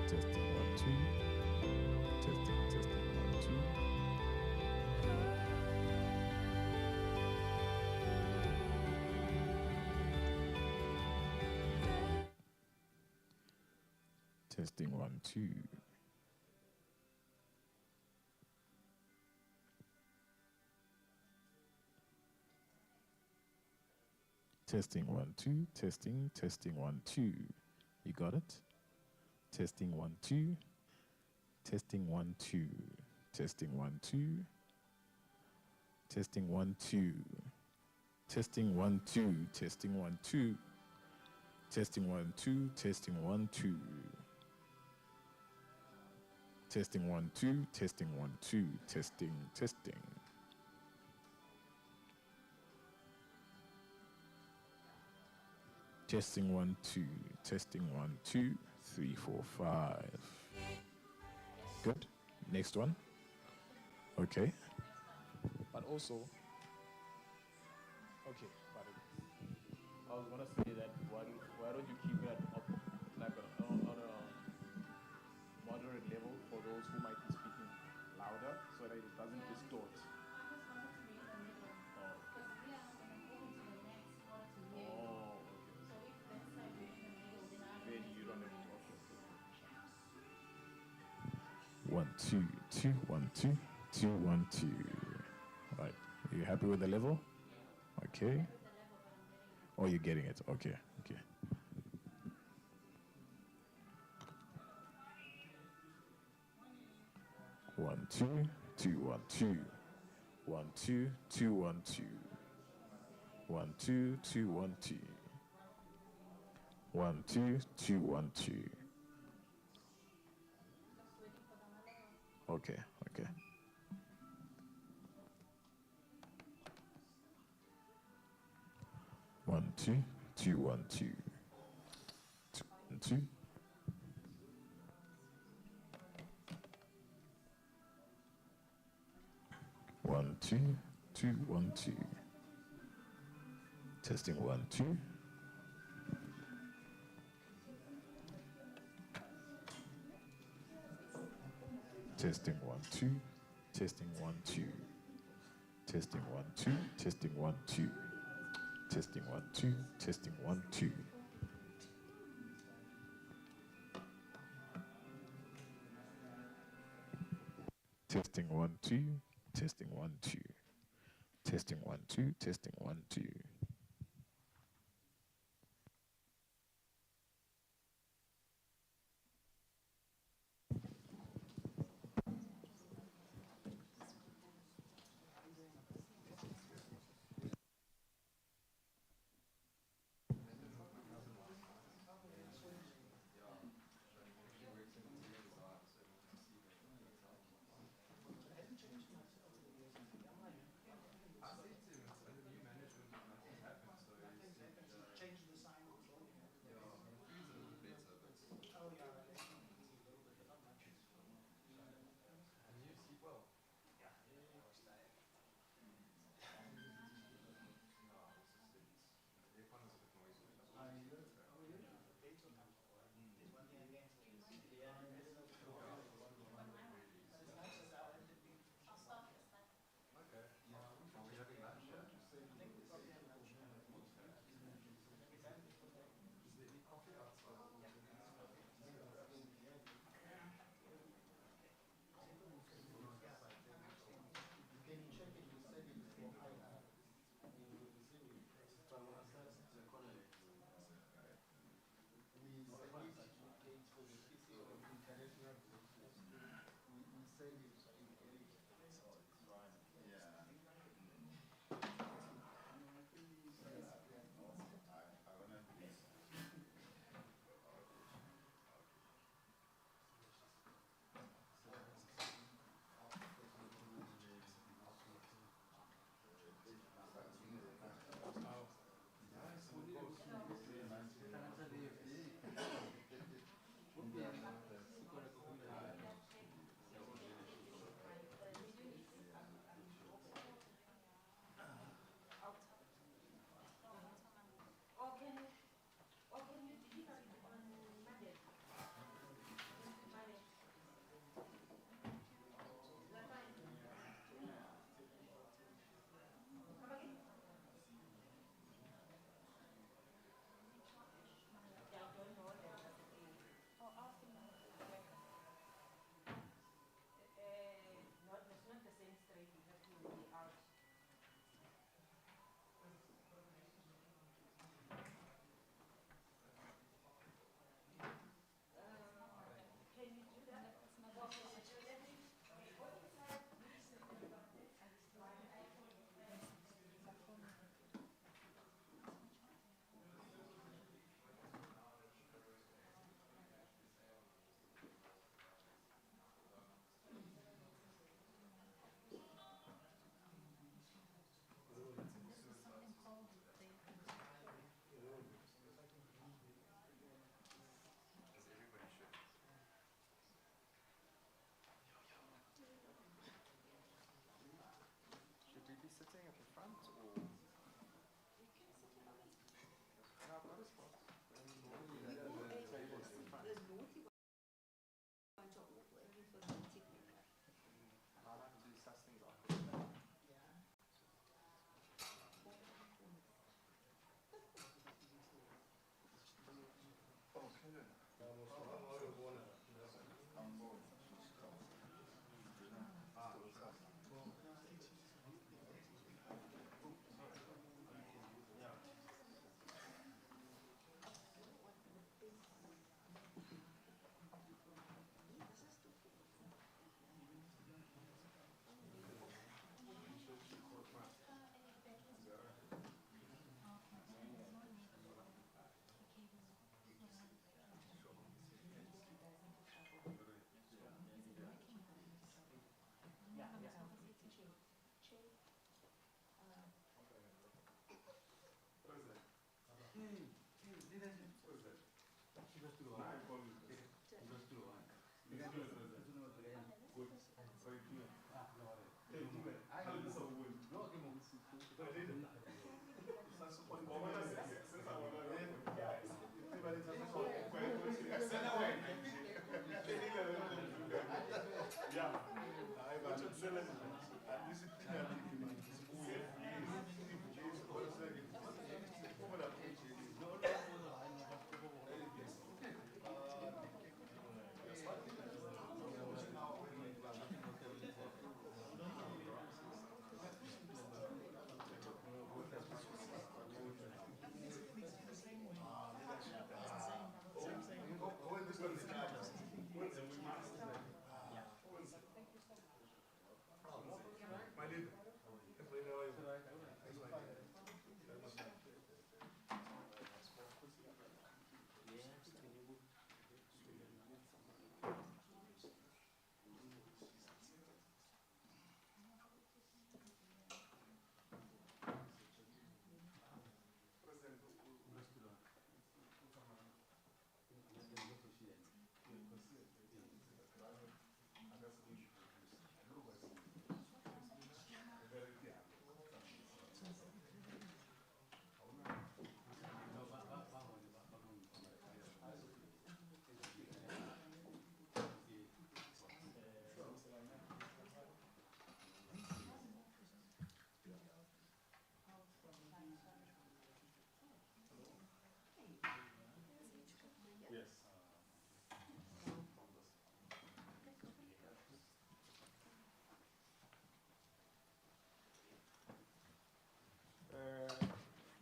Testing 1 2. Testing 1 2. Testing 1 2. Testing 1 2. Testing 1 2. You got it? Testing 1 2. Testing 1 2. Testing 1 2. Testing 1 2. Testing 1 2. Testing 1 2. Testing 1 2. Testing 1 2. Testing 1 2. Testing 1 2. Testing. Testing 1 2. Testing 1 2 3 4 5. Good. Next one. Okay. But also, okay. But I was gonna say that why don't you keep it up like on a moderate level for those who might be speaking louder, so that it doesn't distort. Then you don't have to talk. 1 2 2 1 2 2 1 2. Right. Are you happy with the level? Okay. Oh, you're getting it. Okay. 1 2 2 1 2. 1 2 2 1 2. 1 2 2 1 2. 1 2 2 1 2. Okay. 1 2 2 1 2. 1 2. 1 2 2 1 2. Testing 1 2. Testing 1 2. Testing 1 2. Testing 1 2. Testing 1 2. Testing 1 2. Testing 1 2. Testing 1 2. Testing 1 2. Testing 1 2. Testing 1 2.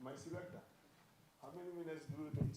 My selector, how many minutes do you need?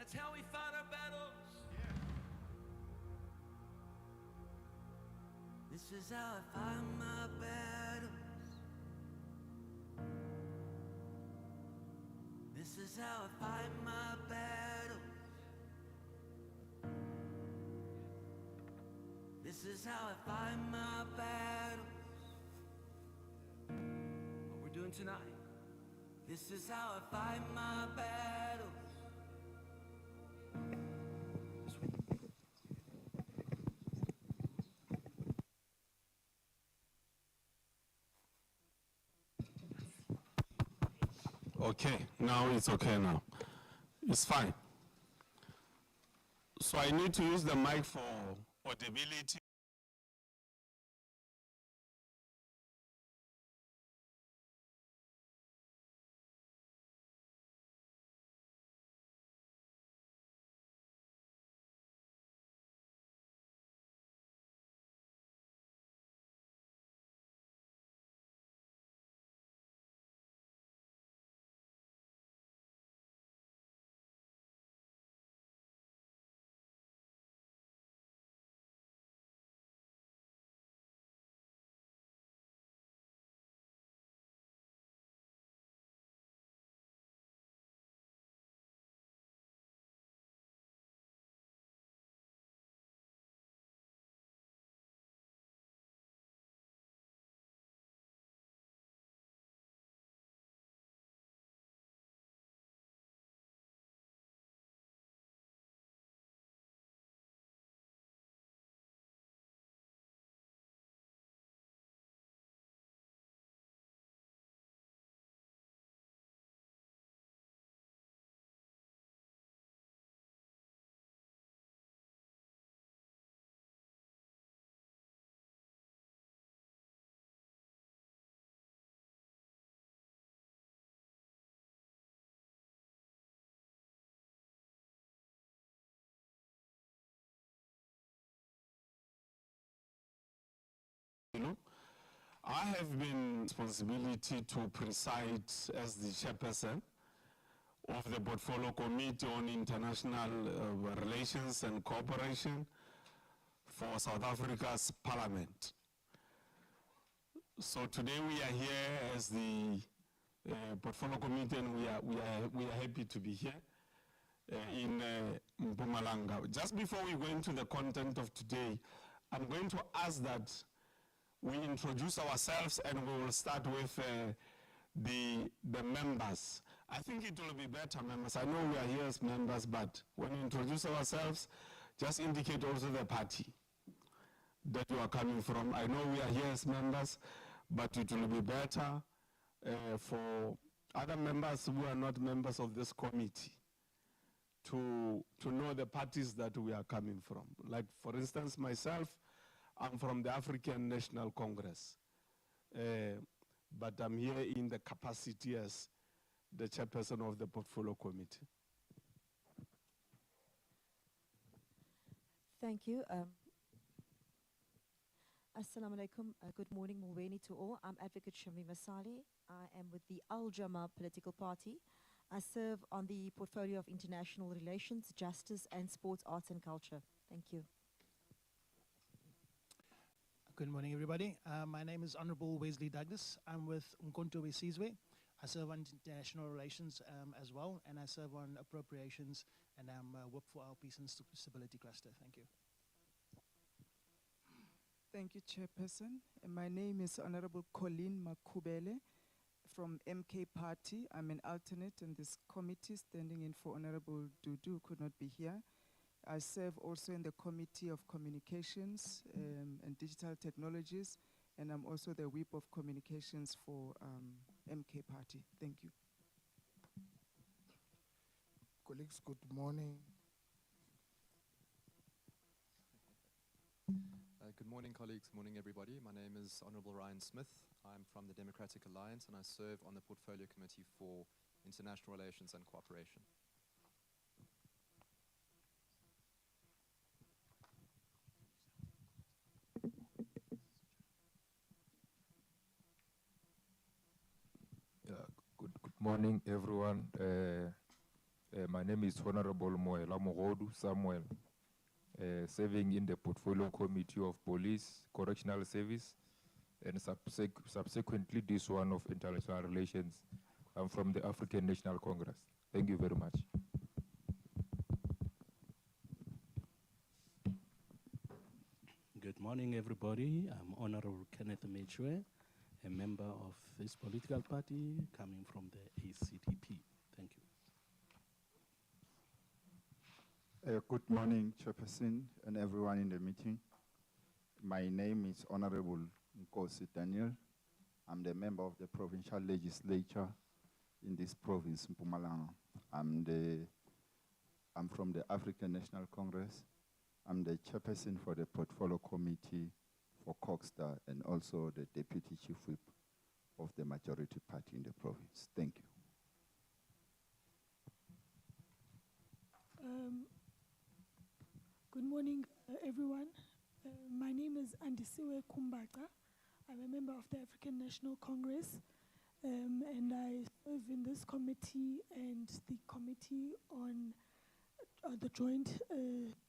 That's how we fight our battles. This is how I fight my battles. This is how I fight my battles. This is how I fight my battles. What we're doing tonight. This is how I fight my battles. Okay, now it's okay now. It's fine. So I need to use the mic for audibility. You know, I have been responsibility to preside as the chairperson of the Portfolio Committee on International Relations and Cooperation for South Africa's Parliament. So today we are here as the Portfolio Committee, and we are happy to be here in Mpumalanga. Just before we go into the content of today, I'm going to ask that we introduce ourselves, and we will start with the members. I think it will be better, members. I know we are here as members, but when we introduce ourselves, just indicate also the party that you are coming from. I know we are here as members, but it will be better for other members who are not members of this committee to know the parties that we are coming from. Like, for instance, myself, I'm from the African National Congress, but I'm here in the capacity as the chairperson of the Portfolio Committee. Thank you. Assalamu alaikum. Good morning, Mweni to all. I'm Advocate Shami Masali. I am with the Al Jama political party. I serve on the portfolio of international relations, justice, and sports, arts, and culture. Thank you. Good morning, everybody. My name is Honorable Wesley Douglas. I'm with Umkhonto Wesizwe. I serve on international relations as well, and I serve on appropriations, and I'm whip for our peace and stability cluster. Thank you. Thank you, Chairperson. My name is Honorable Colleen Makubele from MK Party. I'm an alternate in this committee, standing in for Honorable Dudu, who could not be here. I serve also in the Committee of Communications and Digital Technologies, and I'm also the Whip of Communications for MK Party. Thank you. Colleagues, good morning. Good morning, colleagues. Morning, everybody. My name is Honorable Ryan Smith. I'm from the Democratic Alliance, and I serve on the Portfolio Committee for International Relations and Cooperation. Good morning, everyone. My name is Honorable Moela Mogodu Samuel, serving in the Portfolio Committee of Police, Correctional Service, and subsequently this one of International Relations. I'm from the African National Congress. Thank you very much. Good morning, everybody. I'm Honorable Kenneth Mechwe, a member of this political party coming from the ACDP. Thank you. Good morning, Chairperson and everyone in the meeting. My name is Honorable Nkosi Daniel. I'm the member of the provincial legislature in this province, Mpumalanga. I'm from the African National Congress. I'm the chairperson for the Portfolio Committee for Coxstar and also the Deputy Chief Whip of the majority party in the province. Thank you. Good morning, everyone. My name is Andisiwe Kumbaka. I'm a member of the African National Congress, and I serve in this committee and the committee on the joint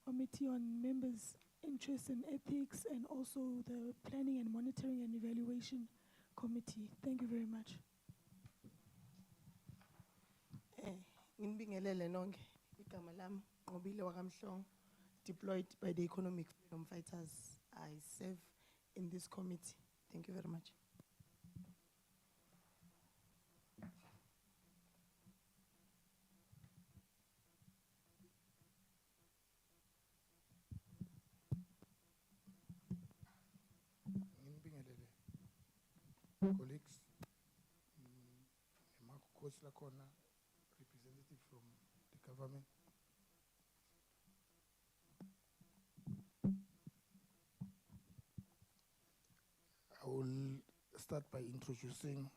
committee on members' interests and ethics, and also the planning and monitoring and evaluation committee. Thank you very much. Nginibingelele nonke, igama lami Nqobile wakamhlongo, deployed by the Economic Freedom Fighters. I serve in this committee. Thank you very much. Colleagues, representative from the government. I will start by introducing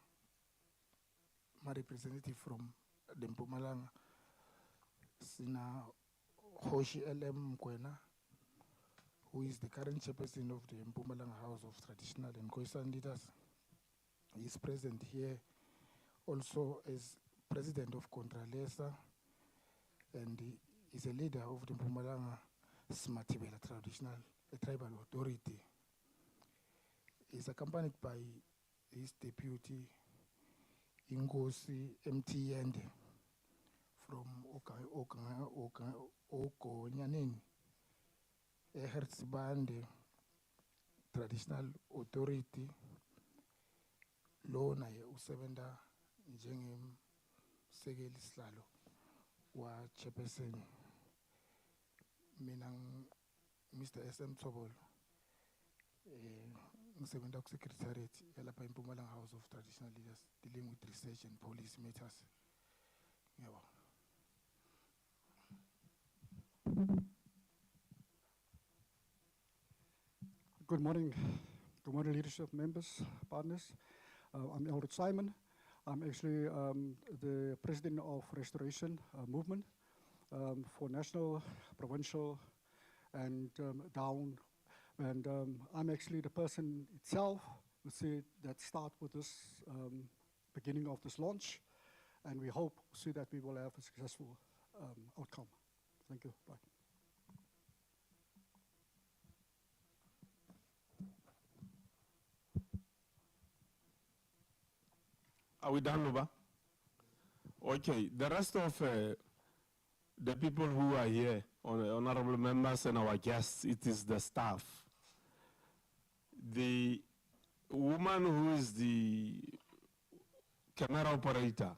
my representative from the Mpumalanga, Sina Hoshi L.M. Mkwena, who is the current chairperson of the Mpumalanga House of Traditional and Khoisan Leaders. He is present here also as president of Contralesa, and he is a leader of the Mpumalanga Smatibela Tribal Authority. He is accompanied by his deputy, Ingosi M.T. Yende, from Okonyaneni, Ehertzbande Traditional Authority. Lo naye usebenza njengemsekeli sihlalo wa chairperson. Mina Mr. SM Tsobolo, ngisebenza ku secretariat yalapha eMpumalanga House of Traditional Leaders, dealing with research and policy matters. Ngiyabonga. Good morning. Good morning, leadership members, partners. I'm Elred Simon. I'm actually the president of Restoration Movement for national, provincial, and down. And I'm actually the person itself, let's say, that start with this beginning of this launch. And we hope see that we will have a successful outcome. Thank you. Bye. Are we done, Luba? Okay, the rest of the people who are here, honorable members and our guests, it is the staff. The woman who is the camera operator,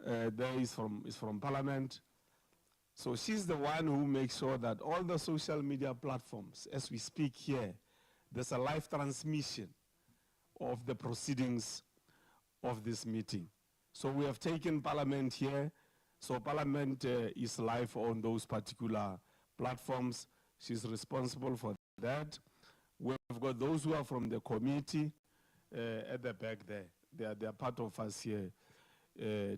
there is from Parliament. So she's the one who makes sure that all the social media platforms, as we speak here, there's a live transmission of the proceedings of this meeting. So we have taken Parliament here. So Parliament is live on those particular platforms. She's responsible for that. We've got those who are from the committee at the back there. They are part of us here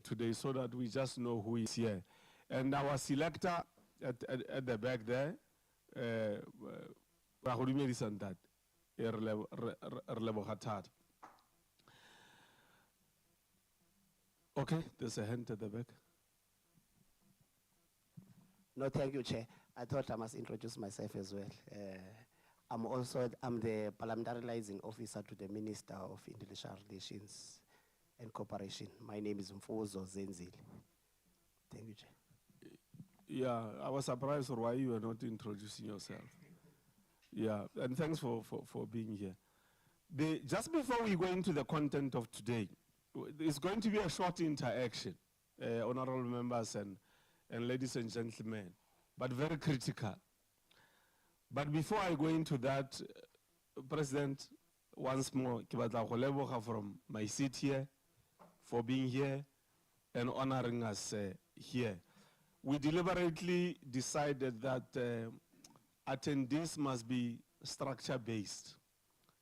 today, so that we just know who is here. And our selector at the back there, okay, there's a hand at the back. No, thank you, Chair. I thought I must introduce myself as well. I'm the parliamentary liaison officer to the Minister of International Relations and Cooperation. My name is Mfuzo Zenzile. Thank you, Chair. Yeah, I was surprised why you were not introducing yourself. Yeah, and thanks for being here. Just before we go into the content of today, it's going to be a short interaction, honorable members and ladies and gentlemen, but very critical. But before I go into that, President, once more, ke batla go leboga from my seat here for being here and honoring us here. We deliberately decided that attendees must be structure-based.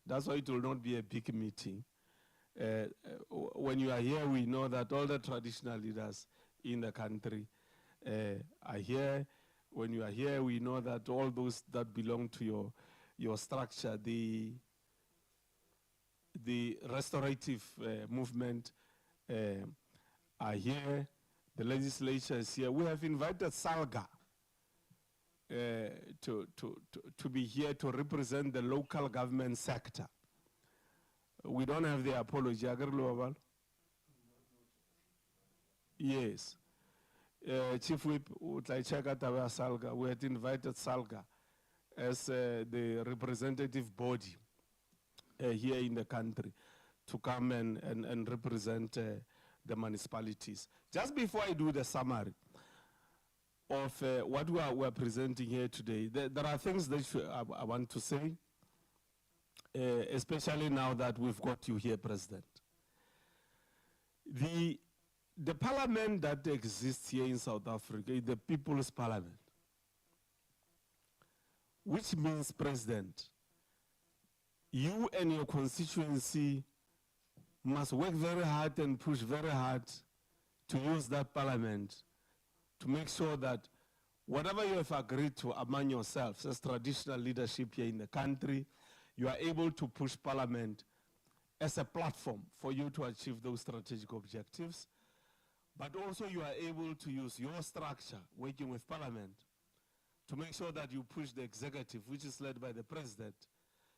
That's why it will not be a big meeting. When you are here, we know that all the traditional leaders in the country are here. When you are here, we know that all those that belong to your structure, the restorative movement are here. The legislature is here. We have invited Salga to be here to represent the local government sector. We don't have the apology. Yes. Chief Whip, Salga. We had invited Salga as the representative body here in the country to come and represent the municipalities. Just before I do the summary of what we are presenting here today, there are things that I want to say, especially now that we've got you here, President. The parliament that exists here in South Africa is the People's Parliament, which means, President, you and your constituency must work very hard and push very hard to use that parliament to make sure that whatever you have agreed to among yourselves as traditional leadership here in the country, you are able to push parliament as a platform for you to achieve those strategic objectives. But also you are able to use your structure, working with parliament, to make sure that you push the executive, which is led by the president,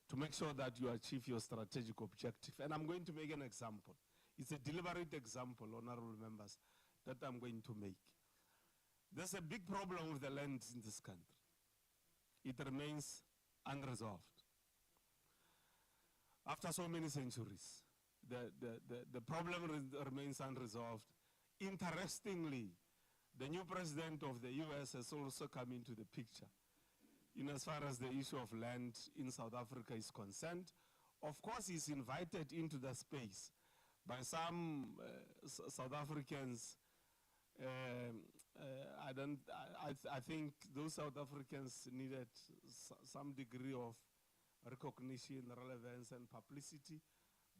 to make sure that you achieve your strategic objective. And I'm going to make an example. It's a deliberate example, honorable members, that I'm going to make. There's a big problem with the land in this country. It remains unresolved. After so many centuries, the problem remains unresolved. Interestingly, the new president of the US has also come into the picture in as far as the issue of land in South Africa is concerned. Of course, he's invited into the space by some South Africans. I think those South Africans needed some degree of recognition, relevance, and publicity,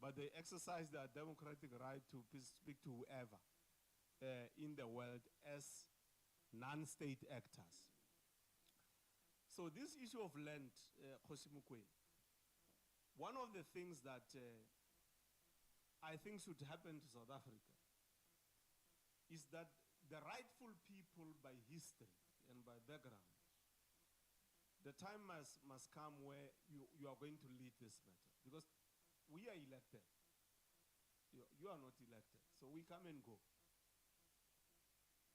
but they exercised their democratic right to speak to whoever in the world as non-state actors. So this issue of land, one of the things that I think should happen to South Africa is that the rightful people by history and by background, the time must come where you are going to lead this matter. Because we are elected. You are not elected. So we come and go.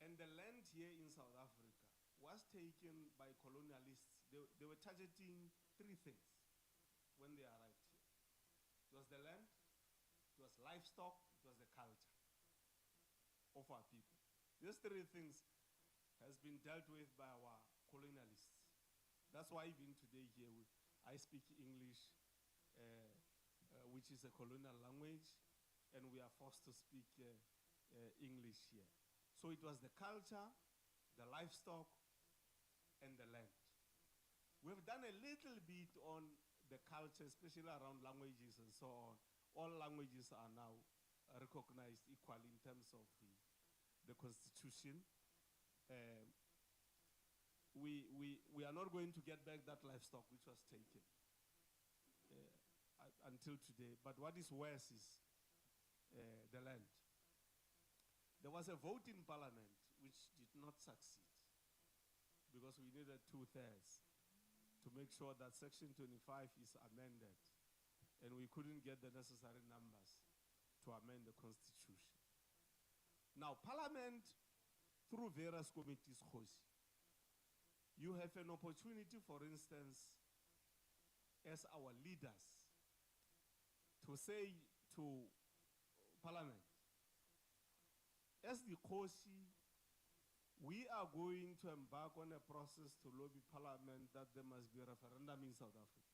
And the land here in South Africa was taken by colonialists. They were targeting three things when they arrived here. It was the land, it was livestock, it was the culture of our people. These three things has been dealt with by our colonialists. That's why even today here, I speak English, which is a colonial language, and we are forced to speak English here. So it was the culture, the livestock, and the land. We've done a little bit on the culture, especially around languages and so on. All languages are now recognized equally in terms of the constitution. We are not going to get back that livestock which was taken until today. But what is worse is the land. There was a vote in parliament which did not succeed. because we needed 2/3 to make sure that Section 25 is amended, and we couldn't get the necessary numbers to amend the Constitution. Now, Parliament, through various committees, you have an opportunity, for instance, as our leaders, to say to Parliament, as the Khosi, we are going to embark on a process to lobby Parliament that there must be a referendum in South Africa.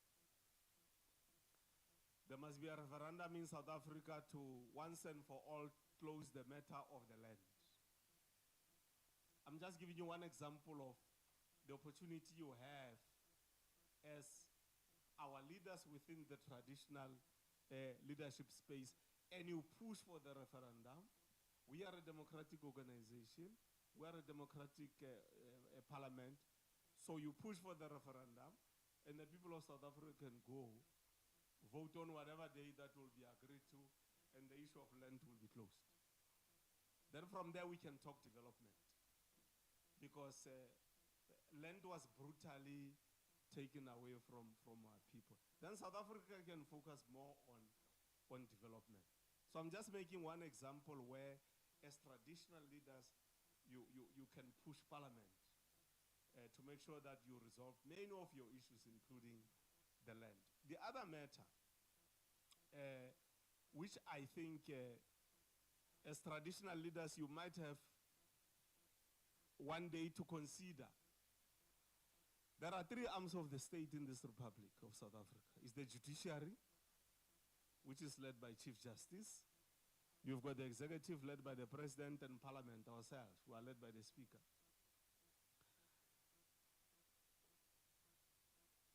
There must be a referendum in South Africa to once and for all close the matter of the land. I'm just giving you one example of the opportunity you have as our leaders within the traditional leadership space, and you push for the referendum. We are a democratic organization. We are a democratic parliament. So you push for the referendum, and the people of South Africa can go vote on whatever day that will be agreed to, and the issue of land will be closed. Then from there we can talk development, because land was brutally taken away from our people. Then South Africa can focus more on development. So I'm just making one example where, as traditional leaders, you can push Parliament to make sure that you resolve many of your issues, including the land. The other matter, which I think as traditional leaders you might have one day to consider. There are three arms of the state in this Republic of South Africa. It's the judiciary, which is led by Chief Justice. You've got the executive led by the President, and Parliament ourselves, who are led by the Speaker.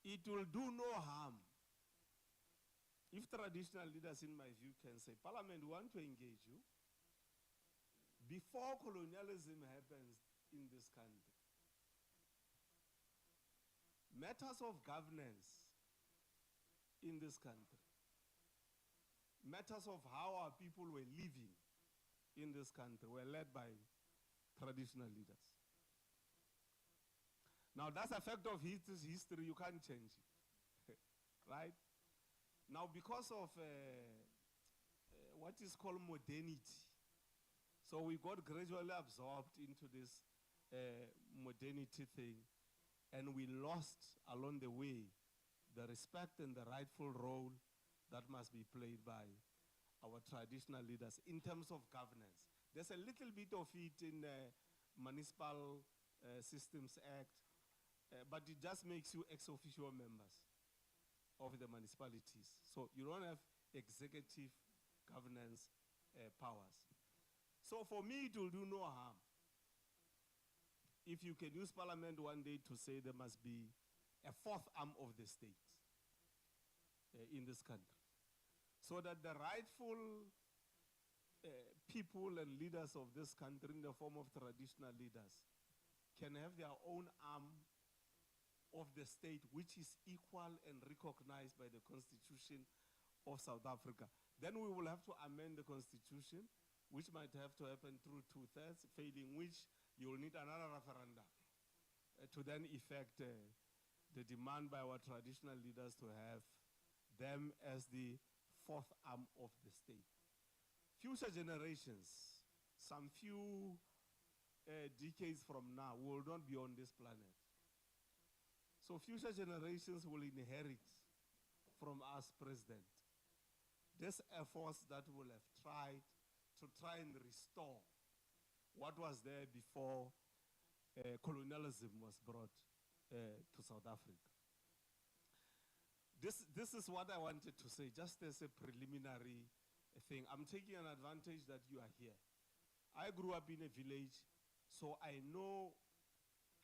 It will do no harm if traditional leaders, in my view, can say, Parliament, we want to engage you before colonialism happens in this country. Matters of governance in this country, matters of how our people were living in this country were led by traditional leaders. Now, that's a fact of history, you can't change it, right? Now, because of what is called modernity, so we got gradually absorbed into this modernity thing, and we lost along the way the respect and the rightful role that must be played by our traditional leaders in terms of governance. There's a little bit of it in the Municipal Systems Act, but it just makes you ex-officio members of the municipalities. So you don't have executive governance powers. So for me, it will do no harm if you can use Parliament one day to say there must be a fourth arm of the state in this country, so that the rightful people and leaders of this country, in the form of traditional leaders, can have their own arm of the state, which is equal and recognized by the Constitution of South Africa. Then we will have to amend the Constitution, which might have to happen through 2/3, failing which you will need another referendum to then effect the demand by our traditional leaders to have them as the fourth arm of the state. Future generations, some few decades from now, will not be on this planet. So future generations will inherit from us, President, this efforts that will have tried to try and restore what was there before colonialism was brought to South Africa. This is what I wanted to say, just as a preliminary thing. I'm taking an advantage that you are here. I grew up in a village, so I know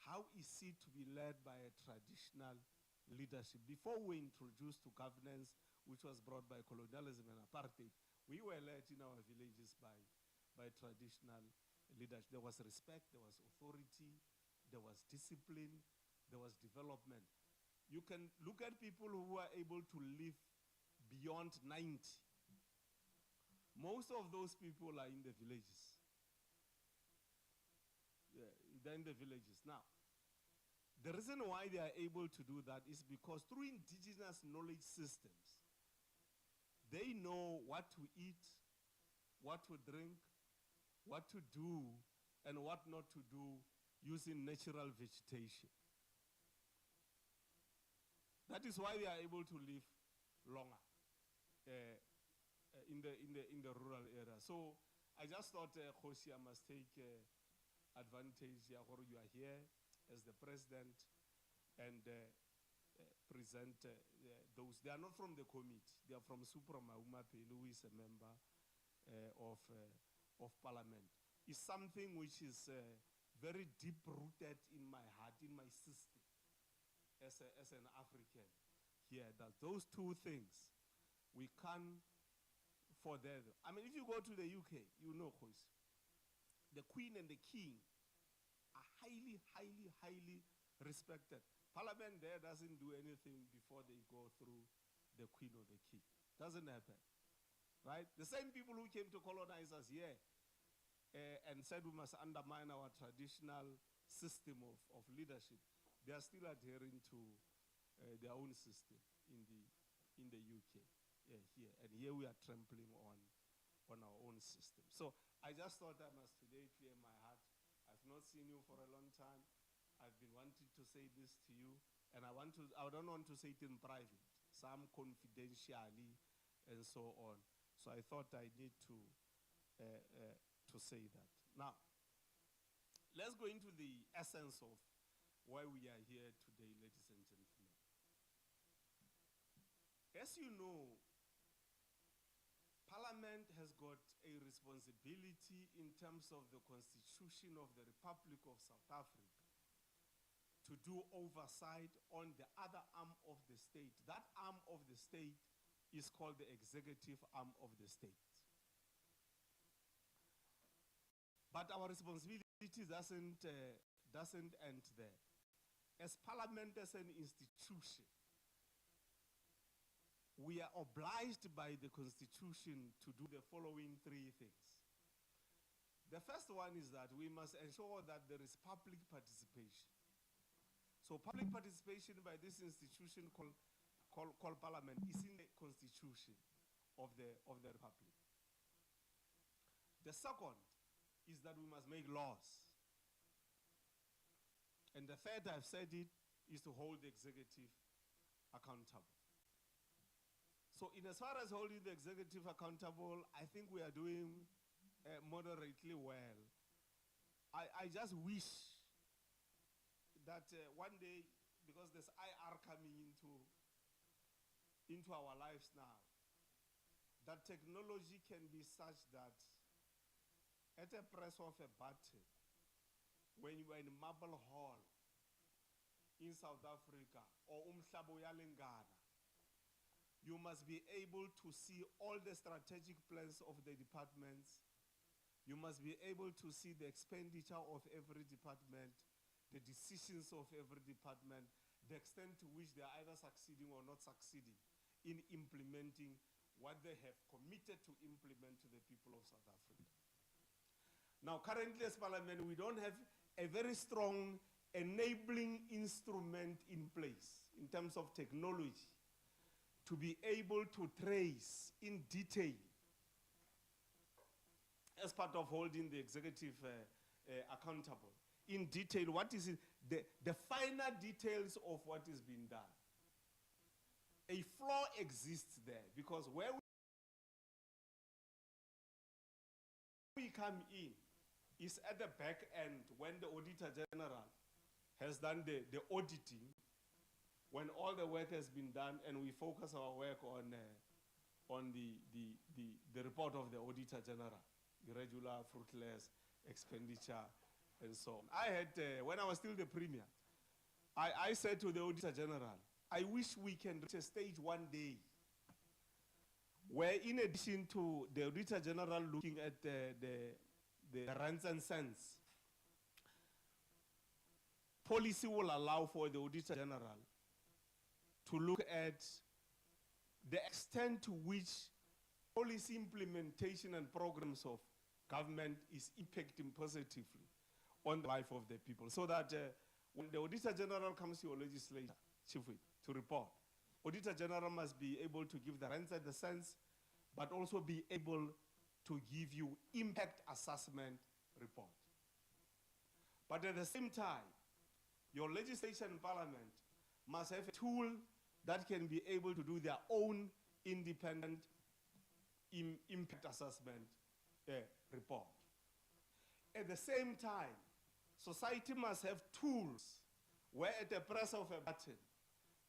how is it to be led by a traditional leadership. Before we were introduced to governance, which was brought by colonialism and apartheid, we were led in our villages by traditional leaders. There was respect, there was authority, there was discipline, there was development. You can look at people who are able to live beyond 90. Most of those people are in the villages. Yeah, they're in the villages. Now, The reason why they are able to do that is because through indigenous knowledge systems, they know what to eat, what to drink, what to do, and what not to do using natural vegetation. That is why they are able to live longer in the rural area. So I just thought, Khosi, I must take advantage you are here as the president and present those. They are not from the committee. They are from Suprama Umapelu, who is a member of parliament. It's something which is very deep-rooted in my heart, in my system, as an African here, that those two things, we can forget. I mean, if you go to the UK, you know, the Queen and the King are highly, highly, highly respected. Parliament there doesn't do anything before they go through the Queen or the King. Doesn't happen, right? The same people who came to colonize us here and said we must undermine our traditional system of leadership, they are still adhering to their own system in the UK here. And here we are trampling on our own system. So I just thought I must today clear my heart. I've not seen you for a long time. I've been wanting to say this to you, and I don't want to say it in private, some confidentially and so on. So I thought I need to say that. Now, let's go into the essence of why we are here today, ladies and gentlemen. As you know, Parliament has got a responsibility in terms of the Constitution of the Republic of South Africa to do oversight on the other arm of the state. That arm of the state is called the executive arm of the state. But our responsibility doesn't end there. As Parliament, as an institution, we are obliged by the Constitution to do the following three things. The first one is that we must ensure that there is public participation. So public participation by this institution called Parliament is in the Constitution of the Republic. The second is that we must make laws. And the third, I've said it, is to hold the executive accountable. So in as far as holding the executive accountable, I think we are doing moderately well. I just wish that one day, because there's IR coming into our lives now, that technology can be such that at a press of a button, when you are in Marble Hall in South Africa or Umhlabo ya Lingana, you must be able to see all the strategic plans of the departments. You must be able to see the expenditure of every department, the decisions of every department, the extent to which they are either succeeding or not succeeding in implementing what they have committed to implement to the people of South Africa. Now, currently as Parliament, we don't have a very strong enabling instrument in place in terms of technology to be able to trace in detail, as part of holding the executive accountable, in detail what is it, the finer details of what is being done. A flaw exists there because where we come in is at the back end when the Auditor General has done the auditing, when all the work has been done and we focus our work on the report of the Auditor General, irregular, fruitless expenditure, and so on. I had, when I was still the Premier, I said to the Auditor General, I wish we can reach a stage one day where, in addition to the Auditor General looking at the rents and cents, policy will allow for the Auditor General to look at the extent to which policy implementation and programs of government is impacting positively on the life of the people, so that When the Auditor General comes to your legislature, Chief Whip, to report, Auditor General must be able to give the rents and the cents, but also be able to give you impact assessment report. But at the same time, your legislation in Parliament must have a tool that can be able to do their own independent impact assessment report. At the same time, society must have tools where at the press of a button,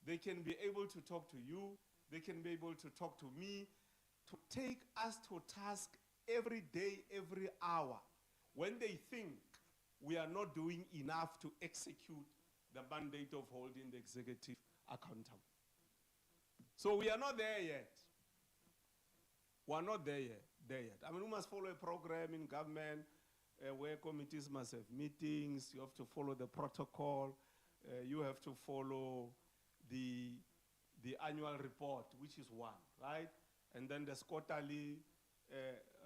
they can be able to talk to you, they can be able to talk to me, to take us to task every day, every hour, when they think we are not doing enough to execute the mandate of holding the executive accountable. So we are not there yet. We are not there yet. I mean, we must follow a program in government where committees must have meetings. You have to follow the protocol. You have to follow the annual report, which is 1, right? And then there's quarterly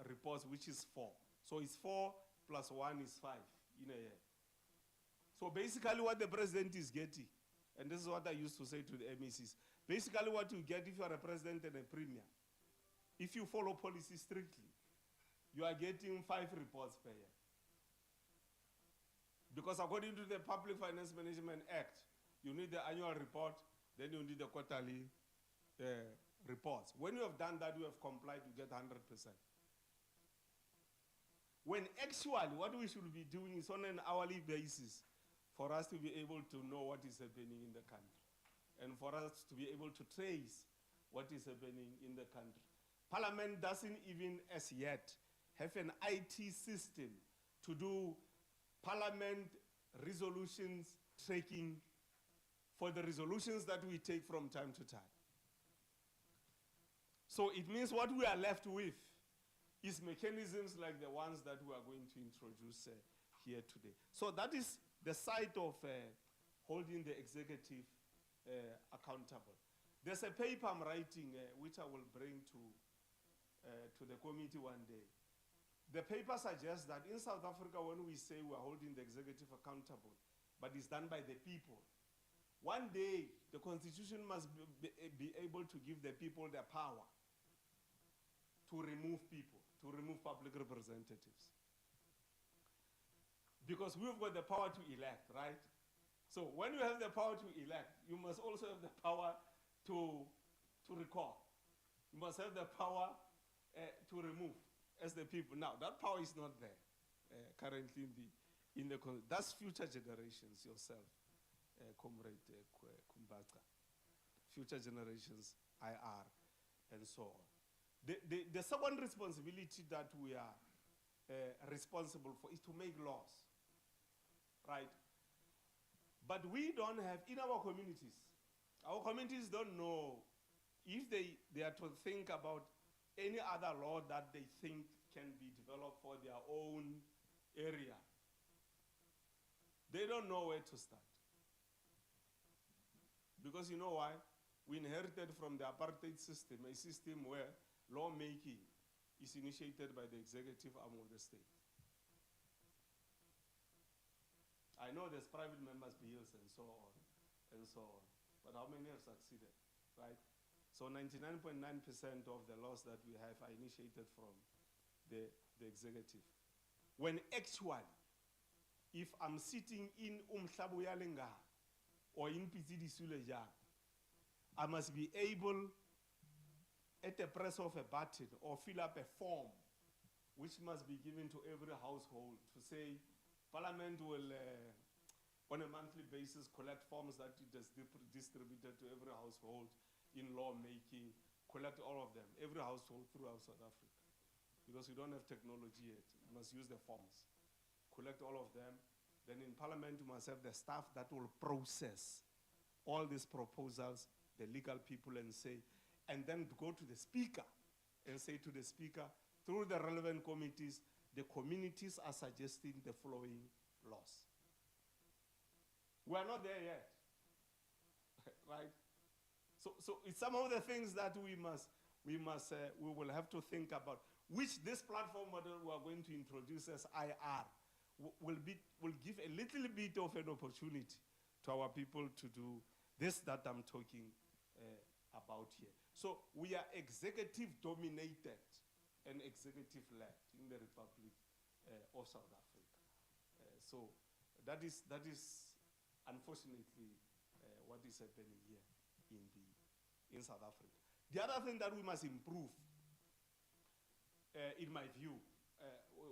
reports, which is 4. So it's 4 plus 1 is 5 in a year. So basically what the president is getting, and this is what I used to say to the MECs, basically what you get if you are a president and a premier, if you follow policy strictly, you are getting 5 reports per year. Because according to the Public Finance Management Act, you need the annual report, then you need the quarterly reports. When you have done that, you have complied, you get 100%. When actually what we should be doing is on an hourly basis for us to be able to know what is happening in the country and for us to be able to trace what is happening in the country. Parliament doesn't even as yet have an IT system to do Parliament resolutions tracking for the resolutions that we take from time to time. So it means what we are left with is mechanisms like the ones that we are going to introduce here today. So that is the side of holding the executive accountable. There's a paper I'm writing which I will bring to the committee one day. The paper suggests that in South Africa, when we say we are holding the executive accountable, but it's done by the people, one day the constitution must be able to give the people the power to remove people, to remove public representatives. Because we've got the power to elect, right? So when you have the power to elect, you must also have the power to recall. You must have the power to remove as the people. Now, that power is not there currently in the that's future generations, yourself, Comrade Kumbaka. Future generations, IR, and so on. The second responsibility that we are responsible for is to make laws, right? But we don't have, in our communities don't know if they are to think about any other law that they think can be developed for their own area. They don't know where to start. Because you know why? We inherited from the apartheid system, a system where lawmaking is initiated by the executive arm of the state. I know there's private members' bills and so on, but how many have succeeded, right? So 99.9% of the laws that we have are initiated from the executive. When actually, if I'm sitting in Umhlabuyalenga or in Pizidi Suleja, I must be able, at the press of a button, or fill up a form, which must be given to every household to say, Parliament will, on a monthly basis, collect forms that it has distributed to every household in lawmaking, collect all of them, every household throughout South Africa. Because we don't have technology yet. We must use the forms. Collect all of them. Then in Parliament, we must have the staff that will process all these proposals, the legal people, and say, and then go to the Speaker and say to the Speaker, through the relevant committees, the communities are suggesting the following laws. We are not there yet, right? So it's some of the things that we will have to think about, which this platform model we are going to introduce as IR will give a little bit of an opportunity to our people to do this that I'm talking about here. So we are executive dominated and executive led in the Republic of South Africa. So that is unfortunately what is happening here in South Africa. The other thing that we must improve, in my view,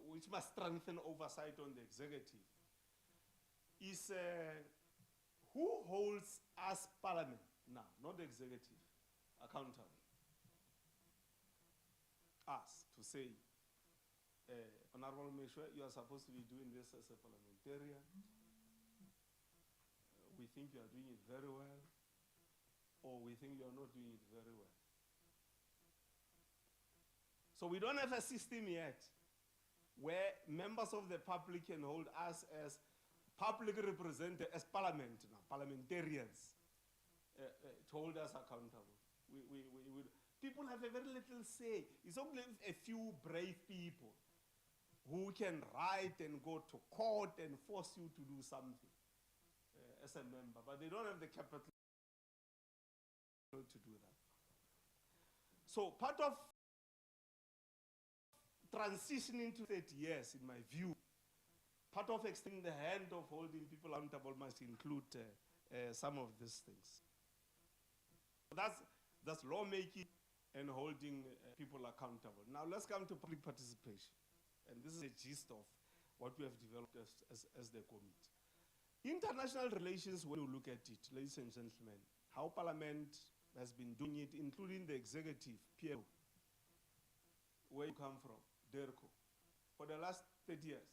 which must strengthen oversight on the executive, is who holds us parliament now, not the executive, accountable. Us, to say, Honorable Meshwe, you are supposed to be doing this as a parliamentarian. We think you are doing it very well, or we think you are not doing it very well. So we don't have a system yet where members of the public can hold us as public representatives, as parliament now, parliamentarians, to hold us accountable. People have a very little say. It's only a few brave people who can write and go to court and force you to do something as a member, but they don't have the capital to do that. So part of transitioning to 30 years, in my view, part of extending the hand of holding people accountable must include some of these things. That's lawmaking and holding people accountable. Now let's come to public participation. And this is a gist of what we have developed as the committee. International relations, when you look at it, ladies and gentlemen, how Parliament has been doing it, including the executive, PLO, where you come from, DERCO. For the last 30 years,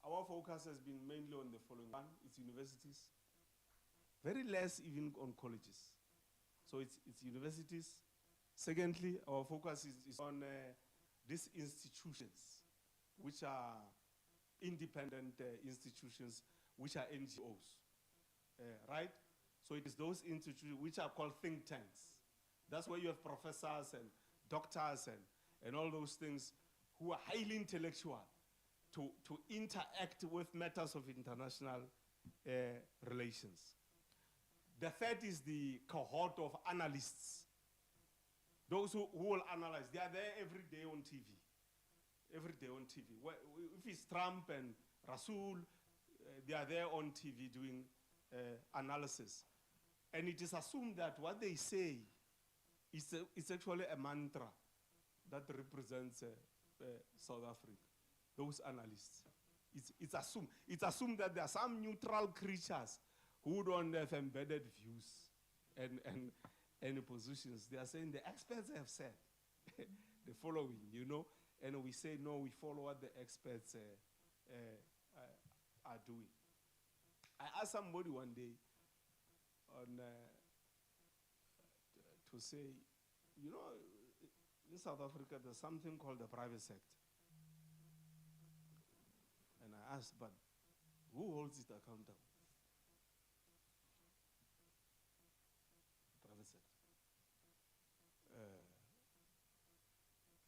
our focus has been mainly on the following. One, it's universities. Very less even on colleges. So it's universities. Secondly, our focus is on these institutions, which are independent institutions, which are NGOs, right? So it is those institutions which are called think tanks. That's where you have professors and doctors and all those things who are highly intellectual to interact with matters of international relations. The third is the cohort of analysts. Those who will analyze, they are there every day on TV. Every day on TV. If it's Trump and Rasul, they are there on TV doing analysis. And it is assumed that what they say is actually a mantra that represents South Africa, those analysts. It's assumed that there are some neutral creatures who don't have embedded views and positions. They are saying the experts have said the following, you know, and we say, no, we follow what the experts are doing. I asked somebody one day to say, you know, in South Africa, there's something called the private sector. And I asked, but who holds it accountable? Private sector.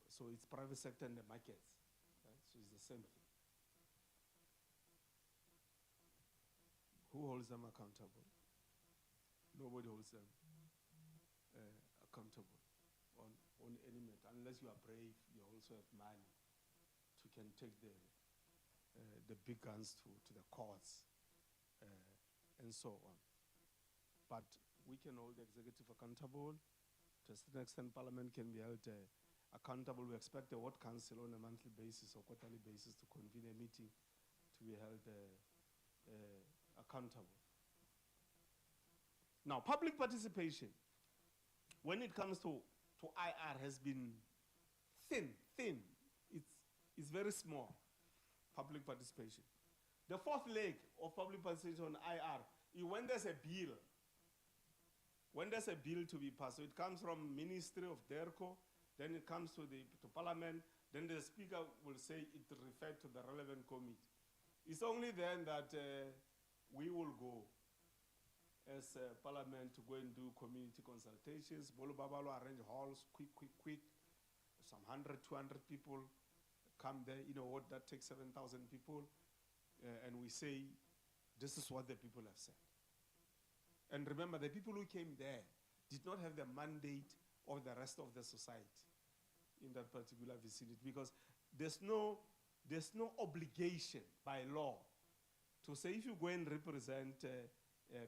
So it's private sector and the markets, right? So it's the same thing. Who holds them accountable? Nobody holds them accountable on any matter. Unless you are brave, you also have money to can take the big guns to the courts and so on. But we can hold the executive accountable. To a certain extent, Parliament can be held accountable. We expect the World Council on a monthly basis or quarterly basis to convene a meeting to be held accountable. Now, public participation, when it comes to IR, has been thin. It's very small, public participation. The fourth leg of public participation on IR is when there's a bill. When there's a bill to be passed, so it comes from Ministry of DERCO, then it comes to Parliament, then the Speaker will say it referred to the relevant committee. It's only then that we will go as Parliament to go and do community consultations. Bolo Babalo arrange halls, quick. Some 100, 200 people come there. You know what, that takes 7,000 people. and we say, this is what the people have said. And remember, the people who came there did not have the mandate of the rest of the society in that particular vicinity, because there's no obligation by law to say if you go and represent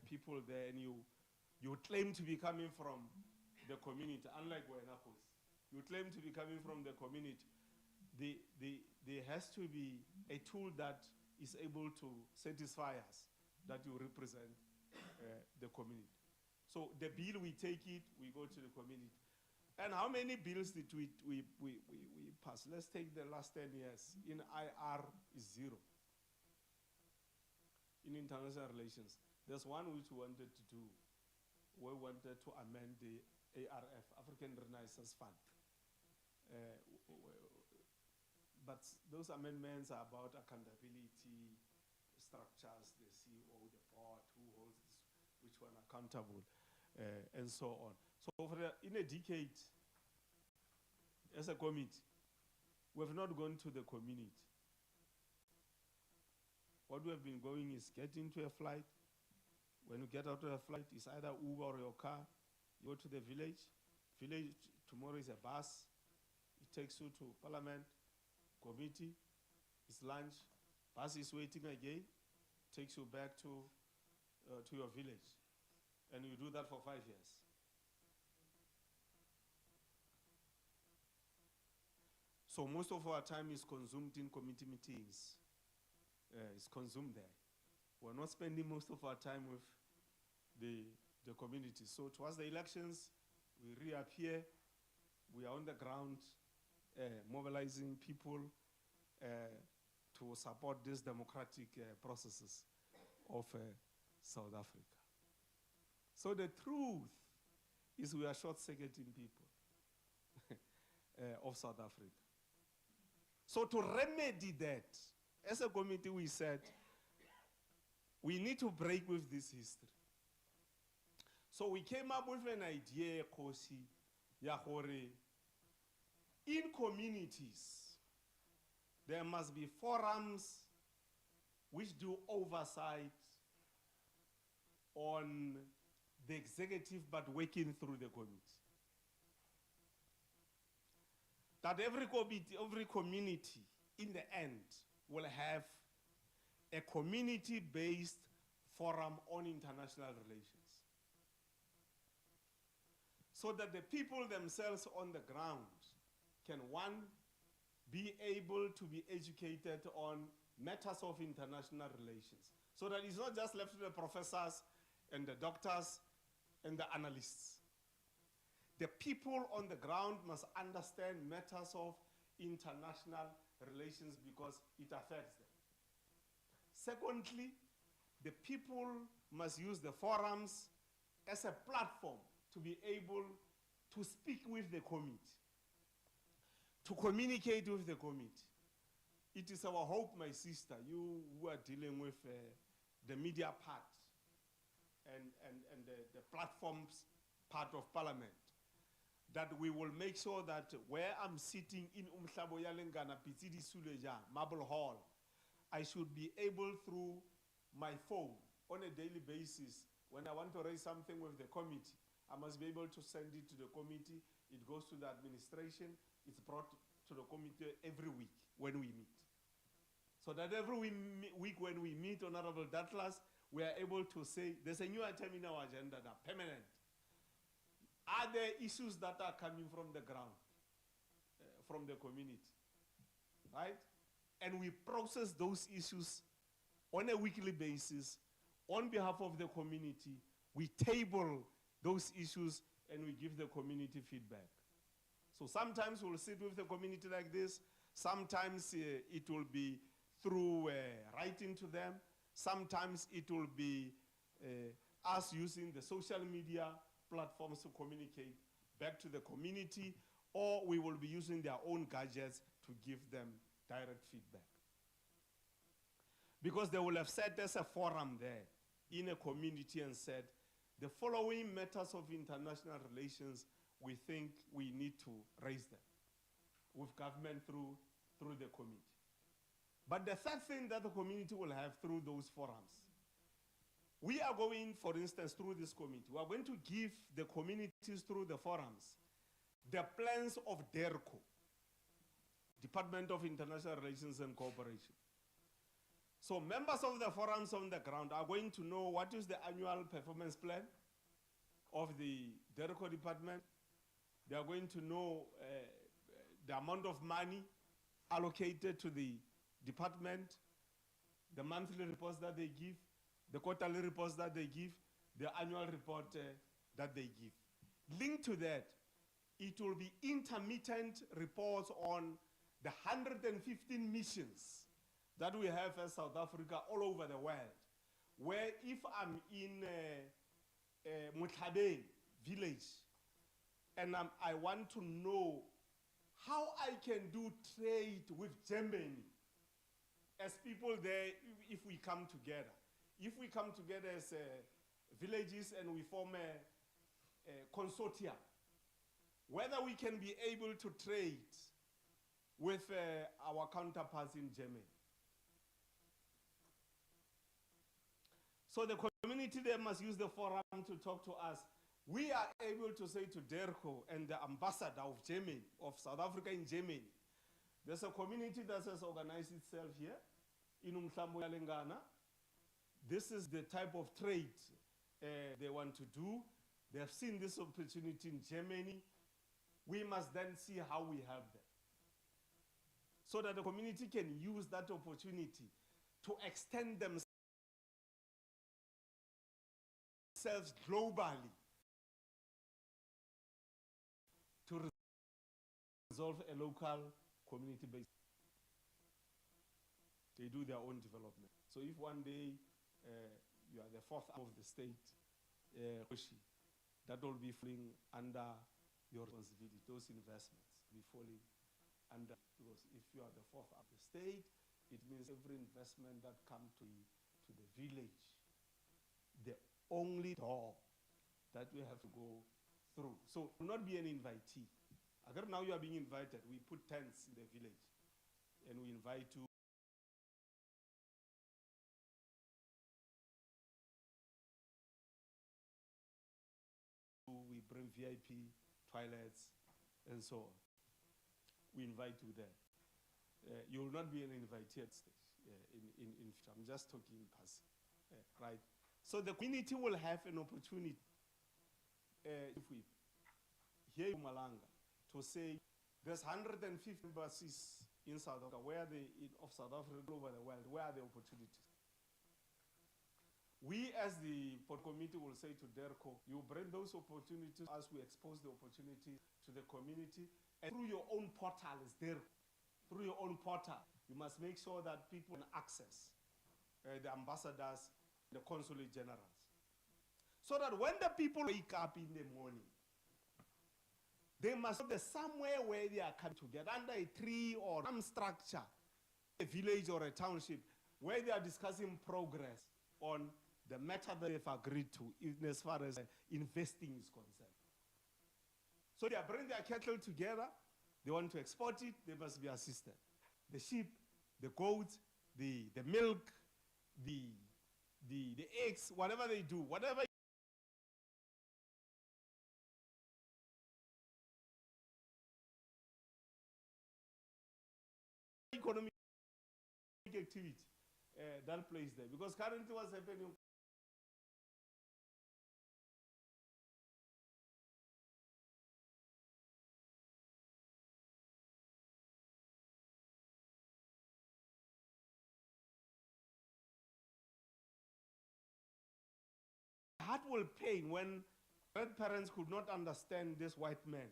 people there and you claim to be coming from the community, unlike Wenakos, you claim to be coming from the community, there has to be a tool that is able to satisfy us that you represent the community. So the bill, we take it, we go to the community. And how many bills did we pass? Let's take the last 10 years. In IR is 0. In international relations, there's one which we wanted to do. We wanted to amend the ARF, African Renaissance Fund. But those amendments are about accountability, structures, the CEO, the board, who holds this, which one accountable, and so on. So in a decade, as a committee, we have not gone to the community. What we have been going is get into a flight. When you get out of a flight, it's either Uber or your car. You go to the village. Village, tomorrow is a bus. It takes you to Parliament, committee. It's lunch. Bus is waiting again. Takes you back to your village. And you do that for 5 years. So most of our time is consumed in committee meetings. It's consumed there. We're not spending most of our time with the community. So towards the elections, we reappear. We are on the ground mobilizing people to support these democratic processes of South Africa. So the truth is we are short-circuiting people of South Africa. So to remedy that, as a committee we said, we need to break with this history. So we came up with an idea, Kosi, Yahore, in communities, there must be forums which do oversight on the executive but working through the committee. That every community in the end will have a community-based forum on international relations. So that the people themselves on the ground can, one, be able to be educated on matters of international relations. So that it's not just left to the professors and the doctors and the analysts. The people on the ground must understand matters of international relations because it affects them. Secondly, the people must use the forums as a platform to be able to speak with the committee, to communicate with the committee. It is our hope, my sister, you who are dealing with the media part and the platforms part of Parliament, that we will make sure that where I'm sitting in Umhlabo Yalengana, Pitsidi Suleja, Marble Hall, I should be able through my phone on a daily basis, when I want to raise something with the committee, I must be able to send it to the committee, it goes to the administration, it's brought to the committee every week when we meet. So that every week when we meet, Honorable Datlas, we are able to say, there's a new item in our agenda now, permanent. Are there issues that are coming from the ground, from the community, right? And we process those issues on a weekly basis on behalf of the community. We table those issues and we give the community feedback. So sometimes we'll sit with the community like this. Sometimes it will be through writing to them. Sometimes it will be us using the social media platforms to communicate back to the community, or we will be using their own gadgets to give them direct feedback. Because they will have set as a forum there in a community and said, the following matters of international relations, we think we need to raise them with government through the committee. But the third thing that the community will have through those forums, we are going, for instance, through this committee, we are going to give the communities through the forums the plans of DERCO, Department of International Relations and Cooperation. So members of the forums on the ground are going to know what is the annual performance plan of the DERCO department. They are going to know the amount of money allocated to the department, the monthly reports that they give, the quarterly reports that they give, the annual report that they give. Linked to that, it will be intermittent reports on the 115 missions that we have as South Africa all over the world, where if I'm in Muthabeng village and I want to know how I can do trade with Germany as people there, if we come together. If we come together as villages and we form a consortia, whether we can be able to trade with our counterparts in Germany. So the community there must use the forum to talk to us. We are able to say to DERCO and the ambassador of Germany, of South Africa in Germany, there's a community that has organized itself here in Mpumalanga. This is the type of trade they want to do. They have seen this opportunity in Germany. We must then see how we help them, so that the community can use that opportunity to extend themselves globally to resolve a local community-based. They do their own development. So if one day you are the fourth arm of the state, that will be falling under your responsibility. Those investments will be falling under, because if you are the fourth arm of the state, it means every investment that comes to the village, the only door that we have to go through. So will not be an invitee. Agar now you are being invited, we put tents in the village and we invite you. We bring VIP toilets and so on. We invite you there. You will not be an invitee at stage. I'm just talking passive, right? So the community will have an opportunity, if we hear Mpumalanga, to say there's 150 embassies in South Africa, of South Africa all over the world, where are the opportunities? We as the port committee will say to DERCO, you bring those opportunities as we expose the opportunity to the community, and through your own portal as DERCO, through your own portal, you must make sure that people can access the ambassadors, the consulate generals. So that when the people wake up in the morning, they must know there's somewhere where they are coming together, under a tree or some structure, a village or a township, where they are discussing progress on the matter that they've agreed to as far as investing is concerned. So they are bringing their cattle together, they want to export it, they must be assisted. The sheep, the goats, the milk, the eggs, whatever they do, whatever economic activity that plays there. Because currently what's happening, heart will pain when red parents could not understand this white man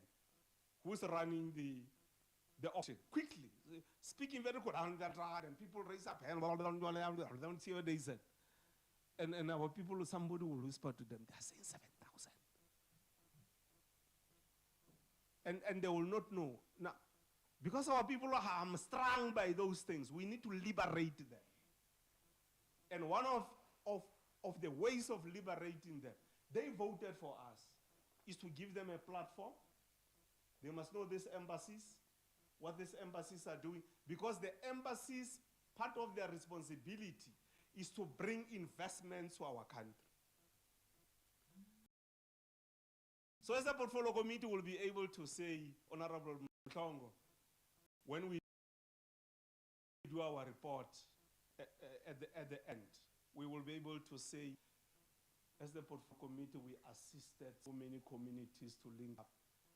who's running the auction quickly, speaking very good, and people raise up hand, don't see what they said. And our people, somebody will whisper to them, they are saying 7,000. And they will not know. Now, because our people are hamstrung by those things, we need to liberate them. And one of the ways of liberating them, they voted for us, is to give them a platform. They must know these embassies, what these embassies are doing, because the embassies part of their responsibility is to bring investments to our country. So as a portfolio committee will be able to say, Honorable Mhlongo, when we do our report at the end, we will be able to say, as the portfolio committee, we assisted so many communities to link up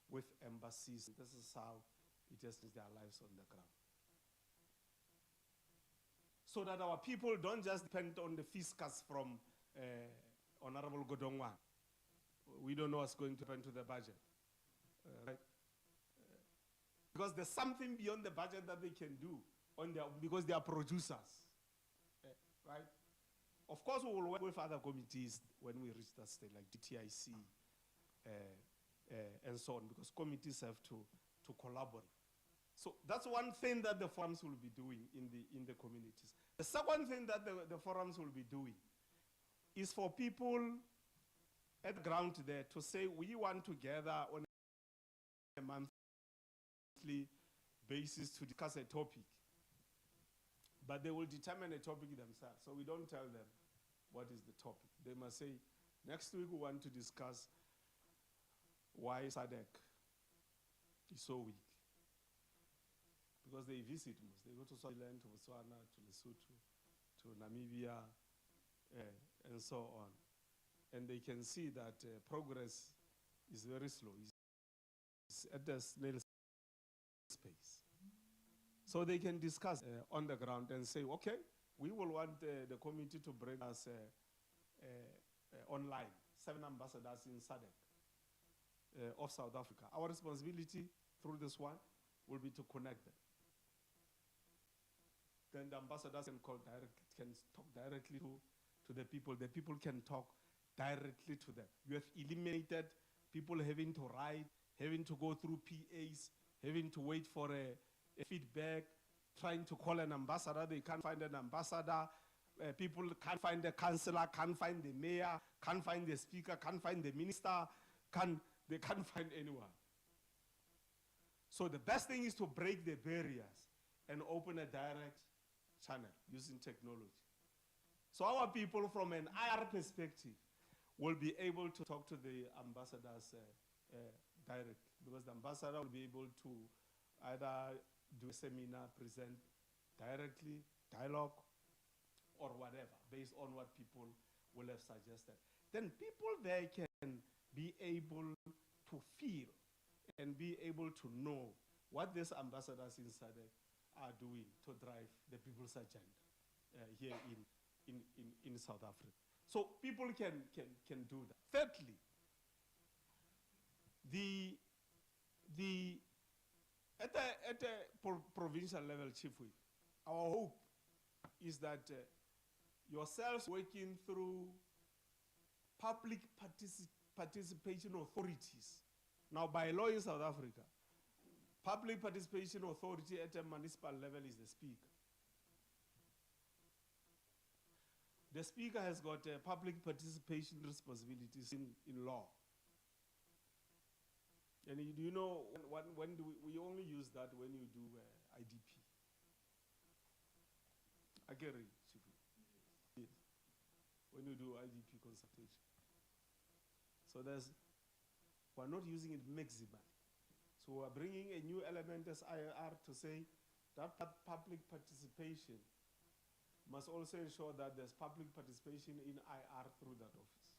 with embassies. This is how it has changed their lives on the ground. So that our people don't just depend on the fiscus from Honorable Godongwan. We don't know what's going to happen to the budget. Right? Because there's something beyond the budget that they can do because they are producers. Right? Of course, we will work with other committees when we reach that stage, like DTIC and so on, because committees have to collaborate. So that's one thing that the forums will be doing in the communities. The second thing that the forums will be doing is for people at the ground there to say, we want to gather on a monthly basis to discuss a topic. But they will determine a topic themselves. So we don't tell them what is the topic. They must say, next week we want to discuss why SADC is so weak. Because they visit most. They go to Swaziland, to Botswana, to Lesotho, to Namibia, and so on. And they can see that progress is very slow. It's at the snail's pace. So they can discuss on the ground and say, okay, we will want the committee to bring us online 7 ambassadors in SADC of South Africa. Our responsibility through this one will be to connect them. Then the ambassadors can talk directly to the people. The people can talk directly to them. You have eliminated people having to write, having to go through PAs, having to wait for a feedback, trying to call an ambassador. They can't find an ambassador. People can't find the councillor, can't find the mayor, can't find the speaker, can't find the minister. They can't find anyone. So the best thing is to break the barriers and open a direct channel using technology. So our people from an IR perspective will be able to talk to the ambassadors directly, because the ambassador will be able to either do a seminar, present directly, dialogue, or whatever, based on what people will have suggested. Then people there can be able to feel and be able to know what these ambassadors in SADC are doing to drive the people's agenda here in South Africa. So people can do that. Thirdly, at the provincial level, Chief Whip, our hope is that yourselves working through public participation authorities. Now, by law in South Africa, public participation authority at a municipal level is the speaker. The speaker has got public participation responsibilities in law. And do you know when do we only use that when you do IDP? Ageri, yes. When you do IDP consultation. So we're not using it maximally. So we're bringing a new element as IR to say that public participation must also ensure that there's public participation in IR through that office.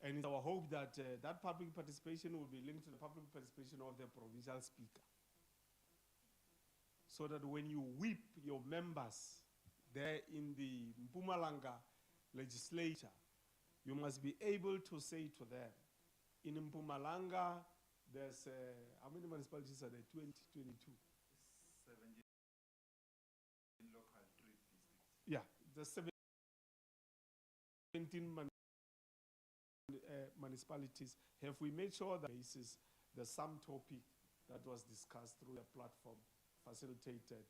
And it's our hope that that public participation will be linked to the public participation of the provincial speaker. So that when you whip your members there in the Mpumalanga legislature, you must be able to say to them, in Mpumalanga, there's, how many municipalities are there? 2022? 17 local 3 districts. Yeah, the 17 municipalities. Have we made sure that there's some topic that was discussed through a platform facilitated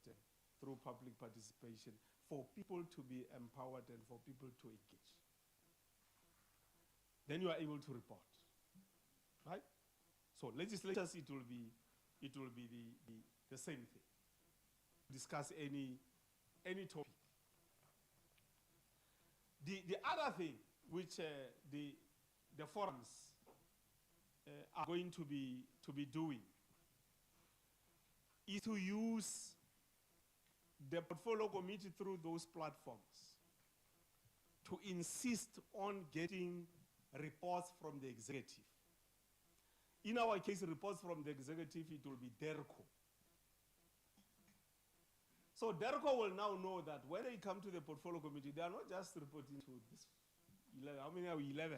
through public participation for people to be empowered and for people to engage? Then you are able to report, right? So legislatures, it will be the same thing. discuss any topic. The other thing which the forums are going to be doing is to use the portfolio committee through those platforms to insist on getting reports from the executive. In our case, reports from the executive, it will be DERCO. So DERCO will now know that when they come to the portfolio committee, they are not just reporting to this 11, how many are we? 11.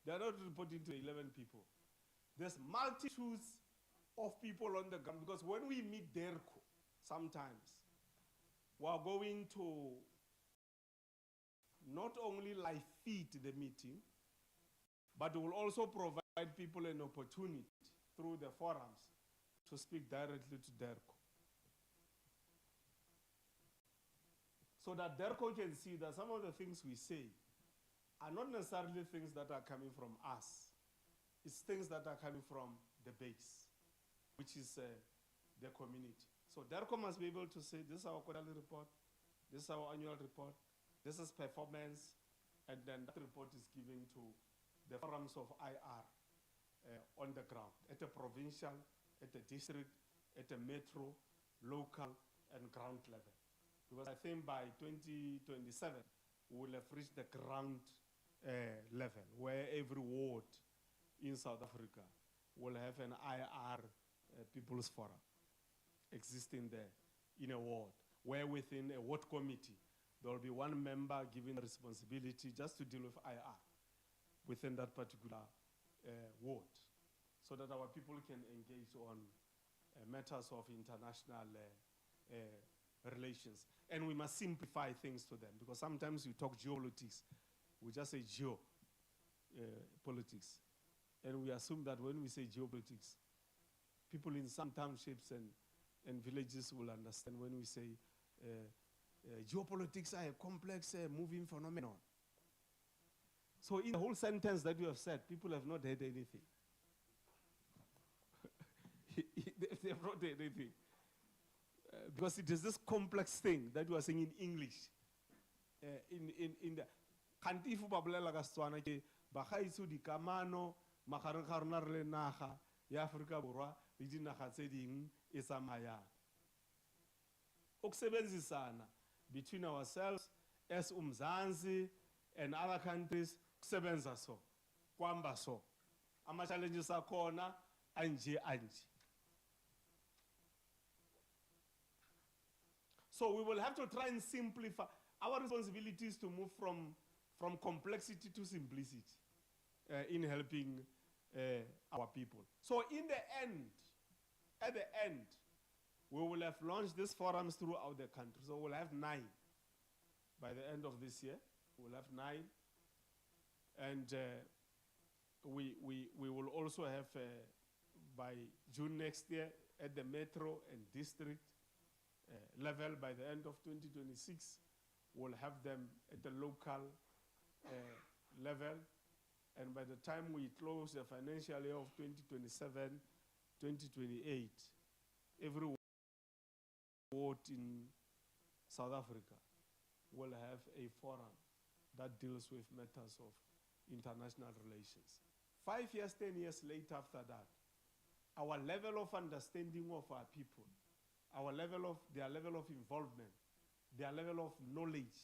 They are not reporting to 11 people. There's multitudes of people on the ground, because when we meet DERCO, sometimes we are going to not only live feed the meeting, but will also provide people an opportunity through the forums to speak directly to DERCO. So that DERCO can see that some of the things we say are not necessarily things that are coming from us. It's things that are coming from the base, which is the community. So DERCO must be able to say, this is our quarterly report, this is our annual report, this is performance, and then that report is given to the forums of IR on the ground, at a provincial, at a district, at a metro, local, and ground level. Because I think by 2027, we will have reached the ground level, where every ward in South Africa will have an IR People's Forum existing there in a ward, where within a ward committee, there will be one member given responsibility just to deal with IR within that particular ward, so that our people can engage on matters of international relations. And we must simplify things to them, because sometimes we talk geopolitics, we just say politics. And we assume that when we say geopolitics, people in some townships and villages will understand when we say geopolitics are a complex moving phenomenon. So in the whole sentence that you have said, people have not heard anything. They have not heard anything. Because it is this complex thing that you are saying in English. In the kanti fu babolela ka Setswana ke bagaitso di kamano magareng ga rona re le naga ya Afrika Borwa le dinaga tse ding e tsamayang. Ukusebenzisana between ourselves as uMzansi and other countries kusebenza so kwamba so ama challenges akhona anje. So we will have to try and simplify. Our responsibility is to move from complexity to simplicity in helping our people. So in the end, at the end, we will have launched these forums throughout the country. So we'll have 9 by the end of this year. We'll have 9. And we will also have, by June next year, at the metro and district level, by the end of 2026, we'll have them at the local level. And by the time we close the financial year of 2027, 2028, every ward in South Africa will have a forum that deals with matters of international relations. 5 years, 10 years later after that, our level of understanding of our people, their level of involvement, their level of knowledge,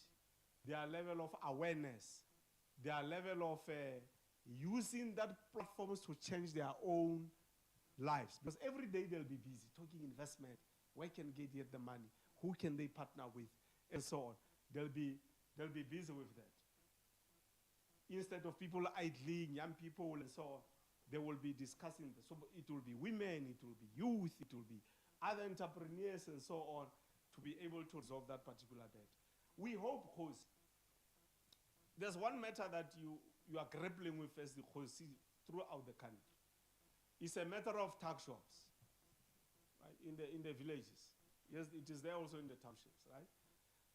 their level of awareness, their level of using that platforms to change their own lives. Because every day they'll be busy talking investment, where can they get the money, who can they partner with, and so on. They'll be busy with that. Instead of people idling, young people and so on, they will be discussing this. So it will be women, it will be youth, it will be other entrepreneurs and so on, to be able to resolve that particular debt. We hope, because there's one matter that you are grappling with as the Khosi throughout the country. It's a matter of tax shops, right, in the villages. Yes, it is there also in the townships, right?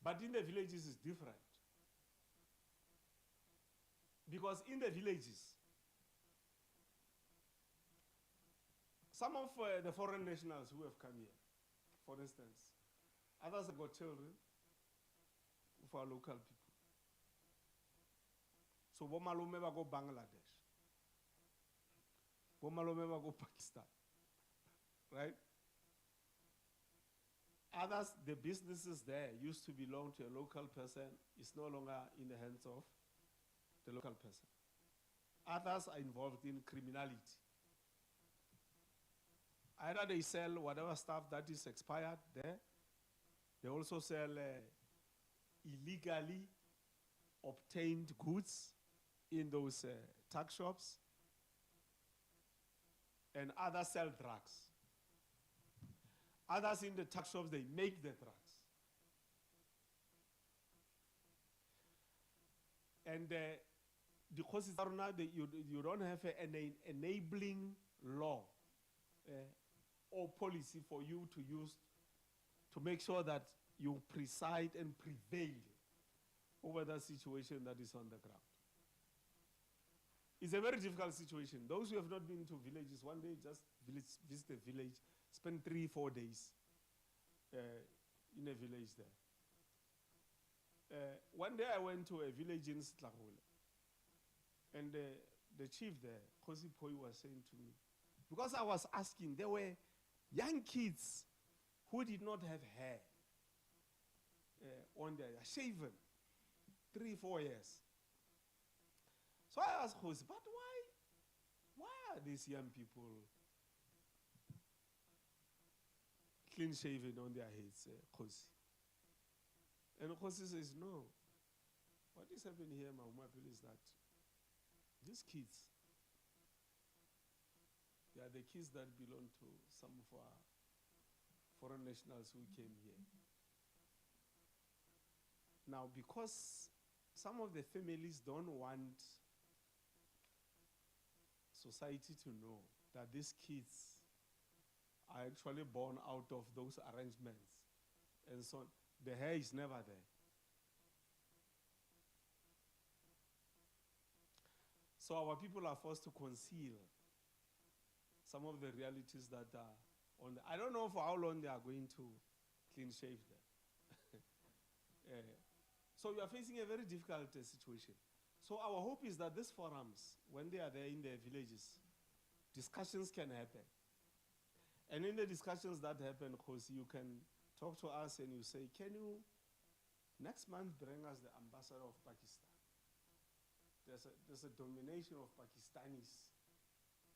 But in the villages it's different. Because in the villages, some of the foreign nationals who have come here, for instance, Others have got children for our local people. So Bomalume go Bangladesh. Bomalume go Pakistan. Right? Others, the businesses there used to belong to a local person. It's no longer in the hands of the local person. Others are involved in criminality. Either they sell whatever stuff that is expired there. They also sell illegally obtained goods in those tuck shops. And others sell drugs. Others in the tuck shops, they make the drugs. And because it's now you don't have an enabling law or policy for you to use to make sure that you preside and prevail over that situation that is on the ground. It's a very difficult situation. Those who have not been to villages, one day just visit a village, spend 3-4 days in a village there. One day I went to a village in Sitlagole, and the chief there, Kosi Poi, was saying to me, because I was asking, there were young kids who did not have hair on their shaven, 3-4 years. So I asked Kosi, but why are these young people clean shaven on their heads, Kosi? And Kosi says, no. What is happening here, Mahumapil, is that these kids, they are the kids that belong to some of our foreign nationals who came here. Now, because some of the families don't want society to know that these kids are actually born out of those arrangements, and so on, the hair is never there. So our people are forced to conceal some of the realities that are on the, I don't know for how long they are going to clean shave there. So we are facing a very difficult situation. So our hope is that these forums, when they are there in their villages, discussions can happen. And in the discussions that happen, of course, you can talk to us and you say, can you next month bring us the ambassador of Pakistan? There's a domination of Pakistanis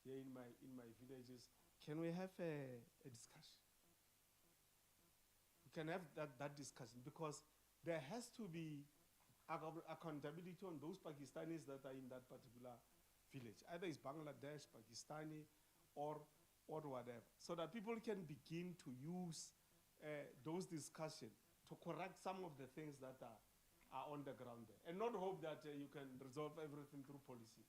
here in my villages. Can we have a discussion? We can have that discussion, because there has to be accountability on those Pakistanis that are in that particular village. Either it's Bangladesh, Pakistani, or whatever. So that people can begin to use those discussions to correct some of the things that are on the ground there. And not hope that you can resolve everything through policy.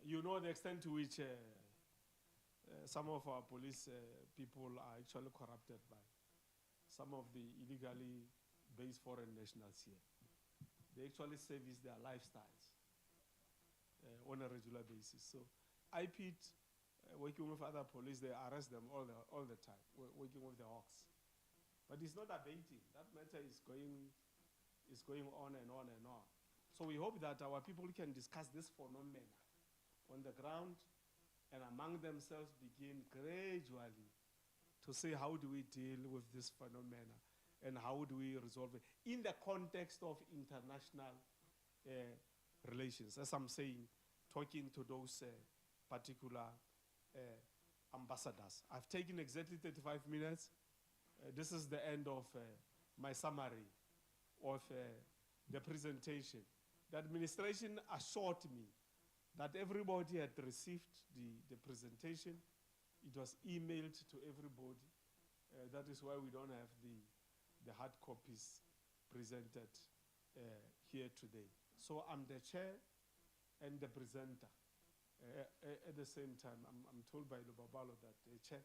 You know the extent to which some of our police people are actually corrupted by some of the illegally based foreign nationals here. They actually service their lifestyles on a regular basis. So IPIT, working with other police, they arrest them all the time, working with the Hawks. But it's not abating. That matter is going on and on and on. So we hope that our people can discuss this phenomena on the ground and among themselves begin gradually to say, how do we deal with this phenomena and how do we resolve it in the context of international relations. As I'm saying, talking to those particular ambassadors. I've taken exactly 35 minutes. This is the end of my summary of the presentation. The administration assured me that everybody had received the presentation. It was emailed to everybody. That is why we don't have the hard copies presented here today. So I'm the chair and the presenter. At the same time, I'm told by Lubabalo that the chair,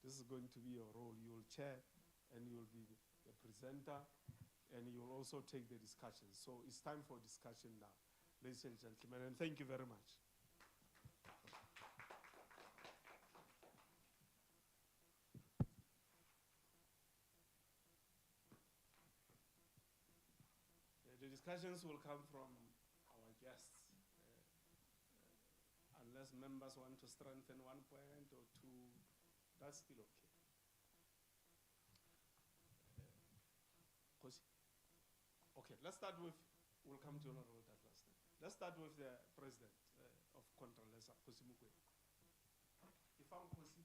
this is going to be your role. You will chair and you will be the presenter and you will also take the discussion. So it's time for discussion now, ladies and gentlemen, and thank you very much. discussions will come from our guests. Unless members want to strengthen one point or two, that's still okay. Okay, let's start with, we'll come to Honorable Douglas then. Let's start with the President of Contralesa, Khosi Mokoena. If I'm Khosi,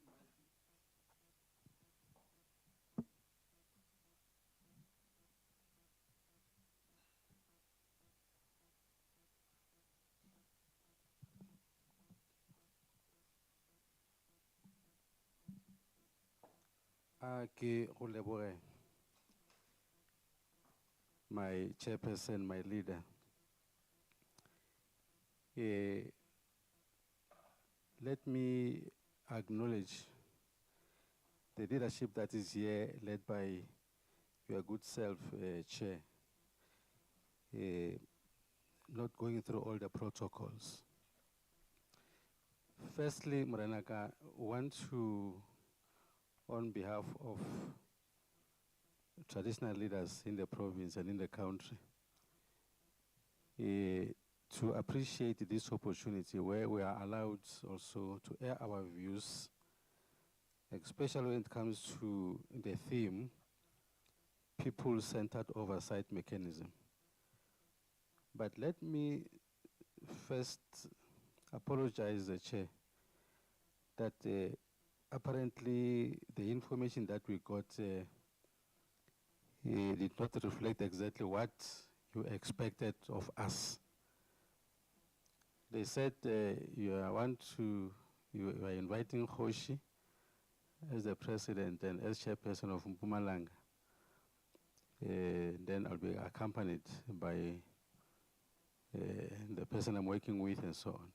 Ke go leboge my chairperson, my leader. Let me acknowledge the leadership that is here, led by your good self, Chair. Not going through all the protocols. Firstly, Morenaka, want to, on behalf of traditional leaders in the province and in the country, to appreciate this opportunity where we are allowed also to air our views, especially when it comes to the theme, people-centered oversight mechanism. But let me first apologize, the Chair, that apparently the information that we got did not reflect exactly what you expected of us. They said you are inviting Khoshi as the president and as chairperson of Mpumalanga. Then I'll be accompanied by the person I'm working with and so on.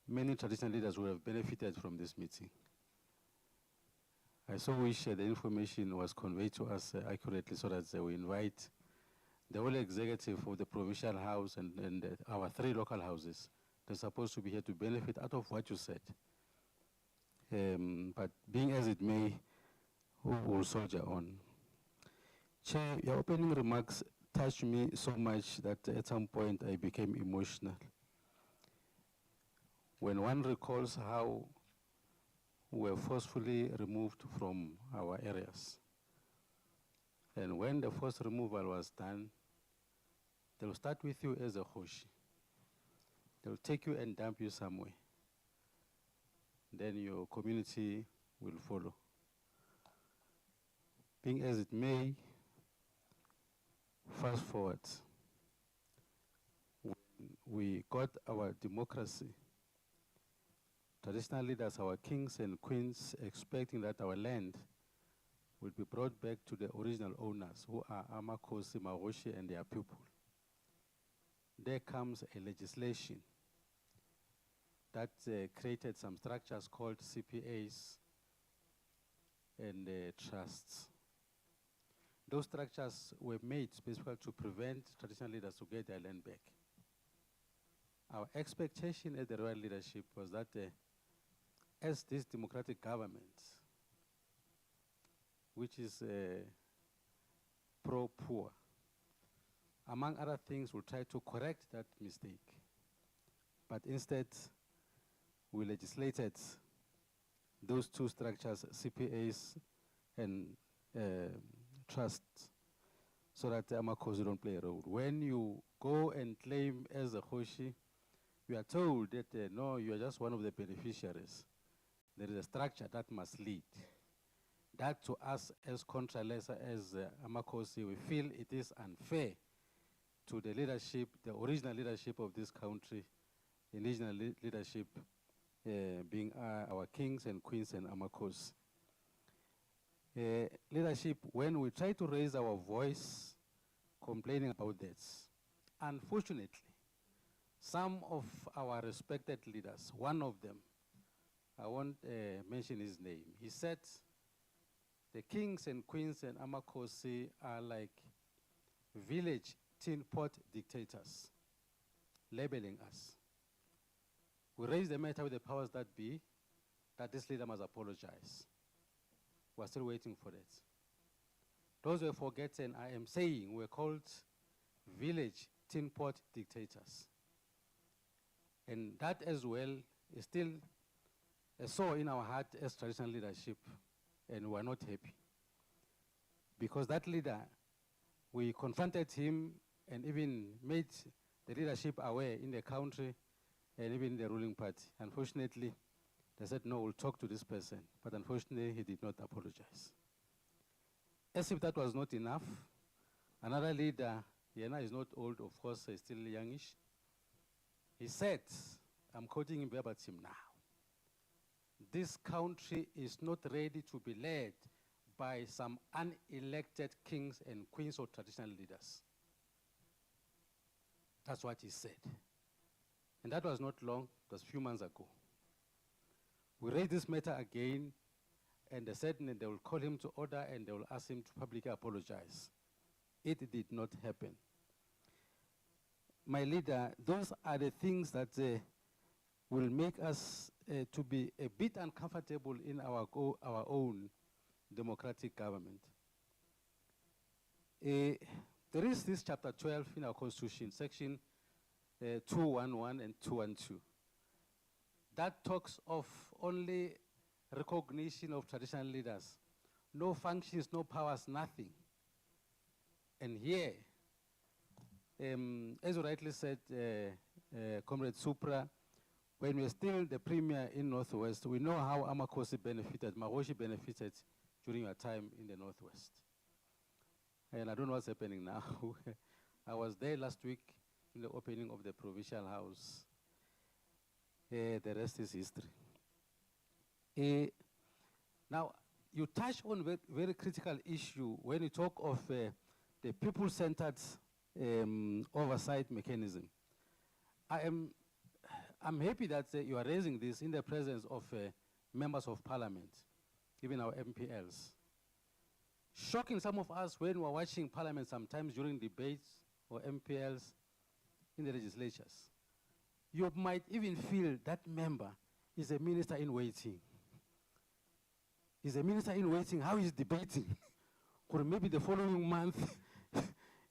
Many traditional leaders would have benefited from this meeting. I so wish the information was conveyed to us accurately so that we invite the whole executive of the provincial house and our 3 local houses. They're supposed to be here to benefit out of what you said. But being as it may, we will soldier on. Chair, your opening remarks touched me so much that at some point I became emotional. When one recalls how we were forcefully removed from our areas. And when the forced removal was done, they'll start with you as a Khoshi. They'll take you and dump you somewhere. Then your community will follow. Being as it may, fast forward, when we got our democracy, traditional leaders, our kings and queens, expecting that our land will be brought back to the original owners, who are Amakosi, Maroshi, and their people. There comes a legislation that created some structures called CPAs and trusts. Those structures were made specifically to prevent traditional leaders to get their land back. Our expectation as the royal leadership was that as this democratic government, which is pro-poor, among other things, will try to correct that mistake. But instead, we legislated those 2 structures, CPAs and trusts, so that Amakosi don't play a role. When you go and claim as a Khoshi, you are told that no, you are just one of the beneficiaries. There is a structure that must lead. That to us as Contralesa, as Amakosi, we feel it is unfair to the leadership, the original leadership of this country, indigenous leadership, being our kings and queens and Amakosi. Leadership, when we try to raise our voice complaining about this, unfortunately, some of our respected leaders, one of them, I won't mention his name, he said, the kings and queens and Amakosi are like village tin pot dictators, labeling us. We raised the matter with the powers that be, that this leader must apologize. We're still waiting for that. Those who have forgotten, I am saying we're called village tin pot dictators. And that as well is still a sore in our heart as traditional leadership, and we're not happy. Because that leader, we confronted him and even made the leadership aware in the country and even the ruling party. Unfortunately, they said, no, we'll talk to this person. But unfortunately, he did not apologize. As if that was not enough, another leader, Yena is not old, of course, he's still youngish. He said, I'm quoting him verbatim now, this country is not ready to be led by some unelected kings and queens or traditional leaders. That's what he said. And that was not long, it was a few months ago. We raised this matter again, and they said they will call him to order and they will ask him to publicly apologize. It did not happen. My leader, those are the things that will make us to be a bit uncomfortable in our own democratic government. There is this chapter 12 in our constitution, section 211 and 212. That talks of only recognition of traditional leaders. No functions, no powers, nothing. And here, as you rightly said, Comrade Supra, when we were still the premier in Northwest, we know how Amakosi benefited, Maroshi benefited during our time in the Northwest. And I don't know what's happening now. I was there last week in the opening of the provincial house. The rest is history. Now, you touch on a very critical issue when you talk of the people-centered oversight mechanism. I'm happy that you are raising this in the presence of members of parliament, even our MPLs. Shocking some of us when we're watching parliament sometimes during debates or MPLs in the legislatures. You might even feel that member is a minister in waiting. Is a minister in waiting, how he's debating. Or maybe the following month,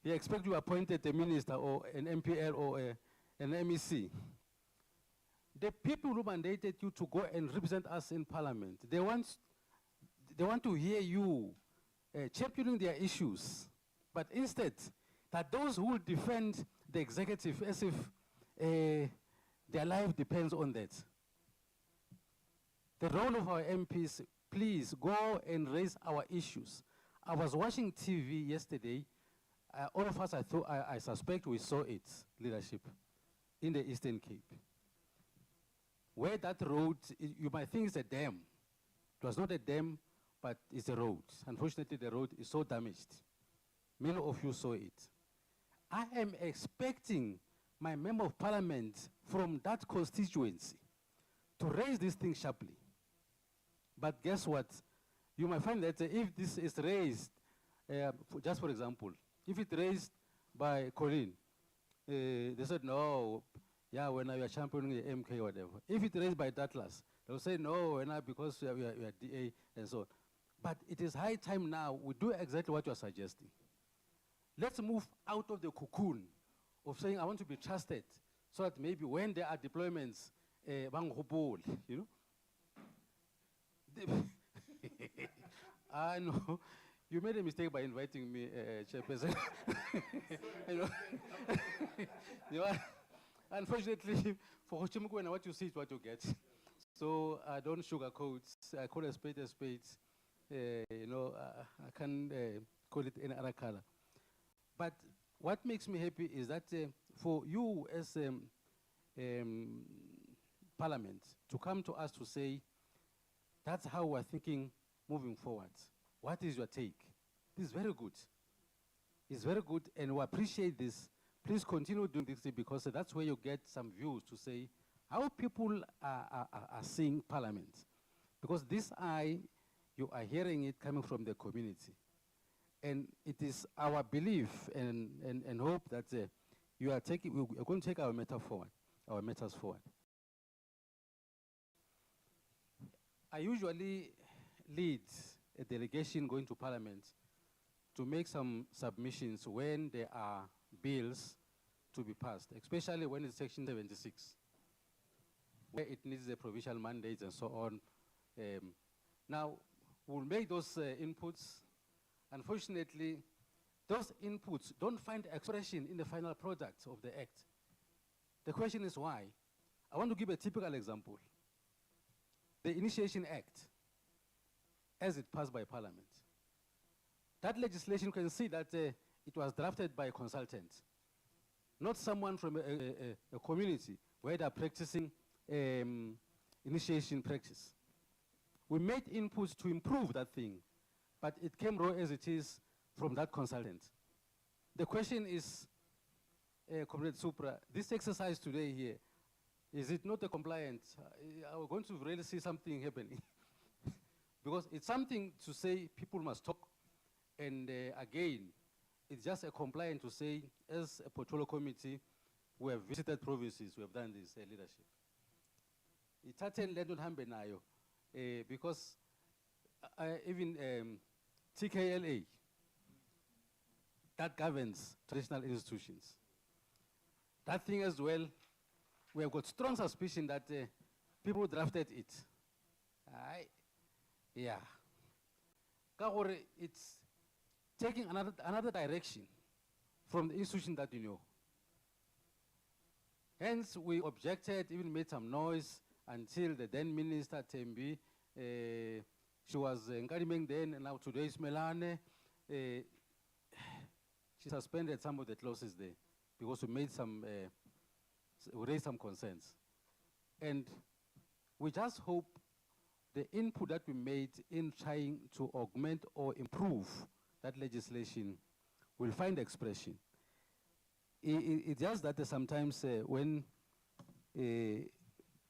he expects to appoint a minister or an MPL or an MEC. The people who mandated you to go and represent us in parliament, they want to hear you championing their issues. But instead, that those who will defend the executive as if their life depends on that. The role of our MPs, please go and raise our issues. I was watching TV yesterday. All of us, I suspect we saw it, leadership, in the Eastern Cape. Where that road, you might think it's a dam. It was not a dam, but it's a road. Unfortunately, the road is so damaged. Many of you saw it. I am expecting my member of parliament from that constituency to raise this thing sharply. But guess what? You might find that if this is raised, just for example, if it's raised by Colleen, they said, no, yeah, when you are championing the MK or whatever. If it's raised by Douglas, they'll say, no, because we are DA and so on. But it is high time now we do exactly what you are suggesting. Let's move out of the cocoon of saying I want to be trusted, so that maybe when there are deployments, you know. I know. You made a mistake by inviting me, Chairperson. You know, unfortunately, for Hochimukwena, what you see is what you get. So I don't sugarcoat. I call a spade a spade. You know, I can't call it any other color. But what makes me happy is that for you as Parliament to come to us to say, that's how we're thinking moving forward. What is your take? This is very good. It's very good, and we appreciate this. Please continue doing this because that's where you get some views to say how people are seeing Parliament. Because this you are hearing it coming from the community. And it is our belief and hope that we are going to take our matters forward. I usually lead a delegation going to Parliament to make some submissions when there are bills to be passed, especially when it's Section 76, where it needs the provincial mandates and so on. Now, we'll make those inputs. Unfortunately, those inputs don't find expression in the final product of the act. The question is why? I want to give a typical example. The Initiation Act, as it passed by Parliament. That legislation, you can see that it was drafted by a consultant, not someone from a community where they're practicing initiation practice. We made inputs to improve that thing, but it came raw as it is from that consultant. The question is, Comrade Supra, this exercise today here, is it not a compliant? Are we going to really see something happening? Because it's something to say people must talk, and again, it's just a compliant to say, as a portfolio committee, we have visited provinces, we have done this leadership. Ithatheni le nto nihambe nayo, because even TKLA, that governs traditional institutions. That thing as well, we have got strong suspicion that people drafted it. Yeah. It's taking another direction from the institution that you know. Hence, we objected, even made some noise, until the then Minister Tembi, she was encouraging then, and now today is Melane. She suspended some of the clauses there because we made some, we raised some concerns. And we just hope the input that we made in trying to augment or improve that legislation will find expression. It's just that sometimes when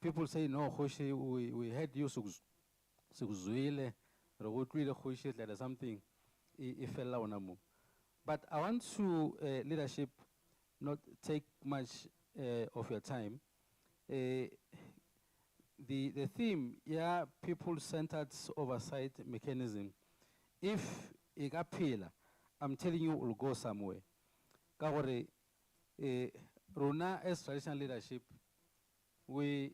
people say, no, Hoshi, we had you sukuzwile, there's something, but I want to, leadership, not take much of your time. The theme, yeah, people-centered oversight mechanism. If igapila, I'm telling you, will go somewhere. Kagore, Rona, as traditional leadership, we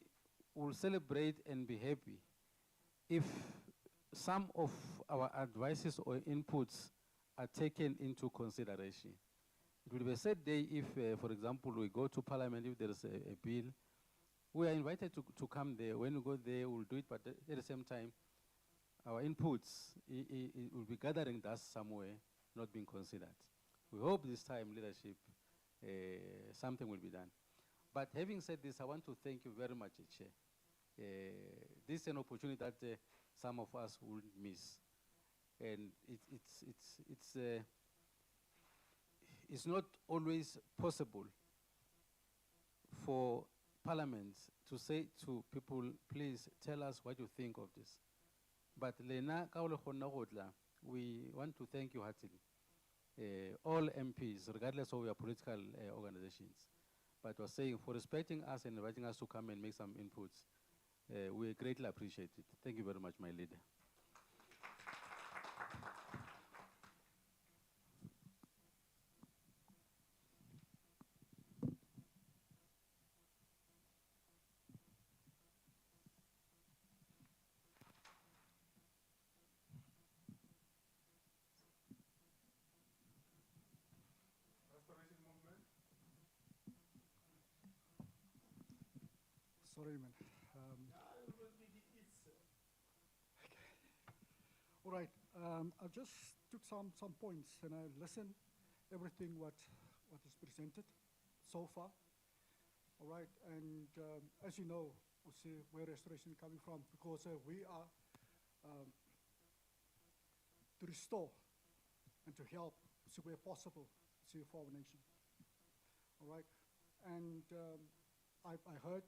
will celebrate and be happy if some of our advices or inputs are taken into consideration. It will be a sad day if, for example, we go to Parliament, if there is a bill, we are invited to come there. When we go there, we'll do it, but at the same time, our inputs it will be gathering dust somewhere, not being considered. We hope this time, leadership, something will be done. But having said this, I want to thank you very much, Chair. This is an opportunity that some of us wouldn't miss. And it's not always possible for Parliament to say to people, please tell us what you think of this. But Lena we want to thank you heartily. All MPs, regardless of your political organizations. But we're saying for respecting us and inviting us to come and make some inputs, we greatly appreciate it. Thank you very much, my leader. Sorry, man. All right. I just took some points and I listened everything what is presented so far. All right. And as you know, we see where restoration is coming from, because we are to restore and to help see where possible for our nation. All right. And I heard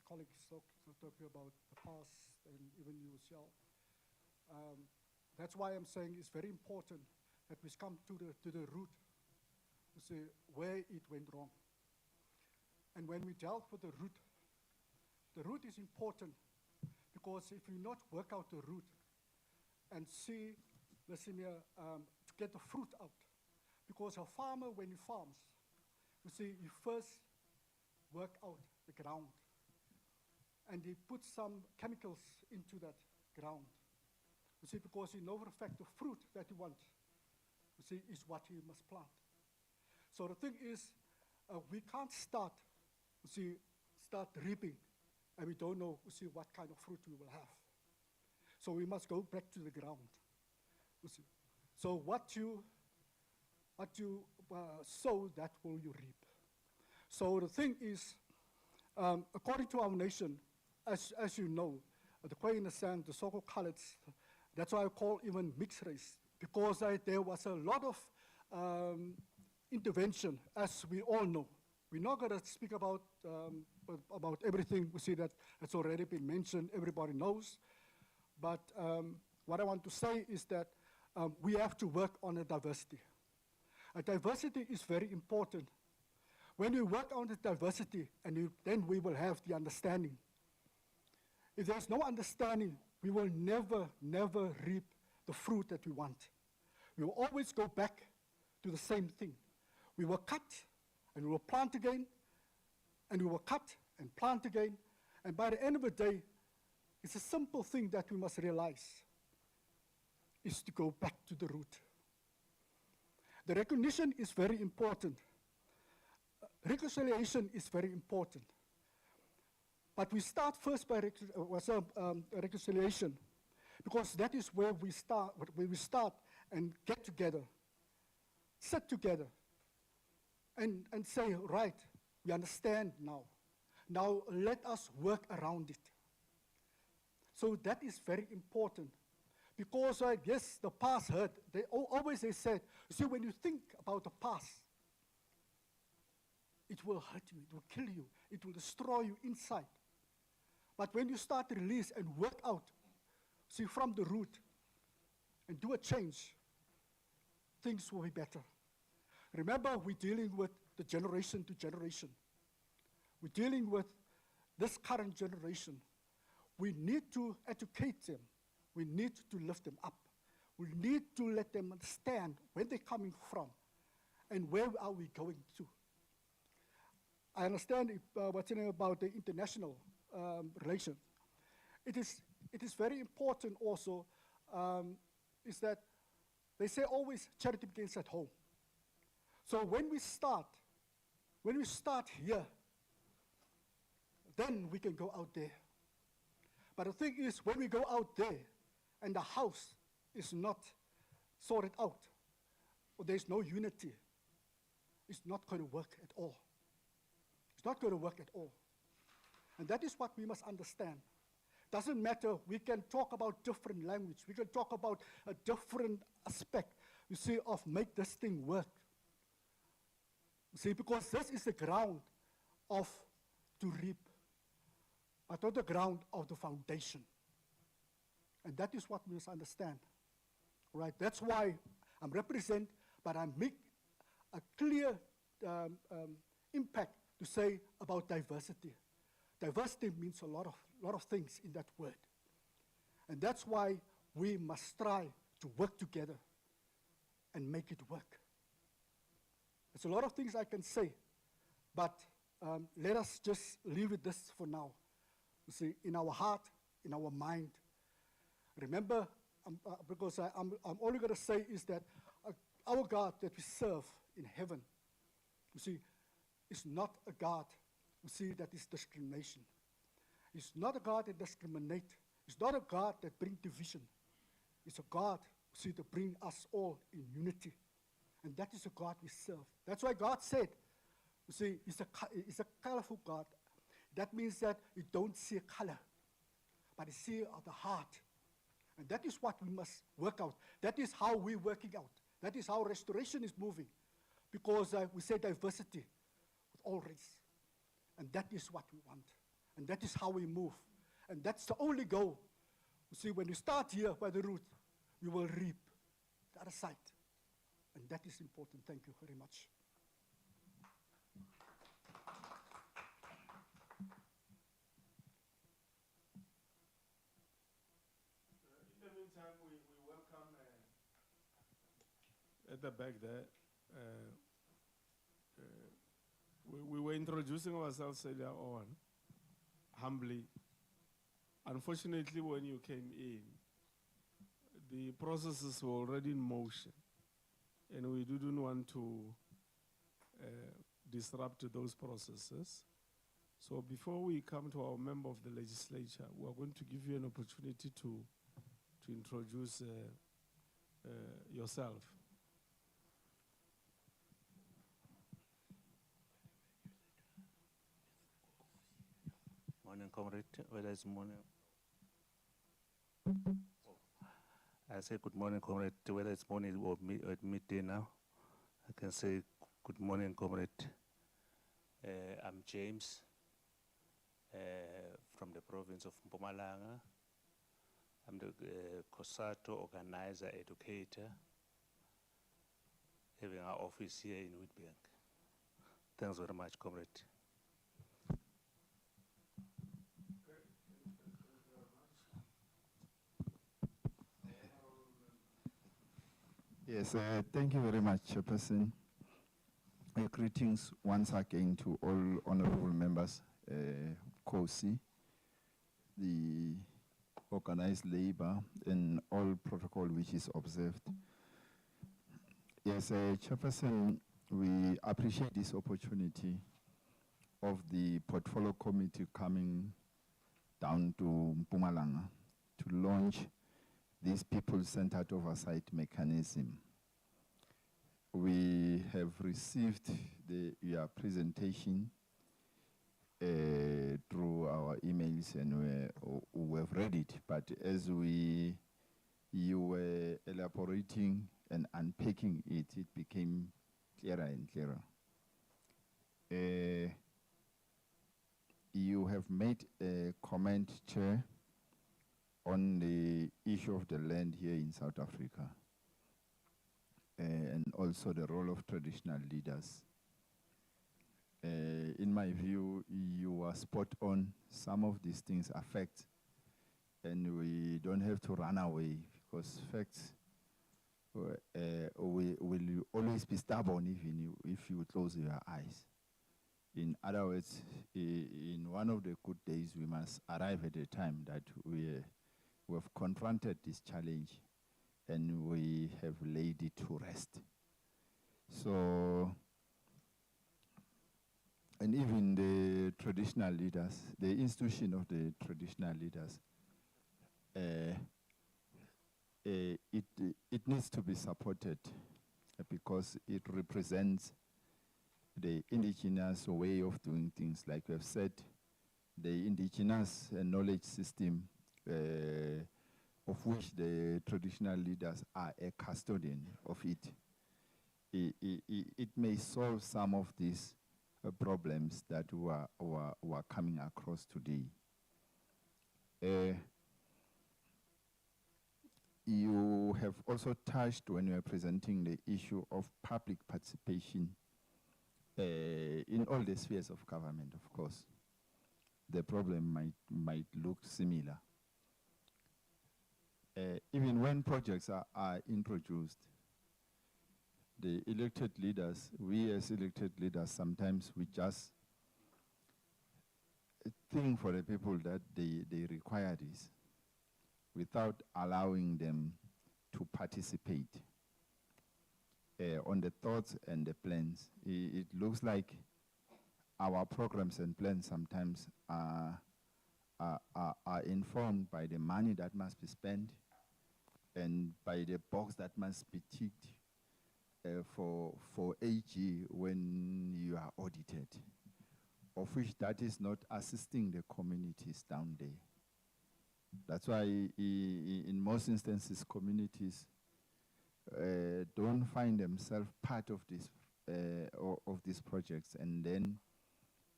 colleagues talking about the past and even yourself. That's why I'm saying it's very important that we come to the root to see where it went wrong. And when we dealt with the root is important, because if we not work out the root and see, listen here, to get the fruit out, because a farmer, when he farms, you see, he first work out the ground. And he puts some chemicals into that ground. You see, because he knows for a fact the fruit that he wants, you see, is what he must plant. So the thing is, we can't start, you see, start reaping, and we don't know, you see, what kind of fruit we will have. So we must go back to the ground. You see. So what you sow, that will you reap. So the thing is, according to our nation, as you know, the Khoi in the Sand, the so-called coloureds, that's why I call even mixed race, because there was a lot of intervention, as we all know. We're not going to speak about everything. We see that it's already been mentioned, everybody knows. But what I want to say is that we have to work on a diversity. A diversity is very important. When we work on the diversity, then we will have the understanding. If there's no understanding, we will never, never reap the fruit that we want. We will always go back to the same thing. We will cut, and we will plant again, and we will cut and plant again, and by the end of the day, it's a simple thing that we must realize, is to go back to the root. The recognition is very important. Reconciliation is very important. But we start first by reconciliation, because that is where we start and get together, sit together, and say, right, we understand now. Now let us work around it. So that is very important, because yes, the past hurt. They said, you see, when you think about the past, it will hurt you, it will kill you, it will destroy you inside. But when you start to release and work out, see, from the root, and do a change, things will be better. Remember, we're dealing with the generation to generation. We're dealing with this current generation. We need to educate them. We need to lift them up. We need to let them understand where they're coming from and where are we going to. I understand what's in about the international relations. It is very important also, is that they say always charity begins at home. So when we start here, then we can go out there. But the thing is, when we go out there and the house is not sorted out, or there's no unity, it's not going to work at all. It's not going to work at all. And that is what we must understand. Doesn't matter, we can talk about different language, we can talk about a different aspect, you see, of make this thing work. You see, because this is the ground of to reap, but not the ground of the foundation. And that is what we must understand, right? That's why I'm represent, but I make a clear impact to say about diversity. Diversity means a lot of things in that word. And that's why we must try to work together and make it work. There's a lot of things I can say, but let us just leave with this for now. You see, in our heart, in our mind. Remember, because I'm only going to say is that our God that we serve in heaven, you see, is not a God, you see, that is discrimination. It's not a God that discriminates. It's not a God that brings division. It's a God, you see, to bring us all in unity. And that is a God we serve. That's why God said, you see, it's a colorful God. That means that you don't see a color, but you see the heart. And that is what we must work out. That is how we're working out. That is how restoration is moving. Because we say diversity with all race. And that is what we want. And that is how we move. And that's the only goal. You see, when you start here by the root, you will reap the other side. And that is important. Thank you very much. In the meantime, we welcome at the back there, we were introducing ourselves earlier on, humbly. Unfortunately, when you came in, the processes were already in motion, and we didn't want to disrupt those processes. So before we come to our member of the legislature, we are going to give you an opportunity to introduce yourself. Morning, comrade. Whether it's morning. I say good morning, comrade. Whether it's morning or midday now, I can say good morning, comrade. I'm James from the province of Mpumalanga. I'm the COSATO organizer, educator, having our office here in Witbank. Thanks very much, comrade. Yes, thank you very much, Chairperson. Greetings once again to all honorable members, COSI, the organized labor, and all protocol which is observed. Yes, Chairperson, we appreciate this opportunity of the portfolio committee coming down to Mpumalanga to launch this people-centered oversight mechanism. We have received your presentation through our emails, and we have read it. But as you were elaborating and unpacking it, it became clearer and clearer. You have made a comment, Chair, on the issue of the land here in South Africa, and also the role of traditional leaders. In my view, you are spot on. Some of these things affect, and we don't have to run away, because facts will always be stubborn even if you close your eyes. In other words, in one of the good days, we must arrive at a time that we have confronted this challenge and we have laid it to rest. So, and even the traditional leaders, the institution of the traditional leaders, it needs to be supported because it represents the indigenous way of doing things. Like we have said, the indigenous knowledge system of which the traditional leaders are a custodian of it. It may solve some of these problems that we're coming across today. You have also touched, when you were presenting, the issue of public participation in all the spheres of government, of course. The problem might look similar. Even when projects are introduced, the elected leaders, we as elected leaders, sometimes we just think for the people that they require this without allowing them to participate on the thoughts and the plans. It looks like our programs and plans sometimes are informed by the money that must be spent and by the box that must be ticked for AG when you are audited, of which that is not assisting the communities down there. That's why in most instances, communities don't find themselves part of these projects, and then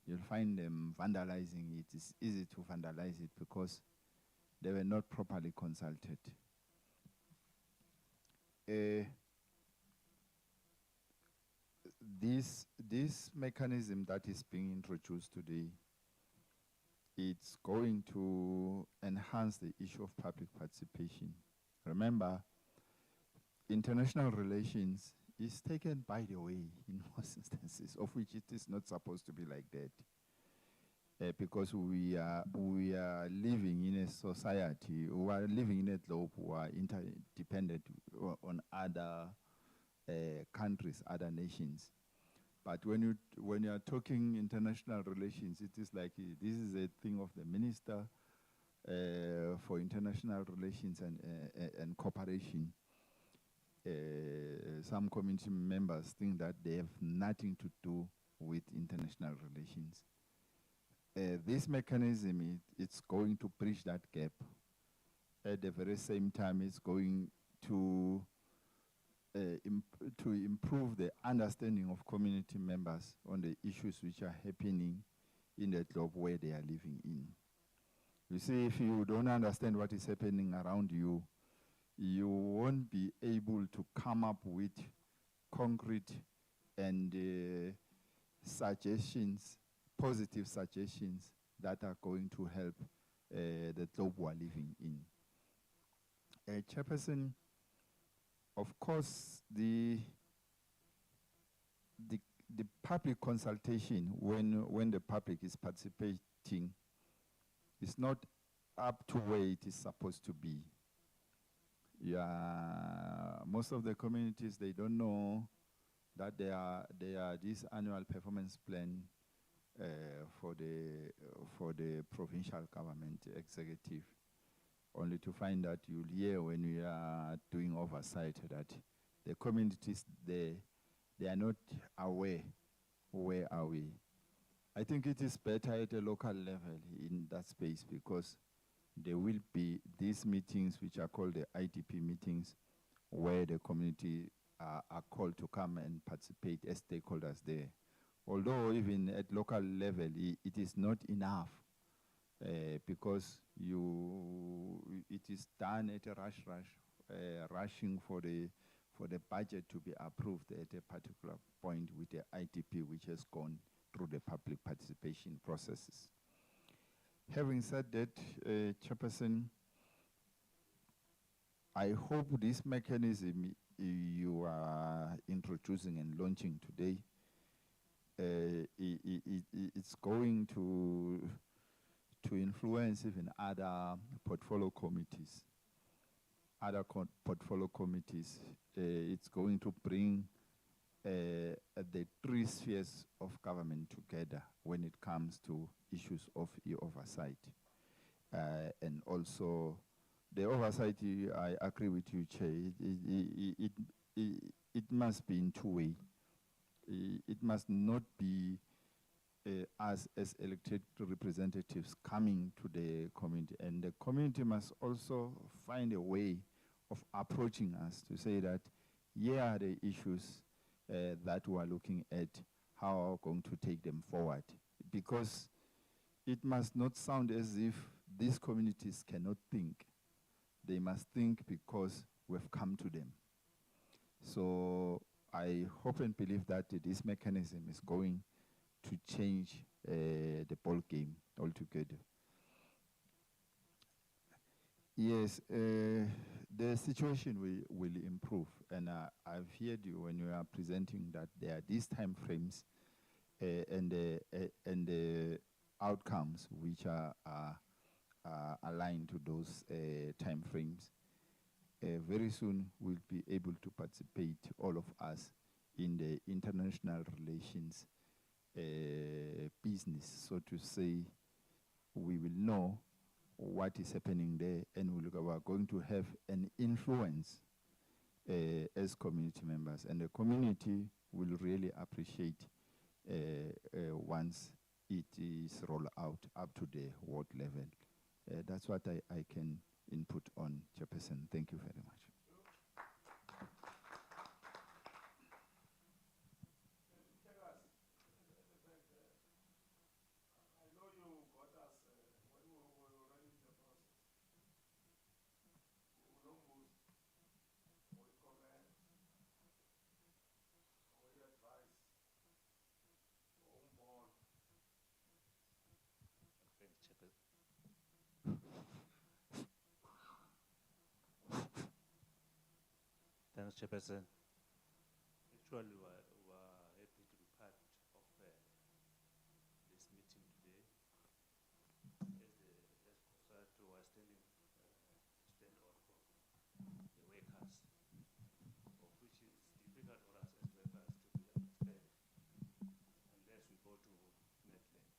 you'll find them vandalizing it. It's easy to vandalize it because they were not properly consulted. This mechanism that is being introduced today, it's going to enhance the issue of public participation. Remember, international relations is taken by the way in most instances, of which it is not supposed to be like that. Because we are living in a society, we are living in a globe who are interdependent on other countries, other nations. But when you are talking international relations, it is like this is a thing of the Minister for International Relations and Cooperation. Some community members think that they have nothing to do with international relations. This mechanism, it's going to bridge that gap. At the very same time, it's going to improve the understanding of community members on the issues which are happening in the globe where they are living in. You see, if you don't understand what is happening around you, you won't be able to come up with concrete and suggestions, positive suggestions that are going to help the globe we are living in. Chairperson, of course, the public consultation, when the public is participating, is not up to where it is supposed to be. Most of the communities, they don't know that there are this annual performance plan for the provincial government executive, only to find that you'll hear when we are doing oversight that the communities, they are not aware where are we. I think it is better at a local level in that space, because there will be these meetings which are called the IDP meetings, where the community are called to come and participate as stakeholders there. Although even at local level, it is not enough, because it is done at a rushing for the budget to be approved at a particular point with the IDP, which has gone through the public participation processes. Having said that, Chairperson, I hope this mechanism you are introducing and launching today, it's going to influence even other portfolio committees. It's going to bring the three spheres of government together when it comes to issues of oversight. And also, the oversight, I agree with you, Chair, it must be in two-way. It must not be us as elected representatives coming to the community, and the community must also find a way of approaching us to say that here are the issues that we are looking at, how are we going to take them forward. Because it must not sound as if these communities cannot think. They must think because we've come to them. So I hope and believe that this mechanism is going to change the ball game altogether. Yes, the situation will improve, and I've heard you when you are presenting that there are these time frames and the outcomes which are aligned to those time frames. Very soon we'll be able to participate, all of us, in the international relations business, so to say. We will know what is happening there, and we are going to have an influence as community members, and the community will really appreciate once it is rolled out up to the ward level. That's what I can input on, Chairperson. Thank you very much. Thanks, Chairperson. actually were happy to be part of this meeting today. As Kosato was standing to stand on for the workers, of which is difficult for us as workers to be able to stand unless we go to Netland.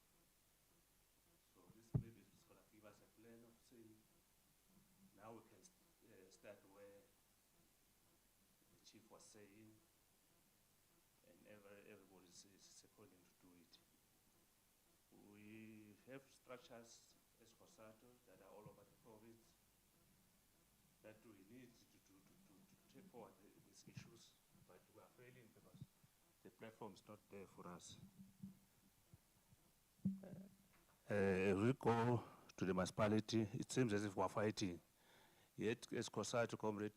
So this maybe is going to give us a plan of saying now we can start where the chief was saying, and everybody is seconding to do it. We have structures as COSATO that are all over the province that we need to take forward these issues, but we are failing because the platform is not there for us. If we go to the municipality, it seems as if we are fighting. Yet, as COSATO comrade,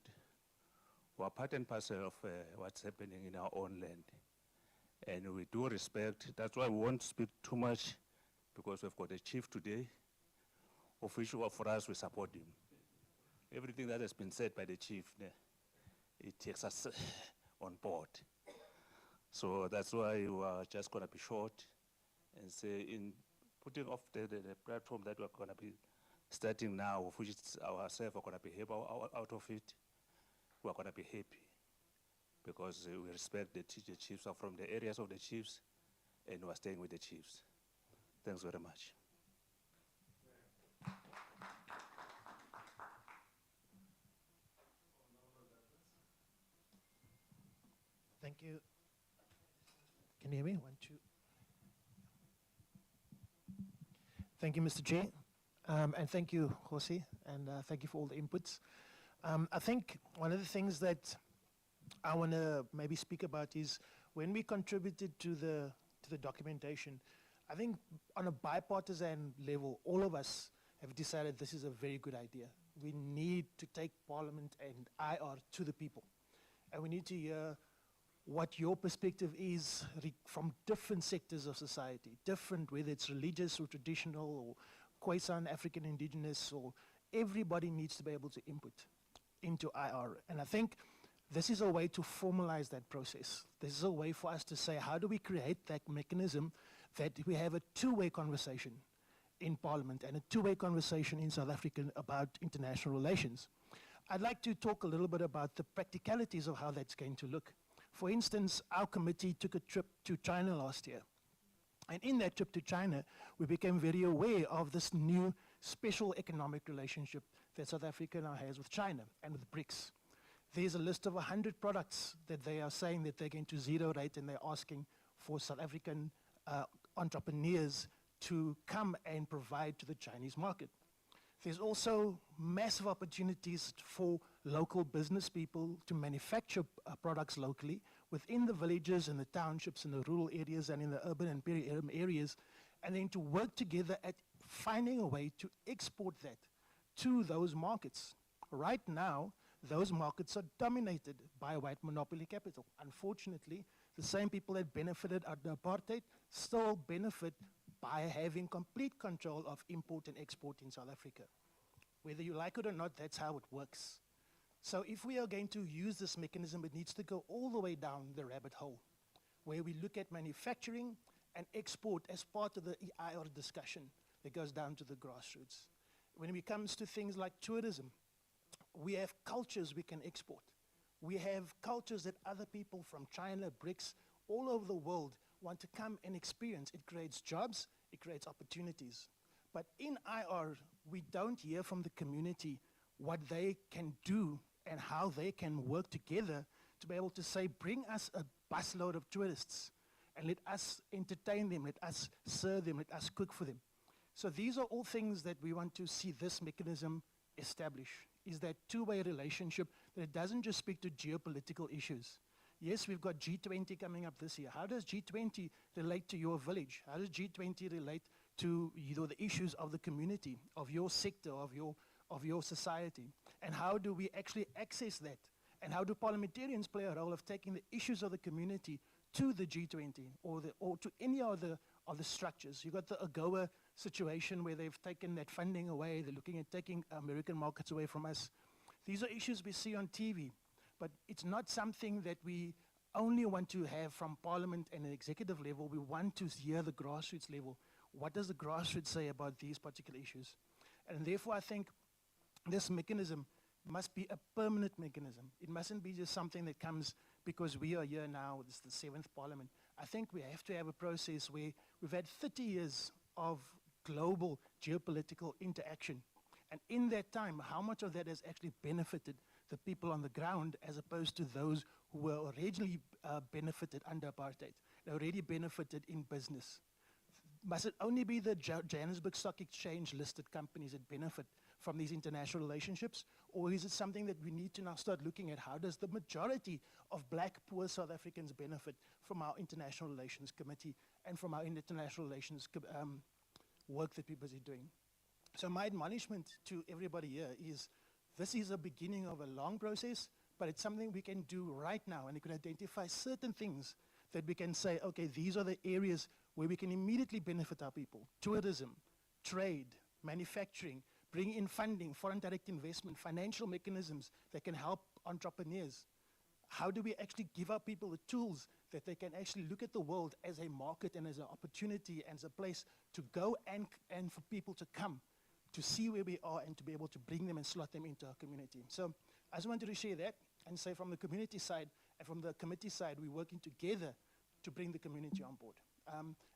we are part and parcel of what's happening in our own land. And we do respect, that's why we won't speak too much, because we've got a chief today, of which for us we support him. Everything that has been said by the chief, it takes us on board. So that's why we are just going to be short and say in putting off the platform that we're going to be starting now, of which ourselves are going to be happy out of it, we're going to be happy because we respect the chiefs are from the areas of the chiefs and we're staying with the chiefs. Thanks very much. Thank you. Can you hear me? 1, 2. Thank you, Mr. Chair. And thank you, Jose, and thank you for all the inputs. I think one of the things that I want to maybe speak about is when we contributed to the documentation, I think on a bipartisan level, all of us have decided this is a very good idea. We need to take Parliament and IR to the people. And we need to hear what your perspective is from different sectors of society, different, whether it's religious or traditional or Khoisan, African indigenous, or everybody needs to be able to input into IR. And I think this is a way to formalize that process. This is a way for us to say, how do we create that mechanism that we have a two-way conversation in Parliament and a two-way conversation in South Africa about international relations. I'd like to talk a little bit about the practicalities of how that's going to look. For instance, our committee took a trip to China last year. And in that trip to China, we became very aware of this new special economic relationship that South Africa now has with China and with BRICS. There's a list of 100 products that they are saying that they're going to zero rate, and they're asking for South African entrepreneurs to come and provide to the Chinese market. There's also massive opportunities for local business people to manufacture products locally within the villages and the townships and the rural areas and in the urban and peri-urban areas, and then to work together at finding a way to export that to those markets. Right now, those markets are dominated by white monopoly capital. Unfortunately, the same people that benefited under apartheid still benefit by having complete control of import and export in South Africa. Whether you like it or not, that's how it works. So if we are going to use this mechanism, it needs to go all the way down the rabbit hole, where we look at manufacturing and export as part of the EIR discussion that goes down to the grassroots. When it comes to things like tourism, we have cultures we can export. We have cultures that other people from China, BRICS, all over the world want to come and experience. It creates jobs, it creates opportunities. But in IR, we don't hear from the community what they can do and how they can work together to be able to say, bring us a busload of tourists and let us entertain them, let us serve them, let us cook for them. So these are all things that we want to see this mechanism establish, is that two-way relationship, that it doesn't just speak to geopolitical issues. Yes, we've got G20 coming up this year. How does G20 relate to your village? How does G20 relate to the issues of the community, of your sector, of your society? And how do we actually access that? And how do parliamentarians play a role of taking the issues of the community to the G20 or to any other of the structures? You got the AGOA situation where they've taken that funding away. They're looking at taking American markets away from us. These are issues we see on TV, but it's not something that we only want to have from Parliament and an executive level, we want to hear the grassroots level. What does the grassroots say about these particular issues? And therefore, I think this mechanism must be a permanent mechanism. It mustn't be just something that comes because we are here now, this is the 7th Parliament. I think we have to have a process where we've had 30 years of global geopolitical interaction. And in that time, how much of that has actually benefited the people on the ground as opposed to those who were originally benefited under apartheid? They already benefited in business. Must it only be the Johannesburg Stock Exchange listed companies that benefit from these international relationships? Or is it something that we need to now start looking at? How does the majority of black, poor South Africans benefit from our International Relations Committee and from our international relations work that we're busy doing? So my admonishment to everybody here is, this is a beginning of a long process, but it's something we can do right now, and you can identify certain things that we can say, okay, these are the areas where we can immediately benefit our people. Tourism, trade, manufacturing, bring in funding, foreign direct investment, financial mechanisms that can help entrepreneurs. How do we actually give our people the tools that they can actually look at the world as a market and as an opportunity and as a place to go and for people to come, to see where we are and to be able to bring them and slot them into our community. So I just wanted to share that and say from the community side and from the committee side, we're working together to bring the community on board.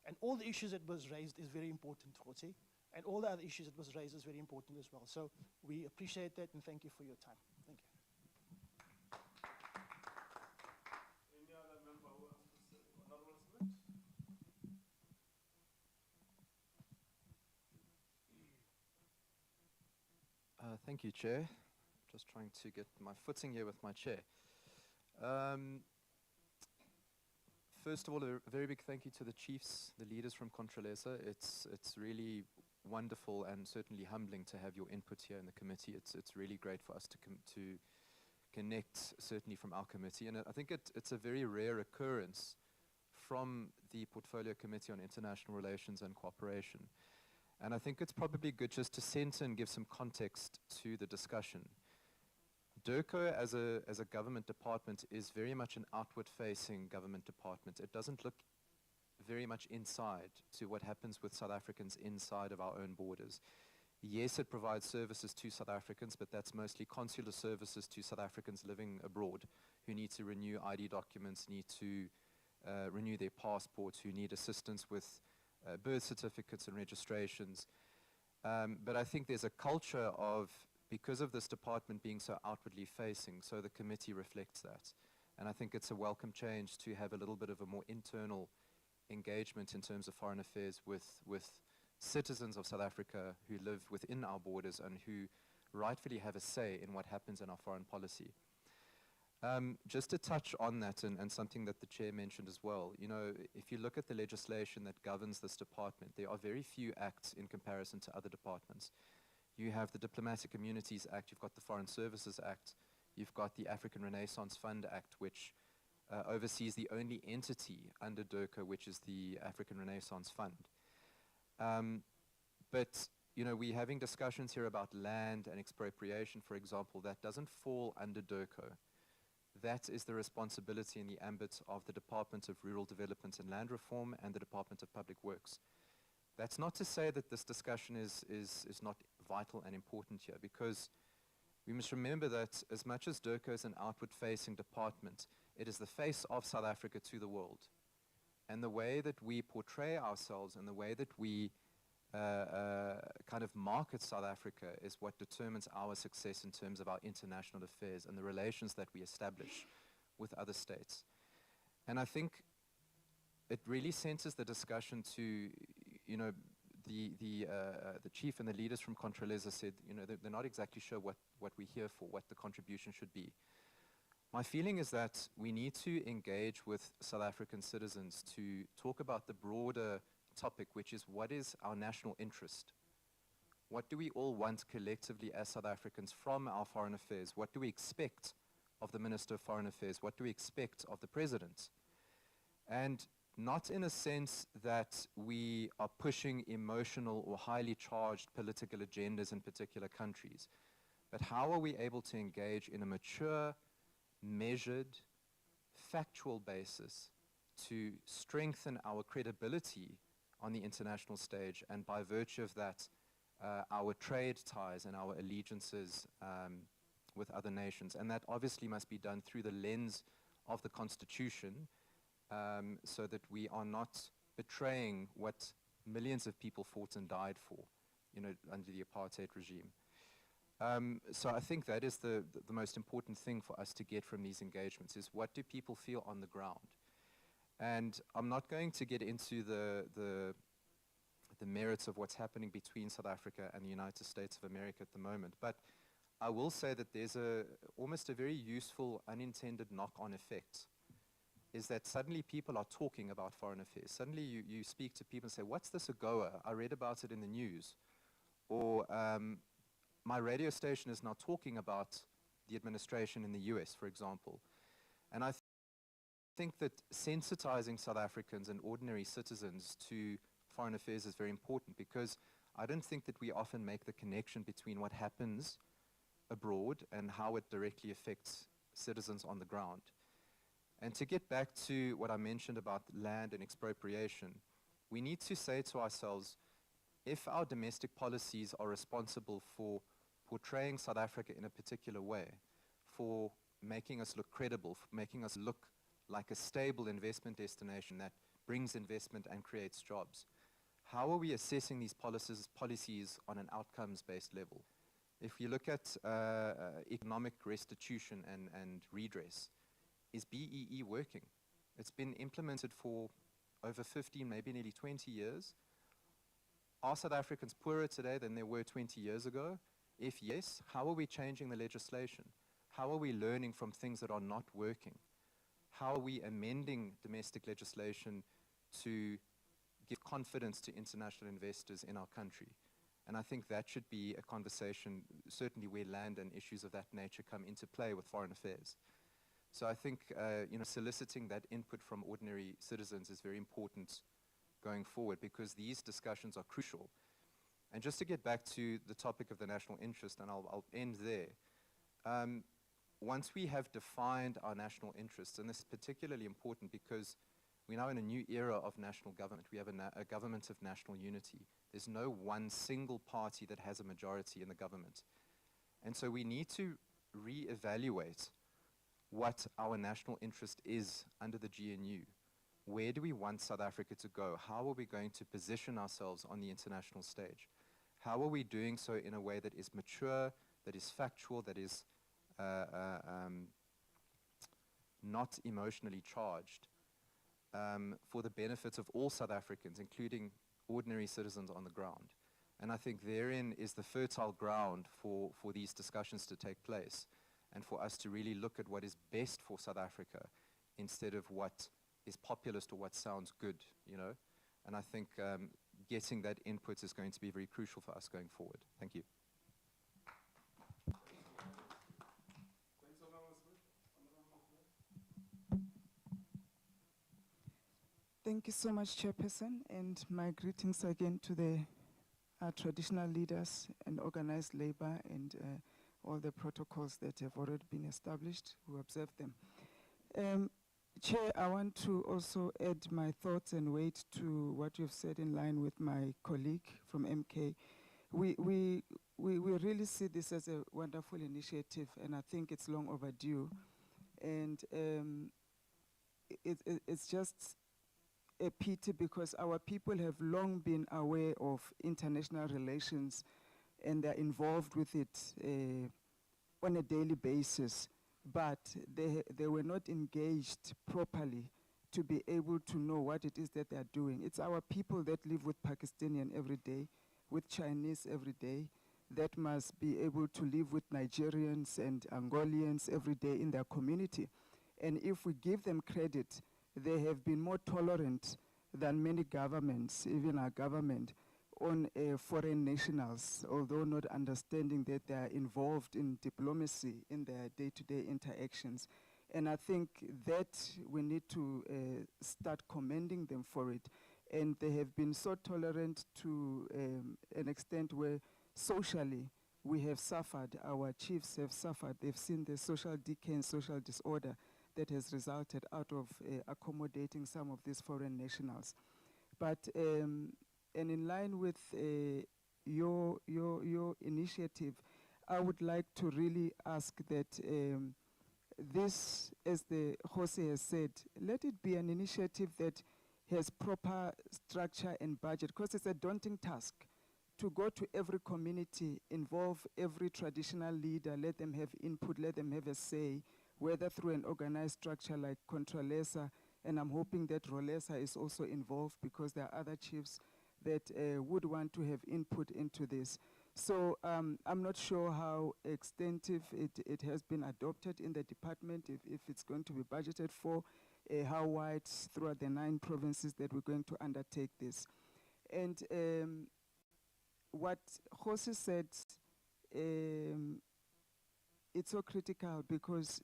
And all the issues that was raised is very important, Jose, and all the other issues that was raised is very important as well. So we appreciate that and thank you for your time. Thank you. Any other member who wants to say? Honorable Smith? Thank you, Chair. Just trying to get my footing here with my chair. First of all, a very big thank you to the chiefs, the leaders from Contralesa. It's really wonderful and certainly humbling to have your input here in the committee. It's really great for us to connect, certainly from our committee. And I think it's a very rare occurrence from the Portfolio Committee on International Relations and Cooperation. And I think it's probably good just to center and give some context to the discussion. DIRCO as a government department is very much an outward-facing government department. It doesn't look very much inside to what happens with South Africans inside of our own borders. Yes, it provides services to South Africans, but that's mostly consular services to South Africans living abroad who need to renew ID documents, need to renew their passports, who need assistance with birth certificates and registrations. But I think there's a culture of, because of this department being so outwardly facing, so the committee reflects that. And I think it's a welcome change to have a little bit of a more internal engagement in terms of foreign affairs with citizens of South Africa who live within our borders and who rightfully have a say in what happens in our foreign policy. Just to touch on that and something that the chair mentioned as well, you know, if you look at the legislation that governs this department, there are very few acts in comparison to other departments. You have the Diplomatic Immunities Act, you've got the Foreign Services Act, you've got the African Renaissance Fund Act, which oversees the only entity under DIRCO, which is the African Renaissance Fund. But you know, we're having discussions here about land and expropriation, for example. That doesn't fall under DIRCO. That is the responsibility in the ambit of the Department of Rural Development and Land Reform and the Department of Public Works. That's not to say that this discussion is not vital and important here, because we must remember that as much as DIRCO is an outward-facing department, it is the face of South Africa to the world. And the way that we portray ourselves and the way that we kind of market South Africa is what determines our success in terms of our international affairs and the relations that we establish with other states. And I think it really centers the discussion to, you know, the chief and the leaders from Contralesa said, you know, they're not exactly sure what we're here for, what the contribution should be. My feeling is that we need to engage with South African citizens to talk about the broader topic, which is what is our national interest? What do we all want collectively as South Africans from our foreign affairs? What do we expect of the Minister of Foreign Affairs? What do we expect of the President? And not in a sense that we are pushing emotional or highly charged political agendas in particular countries, but how are we able to engage in a mature, measured, factual basis to strengthen our credibility on the international stage, and by virtue of that, our trade ties and our allegiances with other nations. And that obviously must be done through the lens of the Constitution, so that we are not betraying what millions of people fought and died for, under the apartheid regime. So I think that is the most important thing for us to get from these engagements, is what do people feel on the ground? And I'm not going to get into the merits of what's happening between South Africa and the United States of America at the moment, but I will say that there's almost a very useful unintended knock-on effect, is that suddenly people are talking about foreign affairs. Suddenly you speak to people and say, what's this AGOA? I read about it in the news. Or my radio station is now talking about the administration in the US, for example. And I think that sensitizing South Africans and ordinary citizens to foreign affairs is very important, because I don't think that we often make the connection between what happens abroad and how it directly affects citizens on the ground. And to get back to what I mentioned about land and expropriation, we need to say to ourselves, if our domestic policies are responsible for portraying South Africa in a particular way, for making us look credible, for making us look like a stable investment destination that brings investment and creates jobs, how are we assessing these policies on an outcomes-based level? If you look at economic restitution and redress, is BEE working? It's been implemented for over 15, maybe nearly 20 years. Are South Africans poorer today than they were 20 years ago? If yes, how are we changing the legislation? How are we learning from things that are not working? How are we amending domestic legislation to give confidence to international investors in our country? And I think that should be a conversation, certainly where land and issues of that nature come into play with foreign affairs. So I think soliciting that input from ordinary citizens is very important going forward, because these discussions are crucial. And just to get back to the topic of the national interest, and I'll end there, once we have defined our national interests, and this is particularly important because we're now in a new era of national government. We have a government of national unity. There's no one single party that has a majority in the government. And so we need to reevaluate what our national interest is under the GNU. Where do we want South Africa to go? How are we going to position ourselves on the international stage? How are we doing so in a way that is mature, that is factual, that is not emotionally charged, for the benefit of all South Africans, including ordinary citizens on the ground? And I think therein is the fertile ground for these discussions to take place, and for us to really look at what is best for South Africa instead of what is populist or what sounds good, And I think getting that input is going to be very crucial for us going forward. Thank you. Thank you so much, Chairperson, and my greetings again to the traditional leaders and organized labor and all the protocols that have already been established. We observe them. Chair, I want to also add my thoughts and weight to what you've said in line with my colleague from MK. We really see this as a wonderful initiative, and I think it's long overdue. And it's just a pity, because our people have long been aware of international relations and they're involved with it on a daily basis, but they were not engaged properly to be able to know what it is that they're doing. It's our people that live with Pakistani every day, with Chinese every day, that must be able to live with Nigerians and Angolians every day in their community. And if we give them credit, they have been more tolerant than many governments, even our government, on foreign nationals, although not understanding that they are involved in diplomacy in their day-to-day interactions. And I think that we need to start commending them for it. And they have been so tolerant to an extent where socially we have suffered, our chiefs have suffered, they've seen the social decay and social disorder that has resulted out of accommodating some of these foreign nationals. But, and in line with your initiative, I would like to really ask that this, as the Jose has said, let it be an initiative that has proper structure and budget, because it's a daunting task to go to every community, involve every traditional leader, let them have input, let them have a say, whether through an organized structure like Contralesa, and I'm hoping that Rolesa is also involved because there are other chiefs that would want to have input into this. So I'm not sure how extensive it has been adopted in the department, if it's going to be budgeted for, how wide throughout the 9 provinces that we're going to undertake this. And what Jose said, it's so critical because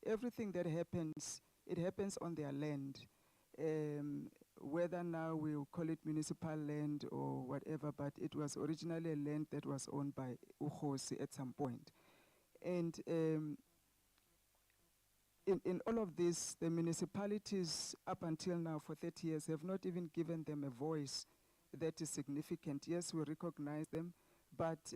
everything that happens, it happens on their land. Whether now we'll call it municipal land or whatever, but it was originally a land that was owned by Ukhosi at some point. And in all of this, the municipalities up until now for 30 years have not even given them a voice that is significant. Yes, we recognize them, but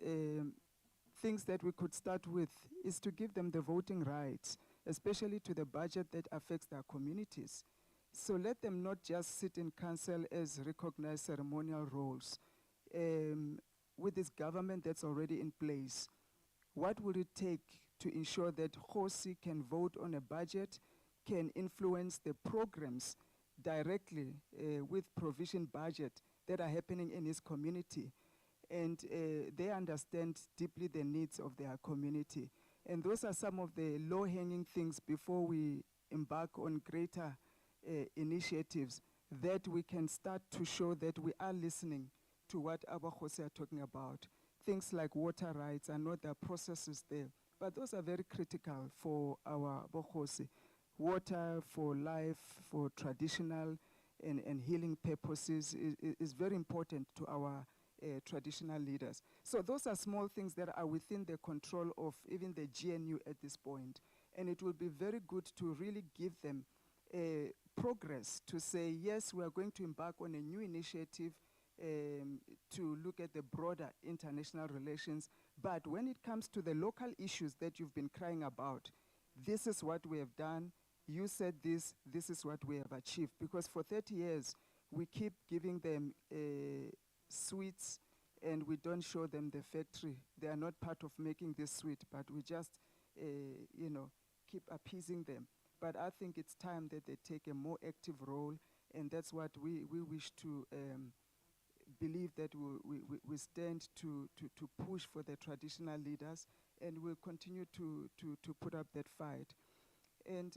things that we could start with is to give them the voting rights, especially to the budget that affects their communities. So let them not just sit in council as recognized ceremonial roles. With this government that's already in place, what would it take to ensure that Khosi can vote on a budget, can influence the programs directly with provision budget that are happening in his community? And they understand deeply the needs of their community. And those are some of the low-hanging things before we embark on greater initiatives that we can start to show that we are listening to what our Khosi are talking about. Things like water rights, I know there are processes there, but those are very critical for our Bokhosi. Water for life, for traditional and healing purposes is very important to our traditional leaders. So those are small things that are within the control of even the GNU at this point. And it will be very good to really give them progress to say, yes, we are going to embark on a new initiative to look at the broader international relations. But when it comes to the local issues that you've been crying about, this is what we have done. You said this is what we have achieved. Because for 30 years, we keep giving them sweets and we don't show them the factory. They are not part of making this sweet, but we just, keep appeasing them. But I think it's time that they take a more active role, and that's what we wish to believe, that we stand to push for the traditional leaders, and we'll continue to put up that fight. And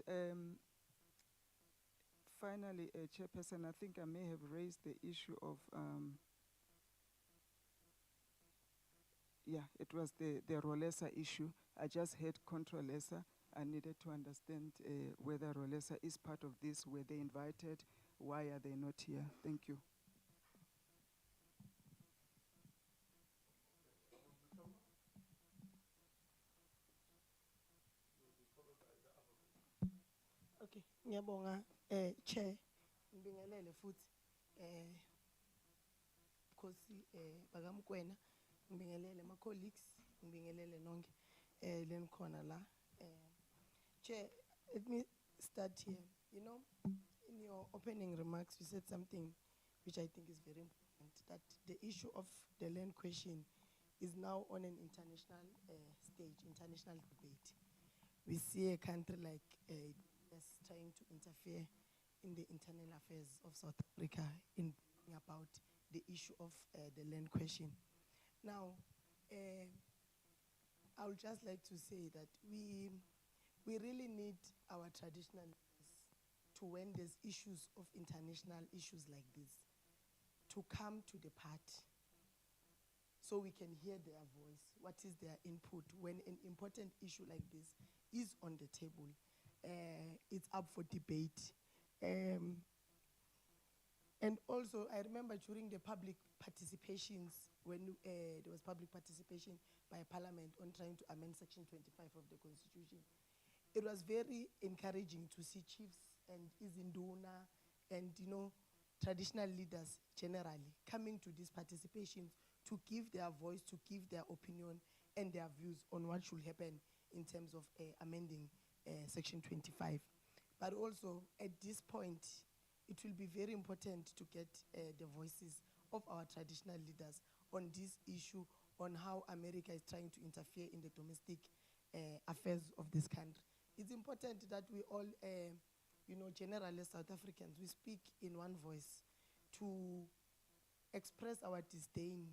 finally, Chairperson, I think I may have raised the issue of, it was the Rolesa issue. I just heard Contralesa. I needed to understand whether Rolesa is part of this. Were they invited? Why are they not here? Thank you. Okay, ngiyabonga Chair, ngibingelele futhi Khosi bakamkwena, ngibingelele ma colleagues, ngibingelele nonke lenikhona la. Chair, let me start here. You know, in your opening remarks, you said something which I think is very important, that the issue of the land question is now on an international stage, international debate. We see a country like US trying to interfere in the internal affairs of South Africa in bringing about the issue of the land question. Now, I would just like to say that we really need our traditional leaders to, when there's issues of international issues like this, to come to the party so we can hear their voice. What is their input when an important issue like this is on the table? It's up for debate. And also, I remember during the public participations, when there was public participation by Parliament on trying to amend Section 25 of the Constitution, it was very encouraging to see chiefs and izinduna and, traditional leaders generally coming to these participations to give their voice, to give their opinion and their views on what should happen in terms of amending Section 25. But also, at this point, it will be very important to get the voices of our traditional leaders on this issue, on how America is trying to interfere in the domestic affairs of this country. It's important that we all, generally South Africans, we speak in one voice to express our disdain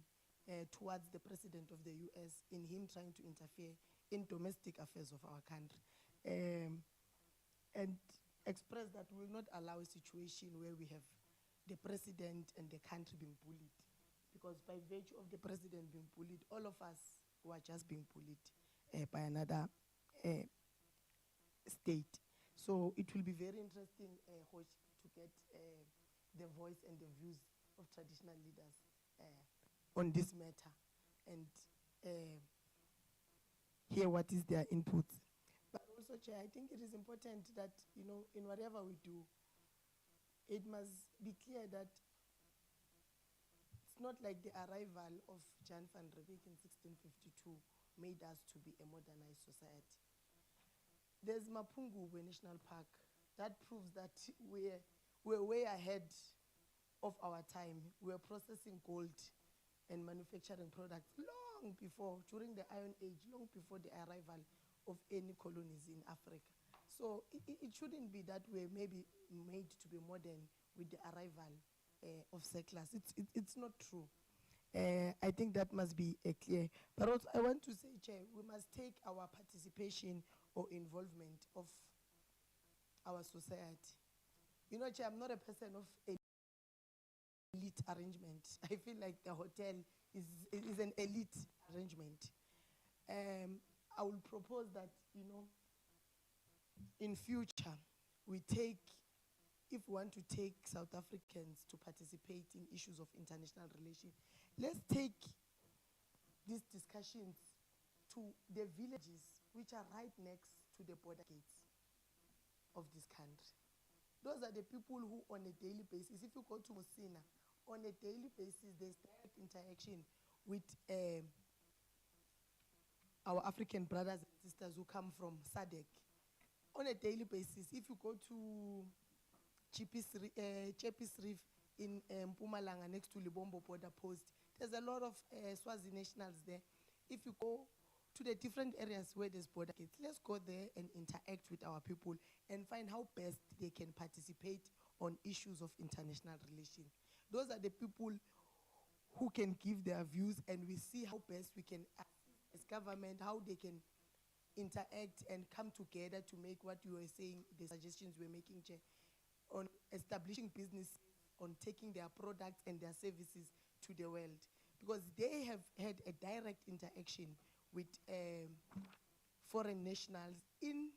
towards the President of the US in him trying to interfere in domestic affairs of our country. And express that we will not allow a situation where we have the President and the country being bullied. Because by virtue of the President being bullied, all of us were just being bullied by another state. So it will be very interesting, to get the voice and the views of traditional leaders on this matter and hear what is their input. But also, Chair, I think it is important that, in whatever we do, it must be clear that it's not like the arrival of Jan van Riebeeck in 1652 made us to be a modernized society. There's Mpumalanga National Park. That proves that we're way ahead of our time. We're processing gold and manufacturing products long before, during the Iron Age, long before the arrival of any colonies in Africa. So it shouldn't be that we're maybe made to be modern with the arrival of settlers. It's not true. I think that must be clear. But also I want to say, Chair, we must take our participation or involvement of our society. Chair, I'm not a person of elite arrangement. I feel like the hotel is an elite arrangement. I will propose that, in future, we take, if we want to take South Africans to participate in issues of international relations, let's take these discussions to the villages which are right next to the border gates of this country. Those are the people who, on a daily basis, if you go to Mosina, on a daily basis, there's direct interaction with our African brothers and sisters who come from SADC. On a daily basis, if you go to Chepis Reef in Mpumalanga next to Libombo border post, there's a lot of Swazi nationals there. If you go to the different areas where there's border gates, let's go there and interact with our people and find how best they can participate on issues of international relations. Those are the people who can give their views, and we see how best we can, as government, how they can interact and come together to make what you were saying, the suggestions we're making, Chair, on establishing business, on taking their products and their services to the world. Because they have had a direct interaction with foreign nationals in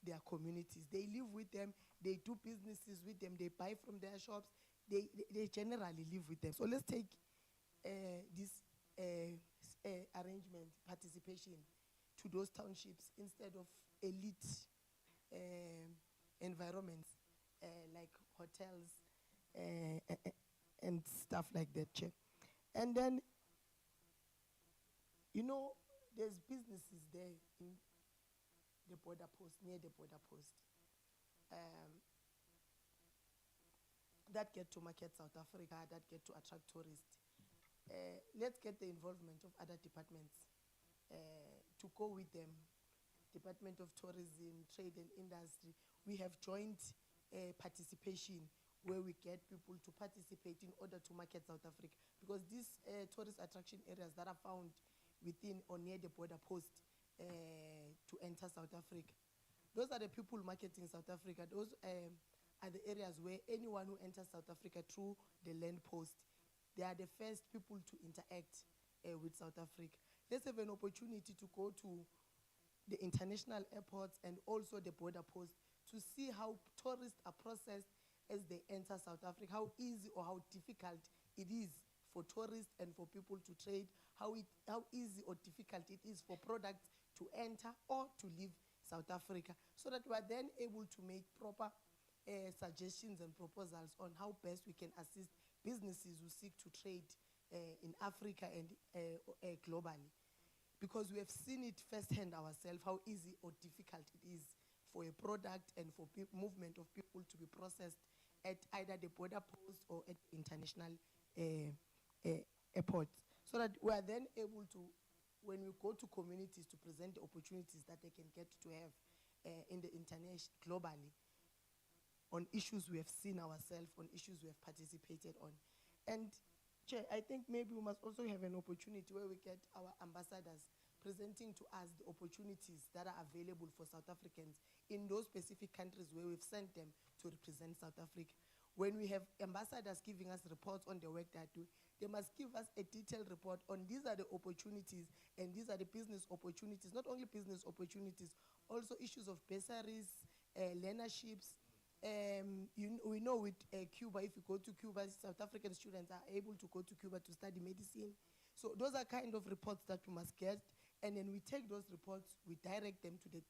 their communities. They live with them, they do businesses with them, they buy from their shops, they generally live with them. So let's take this arrangement, participation, to those townships instead of elite environments like hotels and stuff like that, Chair. And then, there's businesses there in the border post, near the border post, that get to market South Africa, that get to attract tourists. Let's get the involvement of other departments to go with them. Department of Tourism, Trade and Industry. We have joint participation where we get people to participate in order to market South Africa. Because these tourist attraction areas that are found within or near the border post to enter South Africa, those are the people marketing South Africa. Those are the areas where anyone who enters South Africa through the land post, they are the first people to interact with South Africa. Let's have an opportunity to go to the international airports and also the border post to see how tourists are processed as they enter South Africa, how easy or how difficult it is for tourists and for people to trade, how easy or difficult it is for products to enter or to leave South Africa, so that we are then able to make proper suggestions and proposals on how best we can assist businesses who seek to trade in Africa and globally. Because we have seen it firsthand ourselves, how easy or difficult it is for a product and for movement of people to be processed at either the border post or at international airports. So that we are then able to, when we go to communities, to present the opportunities that they can get to have in the international, globally, on issues we have seen ourselves, on issues we have participated on. And Chair, I think maybe we must also have an opportunity where we get our ambassadors presenting to us the opportunities that are available for South Africans in those specific countries where we've sent them to represent South Africa. When we have ambassadors giving us reports on the work they do, they must give us a detailed report on these are the opportunities and these are the business opportunities, not only business opportunities, also issues of bursaries, learnerships. We know with Cuba, if you go to Cuba, South African students are able to go to Cuba to study medicine. So those are kind of reports that we must get, and then we take those reports, we direct them to the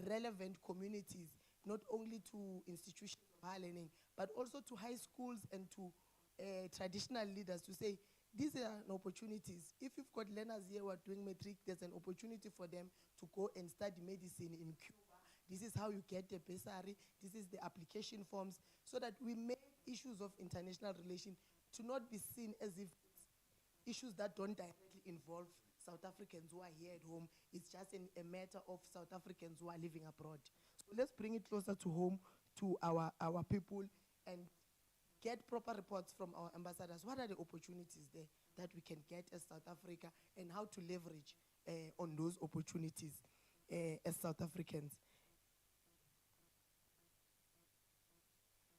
relevant communities, not only to institutions of higher learning, but also to high schools and to traditional leaders to say, these are opportunities. If you've got learners here who are doing matric, there's an opportunity for them to go and study medicine in Cuba. This is how you get the bursary. This is the application forms, so that we make issues of international relation to not be seen as if issues that don't directly involve South Africans who are here at home. It's just a matter of South Africans who are living abroad. So let's bring it closer to home, to our people, and get proper reports from our ambassadors. What are the opportunities there that we can get as South Africa, and how to leverage on those opportunities as South Africans?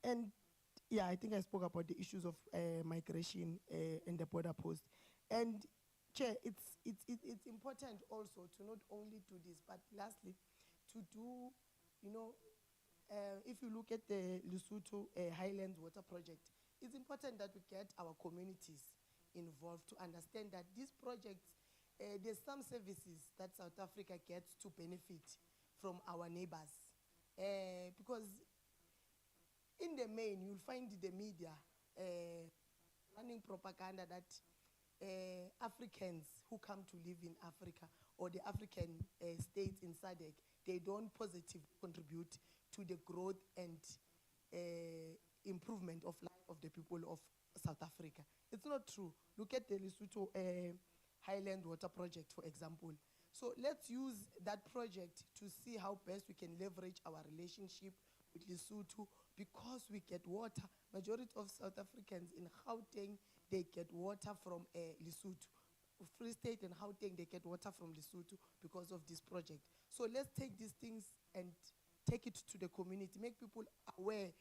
And yeah, I think I spoke about the issues of migration and the border post. And Chair, it's important also to not only do this, but lastly, to do, if you look at the Lesotho Highlands Water Project, it's important that we get our communities involved to understand that these projects, there's some services that South Africa gets to benefit from our neighbors. Because in the main, you'll find the media running propaganda that Africans who come to live in Africa, or the African states in SADC, they don't positively contribute to the growth and improvement of life of the people of South Africa. It's not true. Look at the Lesotho Highland Water Project, for example. So let's use that project to see how best we can leverage our relationship with Lesotho, because we get water. Majority of South Africans in Gauteng, they get water from Lesotho. Free State and Gauteng, they get water from Lesotho because of this project. So let's take these things and take it to the community, make people aware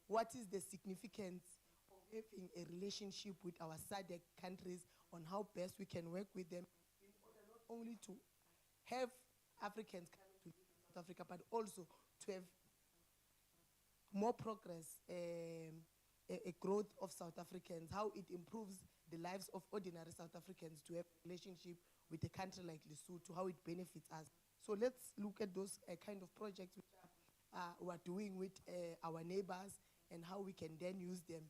what is the significance of having a relationship with our SADC countries, on how best we can work with them in order not only to have Africans coming to live in South Africa, but also to have more progress, a growth of South Africans, how it improves the lives of ordinary South Africans to have a relationship with a country like Lesotho, how it benefits us. So let's look at those kind of projects which we are doing with our neighbors, and how we can then use them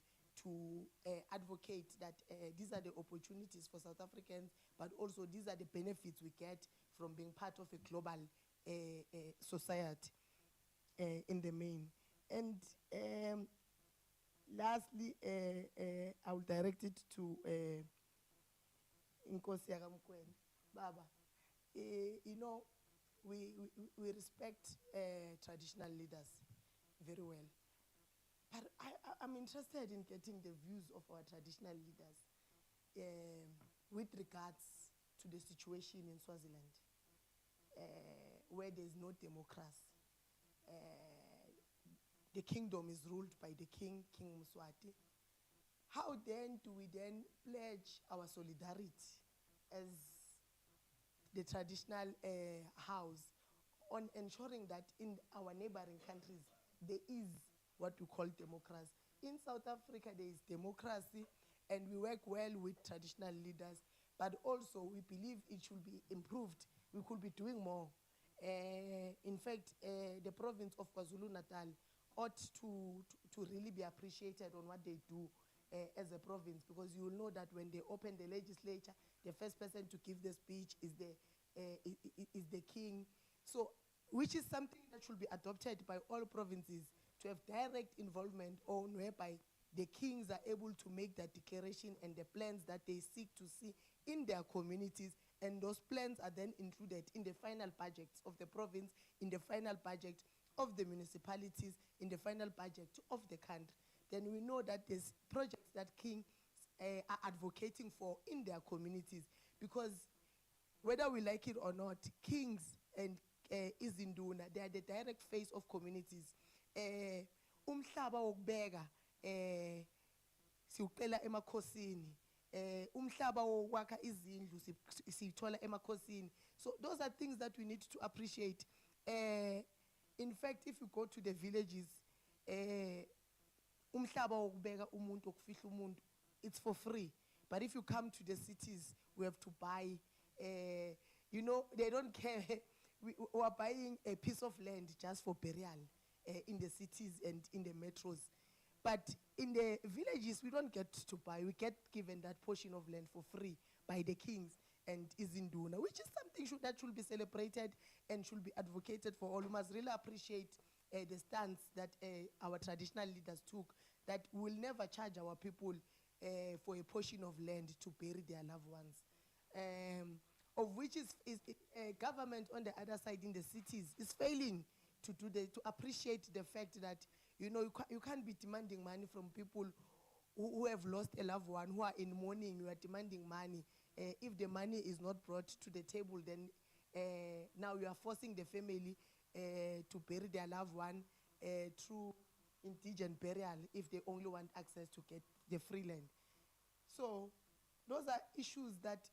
to advocate that these are the opportunities for South Africans, but also these are the benefits we get from being part of a global society in the main. And lastly, I will direct it to Nkosi Yakamkwena. Baba, we respect traditional leaders very well. But I'm interested in getting the views of our traditional leaders with regards to the situation in Swaziland, where there is no democracy. The kingdom is ruled by the king, King Mswati. How then do we then pledge our solidarity as the traditional house on ensuring that in our neighboring countries there is what we call democracy? In South Africa there is democracy, and we work well with traditional leaders, but also we believe it should be improved. We could be doing more. In fact, the province of KwaZulu-Natal ought to really be appreciated on what they do as a province, because you will know that when they open the legislature, the first person to give the speech is the king. So, which is something that should be adopted by all provinces, to have direct involvement on whereby the kings are able to make that declaration and the plans that they seek to see in their communities, and those plans are then included in the final budgets of the province, in the final budget of the municipalities, in the final budget of the country. Then we know that there's projects that kings are advocating for in their communities, because whether we like it or not, kings and izinduna, they are the direct face of communities. Umhlaba wokubeka siuqela emakhosini, umhlaba wokwakha izindlu sithola emakhosini. So those are things that we need to appreciate. In fact, if you go to the villages, umhlaba wokubeka umuntu okufihla umuntu, it's for free. But if you come to the cities, we have to buy. You know, they don't care. We are buying a piece of land just for burial in the cities and in the metros. But in the villages, we don't get to buy. We get given that portion of land for free by the kings and izinduna, which is something that should be celebrated and should be advocated for all. We must really appreciate the stance that our traditional leaders took, that we will never charge our people for a portion of land to bury their loved ones. Of which is government on the other side in the cities is failing to appreciate the fact that, you know, you can't be demanding money from people who have lost a loved one, who are in mourning. You are demanding money. If the money is not brought to the table, then now you are forcing the family to bury their loved one through indigent burial if they only want access to get the free land. So those are issues that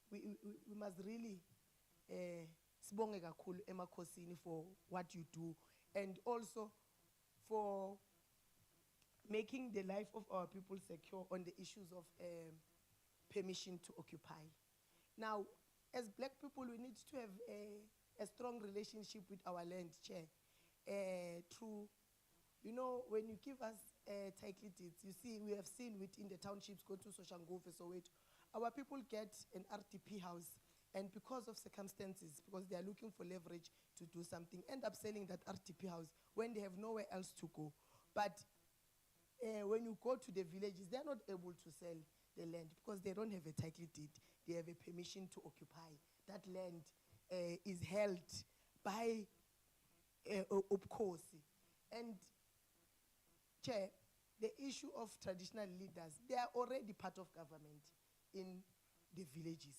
we must really sibonge kakhulu emakhosini for what you do, and also for making the life of our people secure on the issues of permission to occupy. Now, as black people, we need to have a strong relationship with our land, Chair. Through, you know, when you give us title deeds, you see, we have seen within the townships, go to Socio-economic, our people get an RTP house, and because of circumstances, because they are looking for leverage to do something, end up selling that RTP house when they have nowhere else to go. But when you go to the villages, they are not able to sell the land because they don't have a title deed. They have a permission to occupy. That land is held by Opkosi. And Chair, the issue of traditional leaders, they are already part of government in the villages.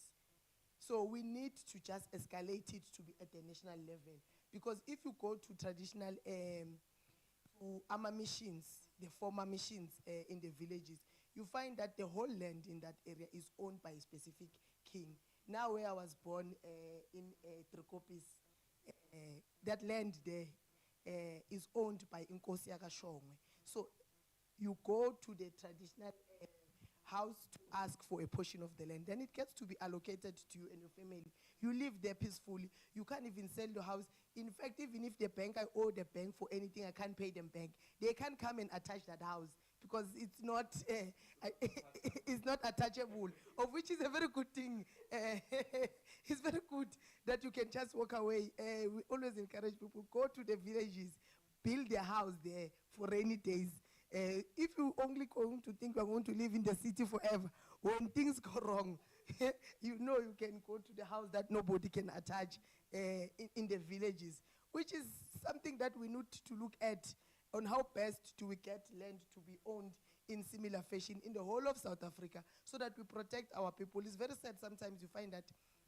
So we need to just escalate it to be at the national level. Because if you go to traditional Ama machines, the former machines in the villages, you find that the whole land in that area is owned by a specific king. Now where I was born in Trikopis, that land there is owned by Inkosi Yakashongwe. So you go to the traditional house to ask for a portion of the land, then it gets to be allocated to you and your family. You live there peacefully. You can't even sell the house. In fact, even if the bank, I owe the bank for anything, I can't pay them back. They can't come and attach that house because it's not it's not attachable, of which is a very good thing. It's very good that you can just walk away. We always encourage people, go to the villages, build their house there for rainy days. If you only going to think you're going to live in the city forever, when things go wrong, you know you can go to the house that nobody can attach in the villages, which is something that we need to look at on how best do we get land to be owned in similar fashion in the whole of South Africa so that we protect our people. It's very sad sometimes you find that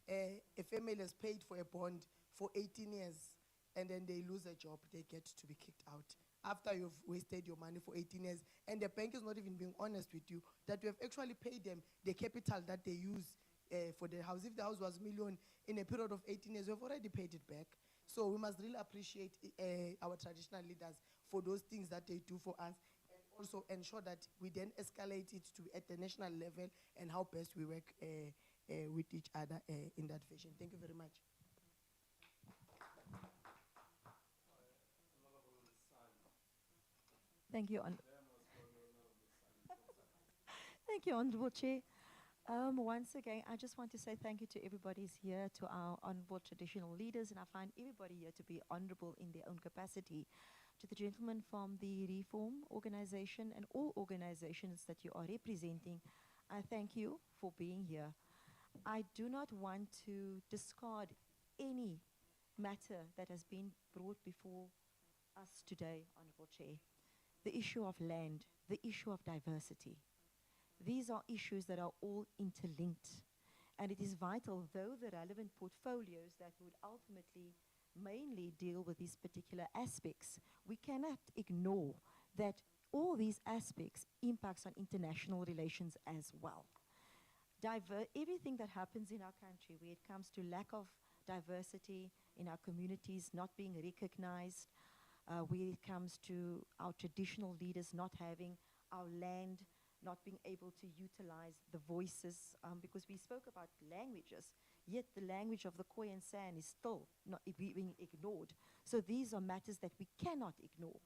a family has paid for a bond for 18 years and then they lose a job, they get to be kicked out after you've wasted your money for 18 years, and the bank is not even being honest with you that you have actually paid them the capital that they use for the house. If the house was $1 million in a period of 18 years, we've already paid it back. So we must really appreciate our traditional leaders for those things that they do for us, and also ensure that we then escalate it to at the national level and how best we work with each other in that fashion. Thank you very much. Thank you, Thank you, Honorable Chair. Once again, I just want to say thank you to everybody here, to our honorable traditional leaders, and I find everybody here to be honorable in their own capacity. To the gentleman from the Reform Organization and all organizations that you are representing, I thank you for being here. I do not want to discard any matter that has been brought before us today, Honorable Chair. The issue of land, the issue of diversity. These are issues that are all interlinked. And it is vital, though the relevant portfolios that would ultimately mainly deal with these particular aspects, we cannot ignore that all these aspects impacts on international relations as well. Everything that happens in our country, where it comes to lack of diversity in our communities not being recognized, where it comes to our traditional leaders not having our land, not being able to utilize the voices, because we spoke about languages, yet the language of the Khoi and San is still not being ignored. So these are matters that we cannot ignore.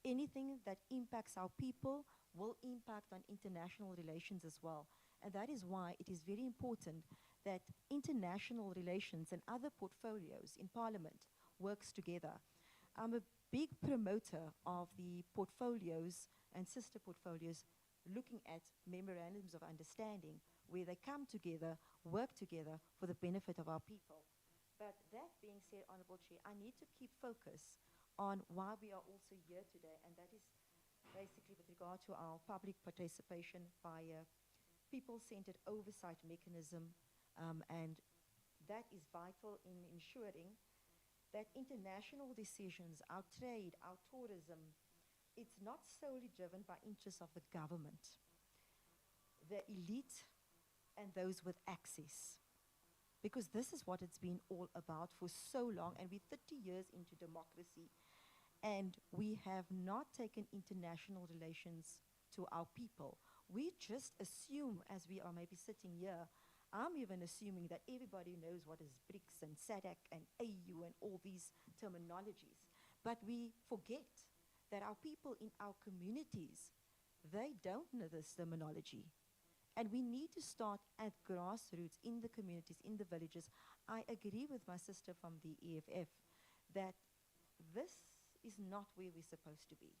Anything that impacts our people will impact on international relations as well. And that is why it is very important that international relations and other portfolios in Parliament works together. I'm a big promoter of the portfolios and sister portfolios looking at memorandums of understanding where they come together, work together for the benefit of our people. But that being said, Honorable Chair, I need to keep focus on why we are also here today, and that is basically with regard to our public participation via people-centered oversight mechanism, and that is vital in ensuring that international decisions, our trade, our tourism, it's not solely driven by interests of the government, the elite, and those with access. Because this is what it's been all about for so long, and we're 30 years into democracy, and we have not taken international relations to our people. We just assume, as we are maybe sitting here, I'm even assuming that everybody knows what is BRICS and SADC and AU and all these terminologies. But we forget that our people in our communities, they don't know this terminology. And we need to start at grassroots in the communities, in the villages. I agree with my sister from the EFF that this is not where we're supposed to be.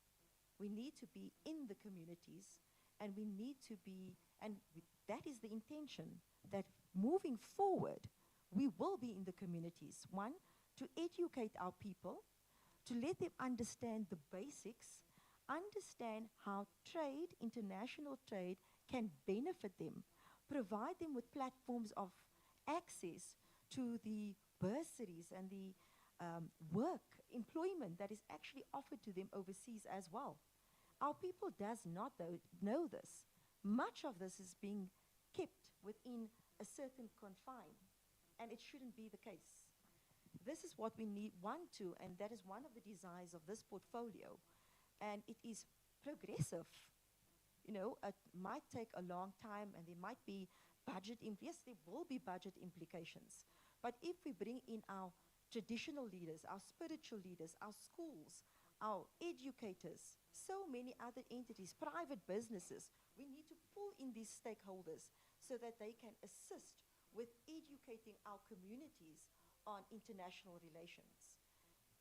We need to be in the communities, and we need to be, and that is the intention, that moving forward, we will be in the communities. One, to educate our people, to let them understand the basics, understand how trade, international trade, can benefit them, provide them with platforms of access to the bursaries and the work, employment that is actually offered to them overseas as well. Our people does not know this. Much of this is being kept within a certain confine, and it shouldn't be the case. This is what we want to, and that is one of the desires of this portfolio. And it is progressive. You know, it might take a long time, and there might be yes, there will be budget implications. But if we bring in our traditional leaders, our spiritual leaders, our schools, our educators, so many other entities, private businesses, we need to pull in these stakeholders so that they can assist with educating our communities on international relations.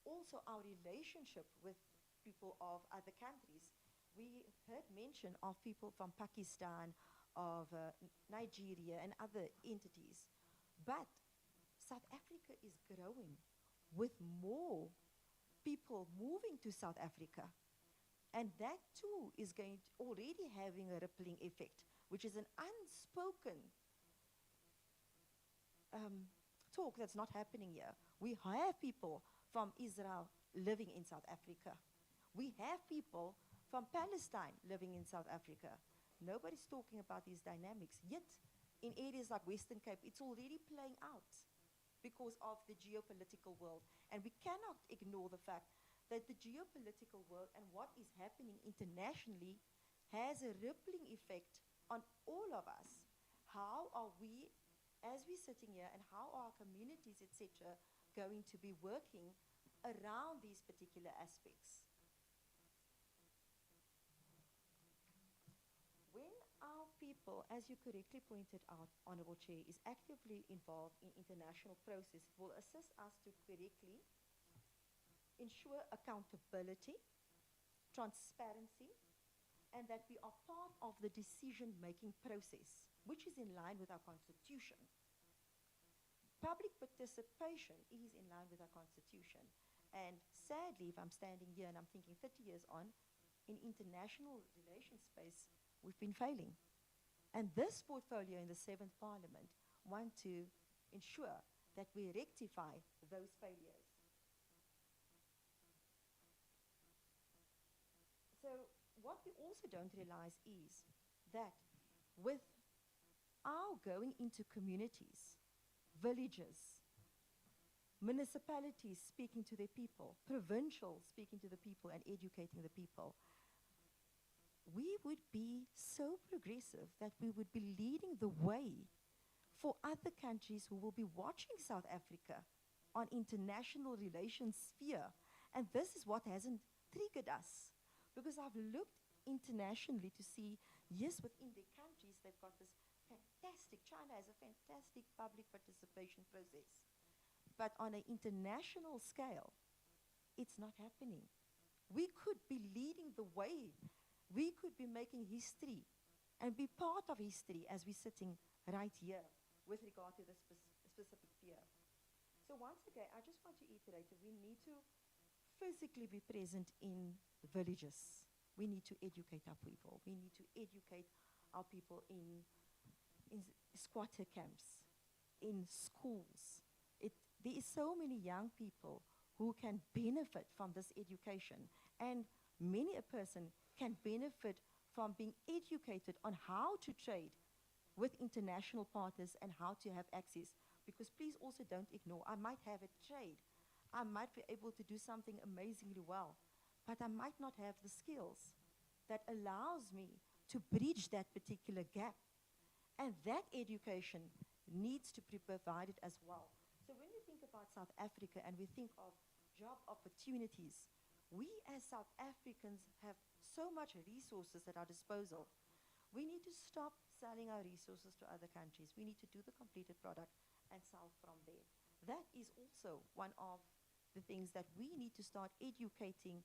Also, our relationship with people of other countries. We heard mention of people from Pakistan, of Nigeria, and other entities. But South Africa is growing with more people moving to South Africa. And that too is already having a rippling effect, which is an unspoken talk that's not happening here. We have people from Israel living in South Africa. We have people from Palestine living in South Africa. Nobody's talking about these dynamics. Yet, in areas like Western Cape, it's already playing out because of the geopolitical world. And we cannot ignore the fact that the geopolitical world and what is happening internationally has a rippling effect on all of us. How are we, as we're sitting here, and how are our communities, etc., going to be working around these particular aspects? people, as you correctly pointed out, Honorable Chair, is actively involved in international process will assist us to correctly ensure accountability, transparency, and that we are part of the decision-making process, which is in line with our Constitution. Public participation is in line with our Constitution. And sadly, if I'm standing here and I'm thinking 30 years on, in international relations space, we've been failing. And this portfolio in the 7th Parliament want to ensure that we rectify those failures. So what we also don't realize is that with our going into communities, villages, municipalities speaking to their people, provincials speaking to the people and educating the people, we would be so progressive that we would be leading the way for other countries who will be watching South Africa on international relations sphere. And this is what hasn't triggered us, because I've looked internationally to see, yes, within their countries, they've got this fantastic, China has a fantastic public participation process. But on an international scale, it's not happening. We could be leading the way. We could be making history and be part of history as we're sitting right here with regard to this specific sphere. So once again, I just want to iterate that we need to physically be present in villages. We need to educate our people. We need to educate our people in squatter camps, in schools. There is so many young people who can benefit from this education, and many a person can benefit from being educated on how to trade with international partners and how to have access. Because please also don't ignore, I might have a trade, I might be able to do something amazingly well, but I might not have the skills that allows me to bridge that particular gap. And that education needs to be provided as well. So when we think about South Africa and we think of job opportunities, we as South Africans have so much resources at our disposal. We need to stop selling our resources to other countries. We need to do the completed product and sell from there. That is also one of the things that we need to start educating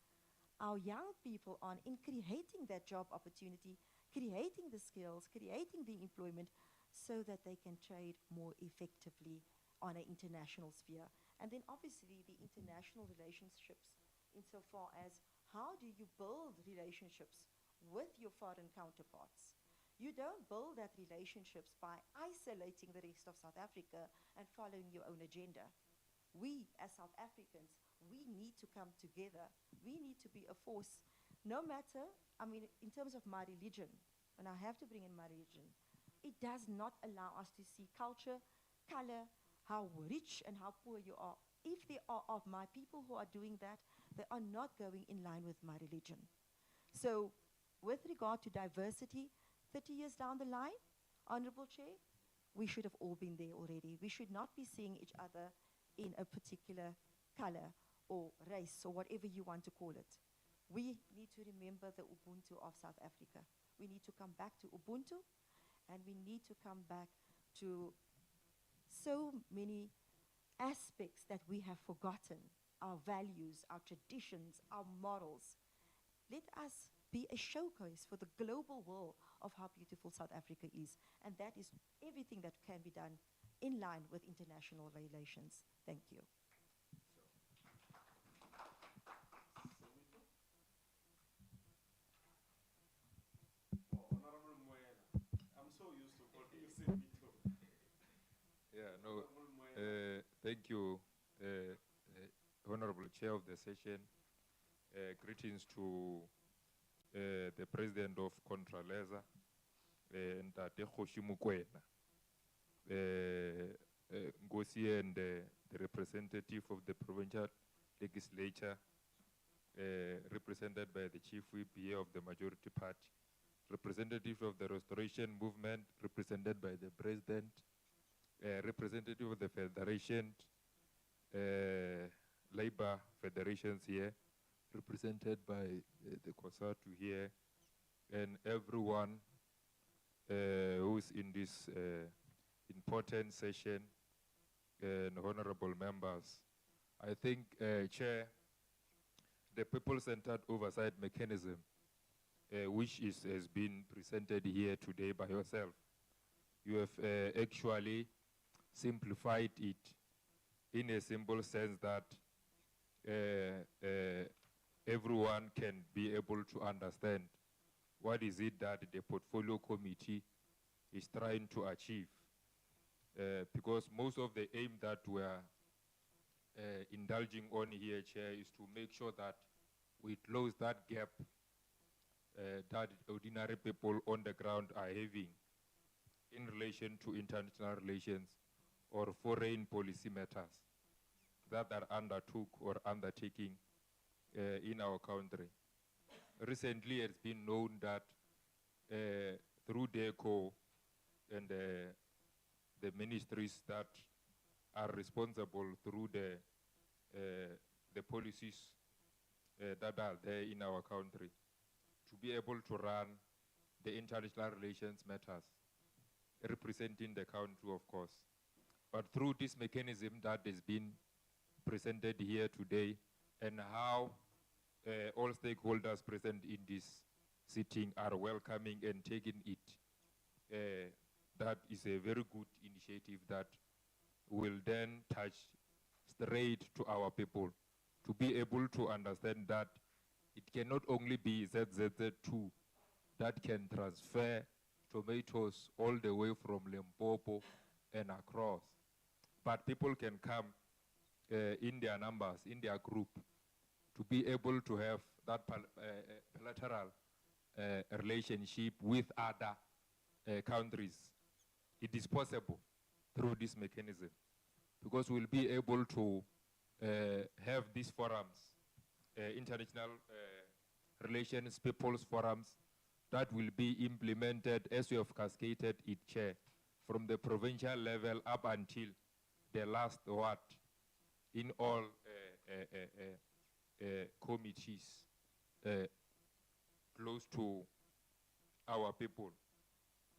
our young people on, in creating that job opportunity, creating the skills, creating the employment, so that they can trade more effectively on an international sphere. And then obviously the international relationships, insofar as how do you build relationships with your foreign counterparts. You don't build that relationships by isolating the rest of South Africa and following your own agenda. We as South Africans, we need to come together. We need to be a force, no matter, I mean, in terms of my religion, and I have to bring in my religion, it does not allow us to see culture, color, how rich and how poor you are. If they are of my people who are doing that, they are not going in line with my religion. So with regard to diversity, 30 years down the line, Honorable Chair, we should have all been there already. We should not be seeing each other in a particular color or race or whatever you want to call it. We need to remember the Ubuntu of South Africa. We need to come back to Ubuntu, and we need to come back to so many aspects that we have forgotten, our values, our traditions, our morals. Let us be a showcase for the global world of how beautiful South Africa is. And that is everything that can be done in line with international relations. Thank you. I'm so used to calling you Semito. Yeah, no, thank you, Honorable Chair of the session. Greetings to the President of Contralesa, Ntate Kgoshi Mokoena, Ngosi, and the representative of the provincial legislature, represented by the Chief Whip here of the majority party, representative of the Restoration Movement, represented by the President, representative of the Federation, Labor Federations here, represented by the COSATU here, and everyone speakers in this important session and honorable members. I think, Chair, the people-centered oversight mechanism, which has been presented here today by yourself, you have actually simplified it in a simple sense that everyone can be able to understand what is it that the portfolio committee is trying to achieve. Because most of the aim that we are indulging on here, Chair, is to make sure that we close that gap that ordinary people on the ground are having in relation to international relations or foreign policy matters that are undertook or undertaking in our country. Recently, it's been known that through DECO and the ministries that are responsible through the policies that are there in our country, to be able to run the international relations matters, representing the country, of course. But through this mechanism that has been presented here today, and how all stakeholders present in this sitting are welcoming and taking it, that is a very good initiative that will then touch straight to our people to be able to understand that it cannot only be ZZZ2 that can transfer tomatoes all the way from Limpopo and across, but people can come in their numbers, in their group, to be able to have that bilateral relationship with other countries. It is possible through this mechanism, because we'll be able to have these forums, international relations people's forums, that will be implemented as we have cascaded it, Chair, from the provincial level up until the last ward in all committees close to our people,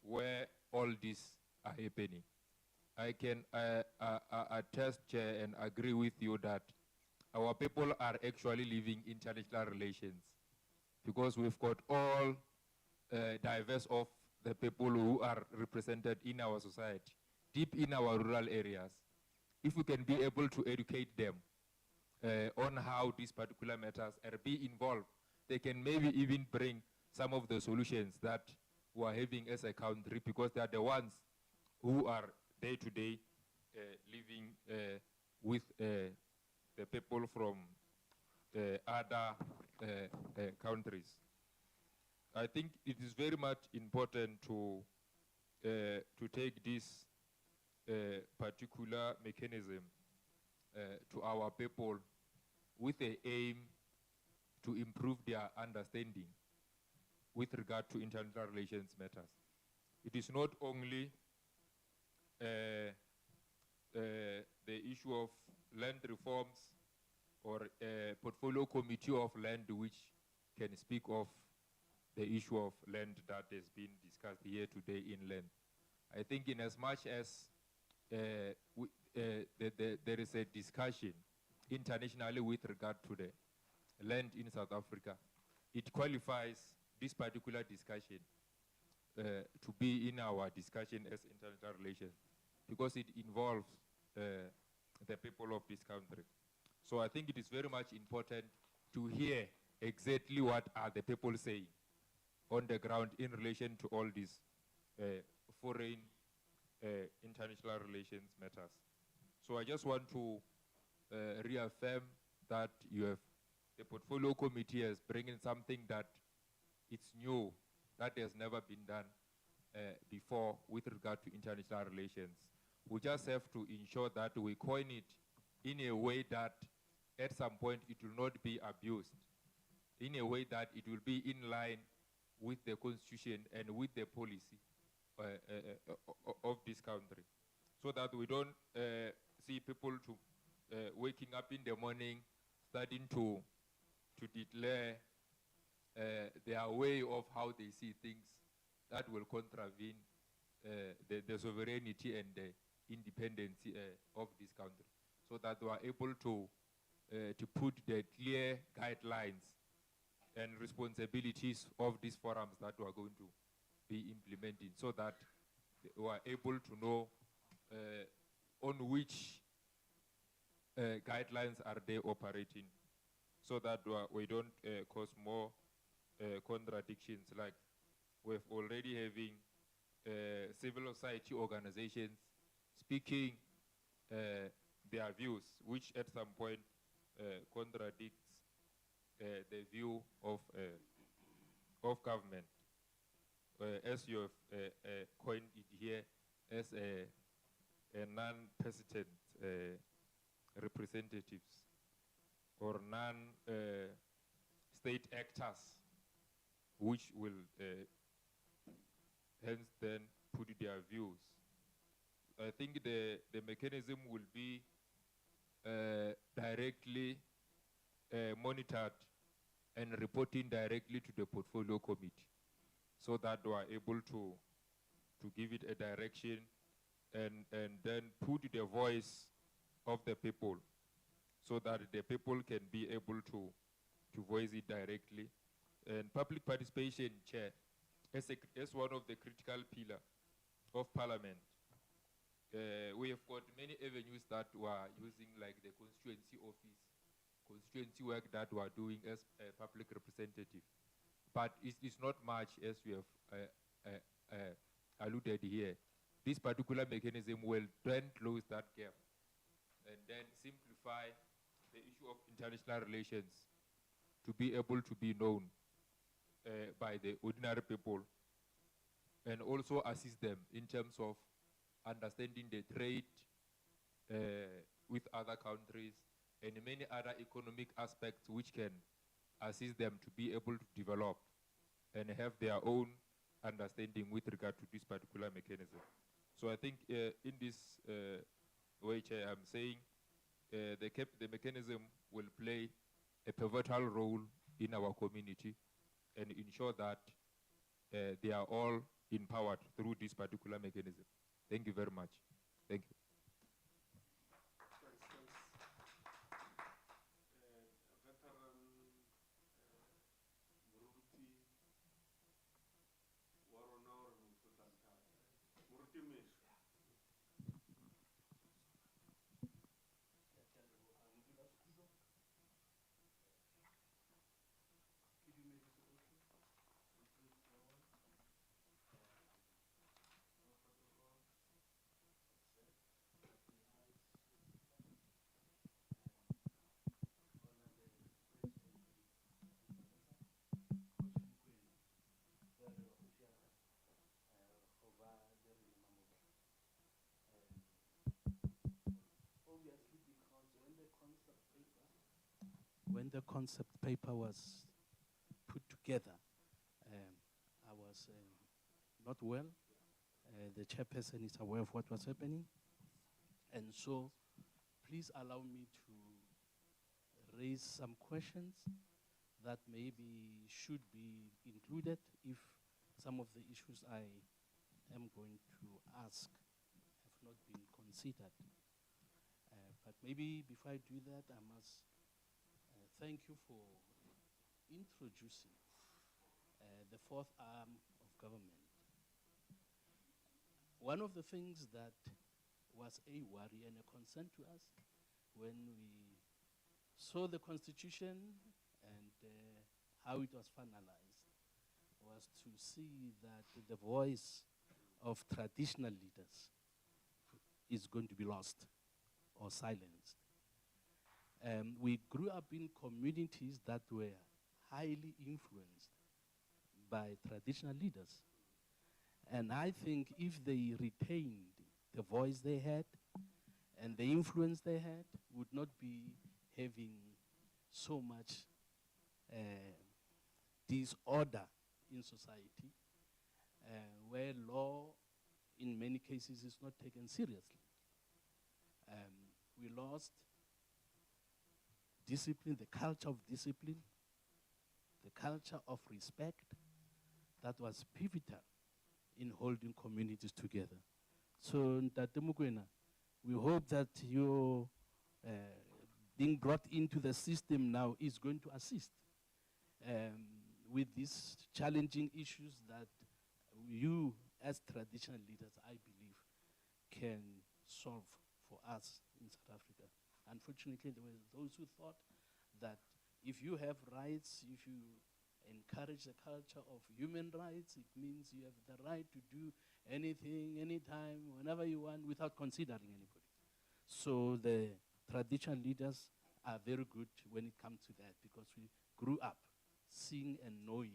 where all this are happening. I can attest, Chair, and agree with you that our people are actually living international relations, because we've got all diverse of the people who are represented in our society, deep in our rural areas. If we can be able to educate them on how these particular matters are being involved, they can maybe even bring some of the solutions that we are having as a country, because they are the ones who are day-to-day living with the people from other countries. I think it is very much important to take this particular mechanism to our people with the aim to improve their understanding with regard to international relations matters. It is not only the issue of land reforms or a portfolio committee of land which can speak of the issue of land that has been discussed here today in length. I think in as much as there is a discussion internationally with regard to the land in South Africa, it qualifies this particular discussion to be in our discussion as international relations, because it involves the people of this country. So I think it is very much important to hear exactly what are the people saying on the ground in relation to all these foreign international relations matters. So I just want to reaffirm that you have, the portfolio committee has bringing something that it's new, that has never been done before with regard to international relations. We just have to ensure that we coin it in a way that at some point it will not be abused, in a way that it will be in line with the constitution and with the policy of this country, so that we don't see people to waking up in the morning starting to declare their way of how they see things that will contravene the sovereignty and the independence of this country, so that we are able to put the clear guidelines and responsibilities of these forums that we are going to be implementing, so that we are able to know on which guidelines are they operating, so that we don't cause more contradictions. Like we're already having civil society organizations speaking their views, which at some point contradicts the view of government, as you have coined it here as a non-president representatives or non-state actors, which will hence then put their views. I think the mechanism will be directly monitored and reporting directly to the portfolio committee, so that we are able to give it a direction and then put the voice of the people, so that the people can be able to voice it directly. And public participation, Chair, as one of the critical pillars of Parliament, we have got many avenues that we are using, like the constituency office, constituency work that we are doing as a public representative. But it's not much, as we have alluded here. This particular mechanism will then close that gap and then simplify the issue of international relations to be able to be known by the ordinary people, and also assist them in terms of understanding the trade with other countries and many other economic aspects which can assist them to be able to develop and have their own understanding with regard to this particular mechanism. So I think in this way, Chair, I'm saying the mechanism will play a pivotal role in our community and ensure that they are all empowered through this particular mechanism. Thank you very much. Thank you. When the concept paper was put together, I was not well. The chairperson is aware of what was happening. And so please allow me to raise some questions that maybe should be included if some of the issues I am going to ask have not been considered. But maybe before I do that, I must thank you for introducing the fourth arm of government. One of the things that was a worry and a concern to us when we saw the Constitution and how it was finalized was to see that the voice of traditional leaders is going to be lost or silenced. We grew up in communities that were highly influenced by traditional leaders. And I think if they retained the voice they had and the influence they had, would not be having so much disorder in society, where law in many cases is not taken seriously. We lost discipline, the culture of discipline, the culture of respect that was pivotal in holding communities together. So, Ntate Mokoena, we hope that your being brought into the system now is going to assist with these challenging issues that you, as traditional leaders, I believe, can solve for us in South Africa. Unfortunately, there were those who thought that if you have rights, if you encourage the culture of human rights, it means you have the right to do anything, anytime, whenever you want, without considering anybody. So the traditional leaders are very good when it comes to that, because we grew up seeing and knowing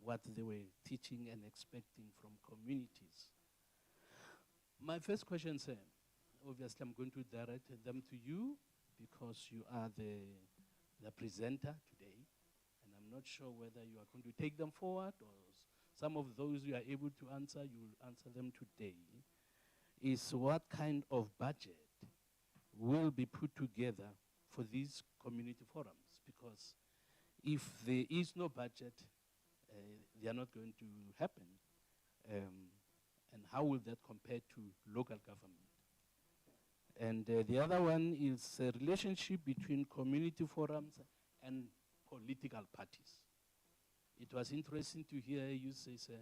what they were teaching and expecting from communities. My first question, sir, obviously I'm going to direct them to you because you are the presenter today, and I'm not sure whether you are going to take them forward or some of those you are able to answer, you will answer them today, is what kind of budget will be put together for these community forums? Because if there is no budget, they are not going to happen. And how will that compare to local government? And the other one is a relationship between community forums and political parties. It was interesting to hear you say, sir,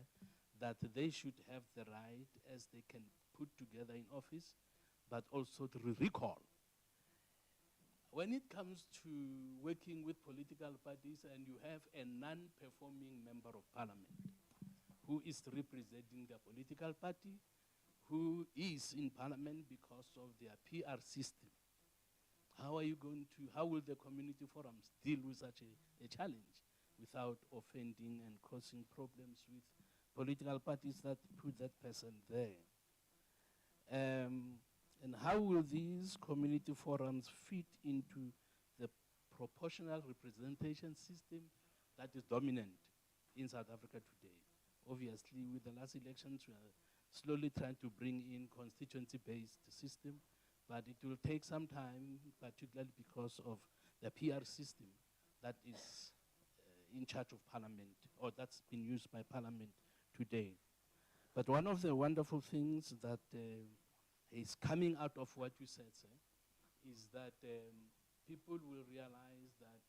that they should have the right, as they can put together in office, but also to recall. When it comes to working with political parties and you have a non-performing member of parliament who is representing the political party, who is in parliament because of their PR system, how will the community forums deal with such a challenge without offending and causing problems with political parties that put that person there? And how will these community forums fit into the proportional representation system that is dominant in South Africa today? Obviously, with the last elections, we are slowly trying to bring in constituency-based system, but it will take some time, particularly because of the PR system that is in charge of parliament, or that's been used by parliament today. But one of the wonderful things that is coming out of what you said, sir, is that people will realize that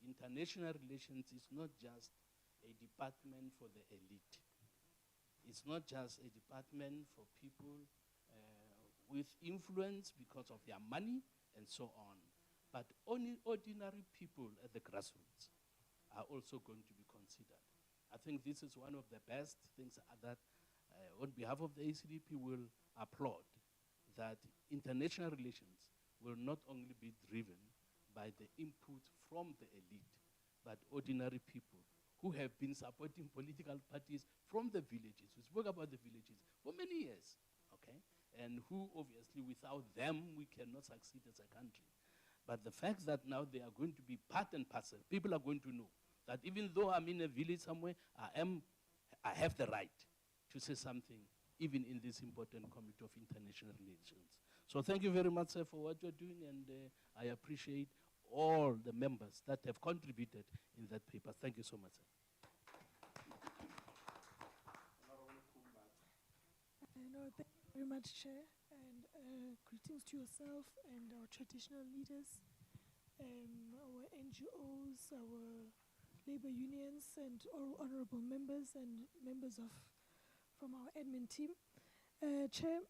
international relations is not just a department for the elite. It's not just a department for people with influence because of their money and so on, but only ordinary people at the grassroots are also going to be considered. I think this is one of the best things that on behalf of the ACDP will applaud, that international relations will not only be driven by the input from the elite, but ordinary people who have been supporting political parties from the villages. We spoke about the villages for many years, okay? And who obviously without them we cannot succeed as a country. But the fact that now they are going to be part and parcel, people are going to know that even though I'm in a village somewhere, I have the right to say something, even in this important Committee of International Relations. So thank you very much, sir, for what you're doing, and I appreciate all the members that have contributed in that paper. Thank you so much, sir. No, thank you very much, Chair, and greetings to yourself and our traditional leaders, our NGOs, our labor unions, and all honorable members and members from our admin team. Chair,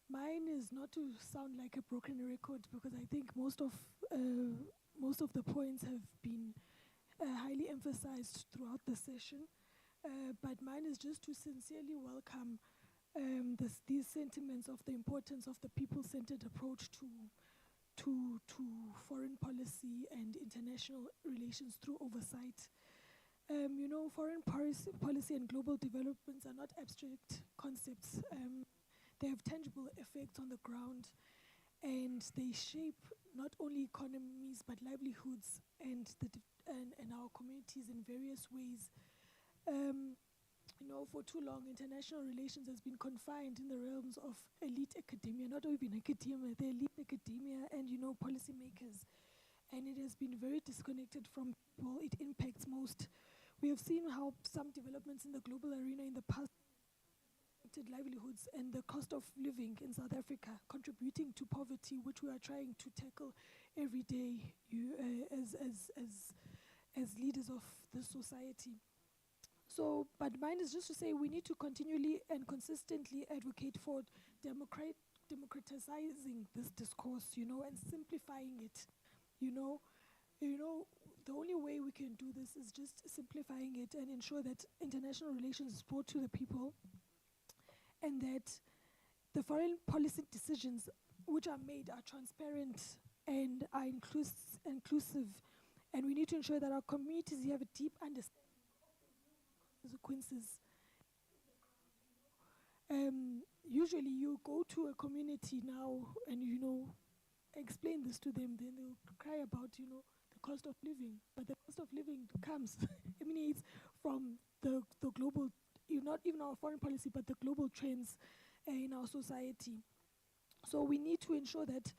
mine is not to sound like a broken record, because I think most of the points have been highly emphasized throughout the session. But mine is just to sincerely welcome these sentiments of the importance of the people-centered approach to foreign policy and international relations through oversight. You know, foreign policy and global developments are not abstract concepts. They have tangible effects on the ground, and they shape not only economies but livelihoods and our communities in various ways. You know, for too long, international relations has been confined in the realms of elite academia, not even academia, the elite academia and, you know, policymakers. And it has been very disconnected from people it impacts most, We have seen how some developments in the global arena in the past affected livelihoods and the cost of living in South Africa, contributing to poverty, which we are trying to tackle every day as leaders of this society. So, but mine is just to say we need to continually and consistently advocate for democratizing this discourse, and simplifying it, the only way we can do this is just simplifying it and ensure that international relations is brought to the people, and that the foreign policy decisions which are made are transparent and are inclusive, and we need to ensure that our communities have a deep understanding of the consequences. Usually you go to a community now and explain this to them, then they'll cry about the cost of living, but the cost of living comes emanates from the global, not even our foreign policy, but the global trends in our society. So we need to ensure that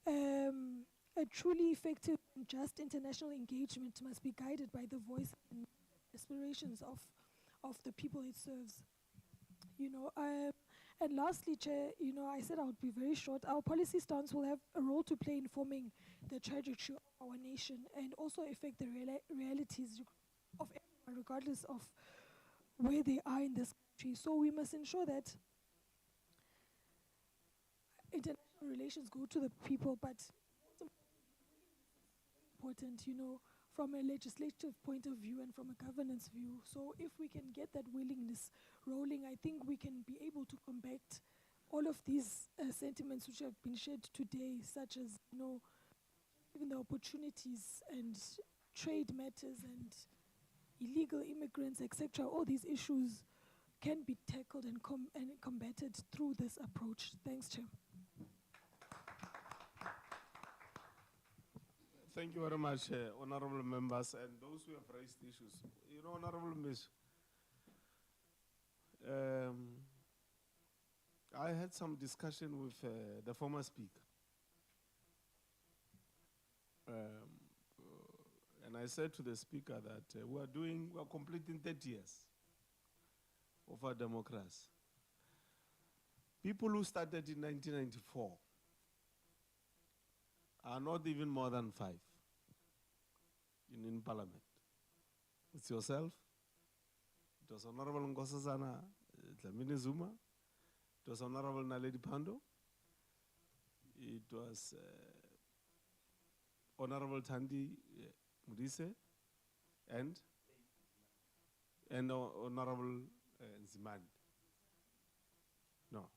a truly effective and just international engagement must be guided by the voice and aspirations of the people it serves. And lastly, Chair, I said I would be very short. Our policy stance will have a role to play in forming the trajectory of our nation and also affect the realities of everyone, regardless of where they are in this country. So we must ensure that international relations go to the people, but important, from a legislative point of view and from a governance view. So if we can get that willingness rolling, I think we can be able to combat all of these sentiments which have been shared today, such as, even the opportunities and trade matters and illegal immigrants, etc. All these issues can be tackled and combated through this approach. Thanks, Chair. Thank you very much, honorable members and those who have raised issues. Honorable Miss, I had some discussion with the former speaker. And I said to the speaker that we are completing 30 years of our democracy. People who started in 1994 are not even more than 5 in parliament. It's yourself, it was Honorable Nkosazana Dlamini Zuma, it was Honorable Naledi Pandor, it was Honorable Thandi Modise, and Honorable Nzimande. No.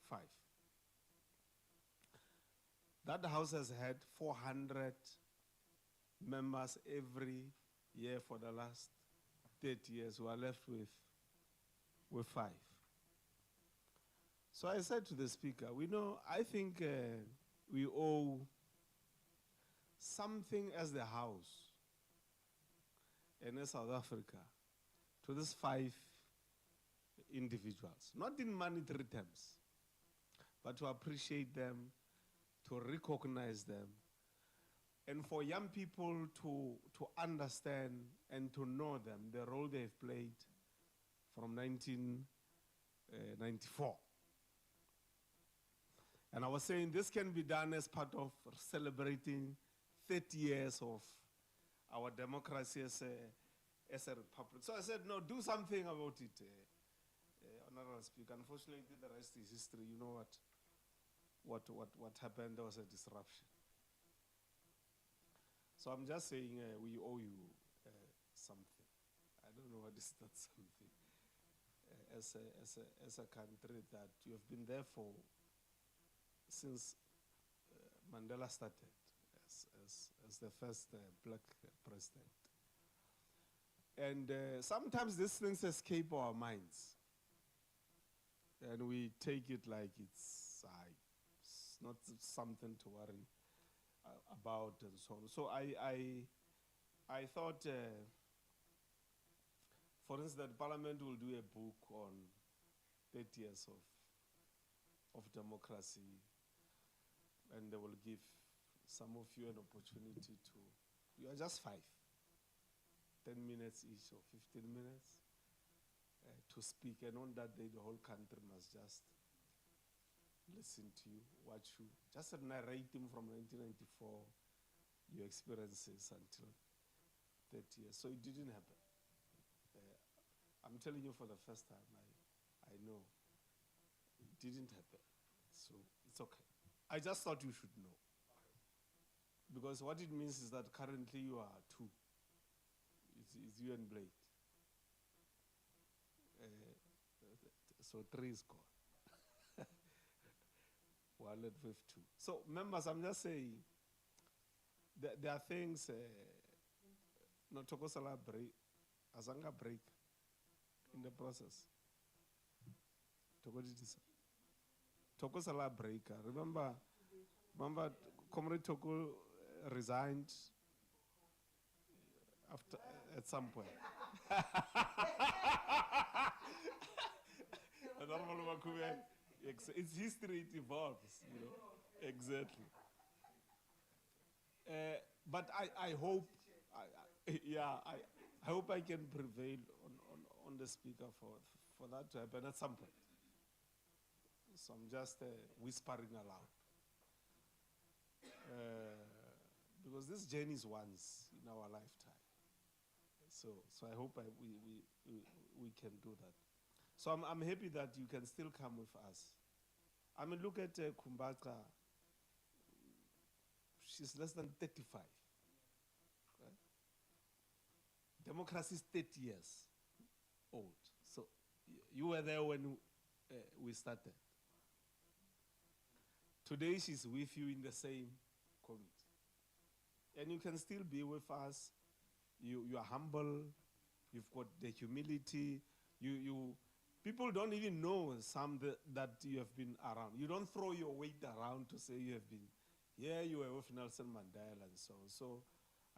5. That house has had 400 members every year for the last 30 years. We are left with 5. So I said to the speaker, I think we owe something as the house and as South Africa to these 5 individuals, not in monetary terms, but to appreciate them, to recognize them, and for young people to understand and to know them, the role they've played from 1994. And I was saying this can be done as part of celebrating 30 years of our democracy as a republic. So I said, no, do something about it, Honorable Speaker. Unfortunately, the rest is history. You know what happened. There was a disruption. So I'm just saying we owe you something. I don't know what is that something. As a country that you have been there for since Mandela started as the first black president. And sometimes these things escape our minds. And we take it like it's not something to worry about and so on. So I thought, for instance, that Parliament will do a book on 30 years of democracy, and they will give some of you an opportunity to, you are just 5, 10 minutes each or 15 minutes to speak, and on that day the whole country must just listen to you, watch you, just narrating from 1994, your experiences until 30 years. So it didn't happen. I'm telling you for the first time, I know. It didn't happen. So it's okay. I just thought you should know. Because what it means is that currently you are two. It's you and Blade. So 3 is gone. 1 with 2. So members, I'm just saying, there are things, no Tokosala break, Azanga break in the process. Tokosala break. Remember, Comrade Toko resigned after at some point. It's history, it evolves, you know. Exactly. But I hope, I hope I can prevail on the speaker for that to happen at some point. So I'm just whispering aloud. Because this journey is once in our lifetime. So I hope we can do that. So I'm happy that you can still come with us. I mean, look at Kumbaka. She's less than 35. Right? Democracy is 30 years old. So you were there when we started. Today she's with you in the same committee. And you can still be with us. You are humble. You've got the humility. People don't even know that you have been around. You don't throw your weight around to say you have been here. You were with Nelson Mandela and so on. So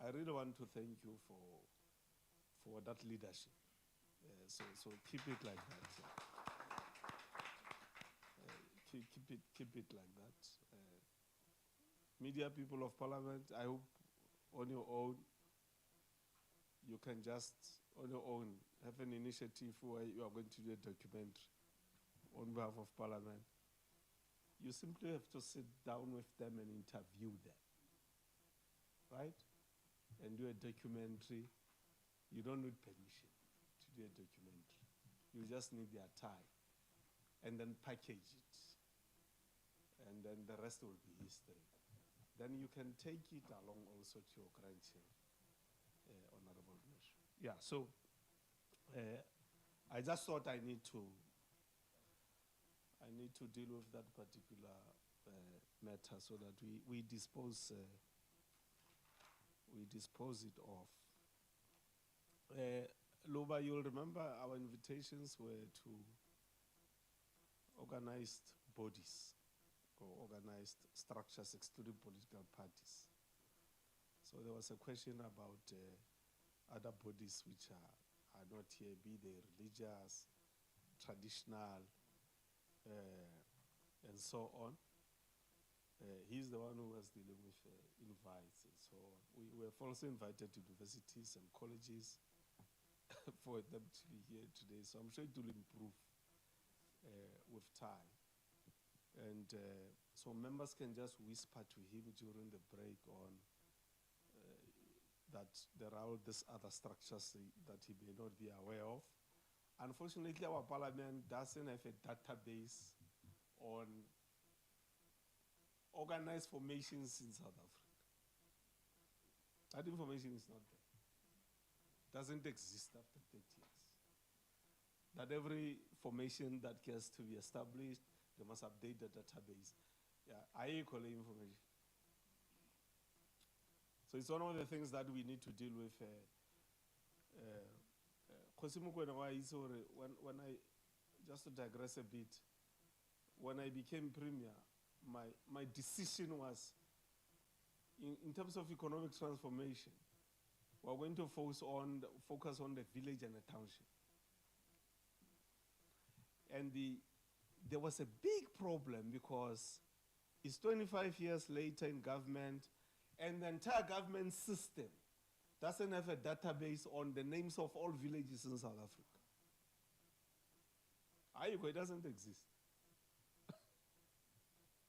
I really want to thank you for that leadership. So keep it like that. Keep it like that. Media people of Parliament, I hope on your own you can just on your own have an initiative where you are going to do a documentary on behalf of Parliament. You simply have to sit down with them and interview them, right? And do a documentary. You don't need permission to do a documentary. You just need their time. And then package it. And then the rest will be history. Then you can take it along also to your grandchildren, Honorable Measure. Yeah, so I just thought I need to deal with that particular matter so that we dispose it off. Loba, you'll remember our invitations were to organized bodies or organized structures excluding political parties. So there was a question about other bodies which are not here, be they religious, traditional, and so on. He's the one who was dealing with invites and so on. We were also invited to universities and colleges for them to be here today. So I'm sure it will improve with time. And so members can just whisper to him during the break on that there are all these other structures that he may not be aware of. Unfortunately, our parliament doesn't have a database on organized formations in South Africa. That information is not there. Doesn't exist after 30 years. That every formation that gets to be established, they must update the database. Yeah, I equal information. So it's one of the things that we need to deal with. When I, just to digress a bit, when I became premier, my decision was, in terms of economic transformation, we're going to focus on the village and the township. And there was a big problem because it's 25 years later in government, and the entire government system doesn't have a database on the names of all villages in South Africa. Ayikho, it doesn't exist.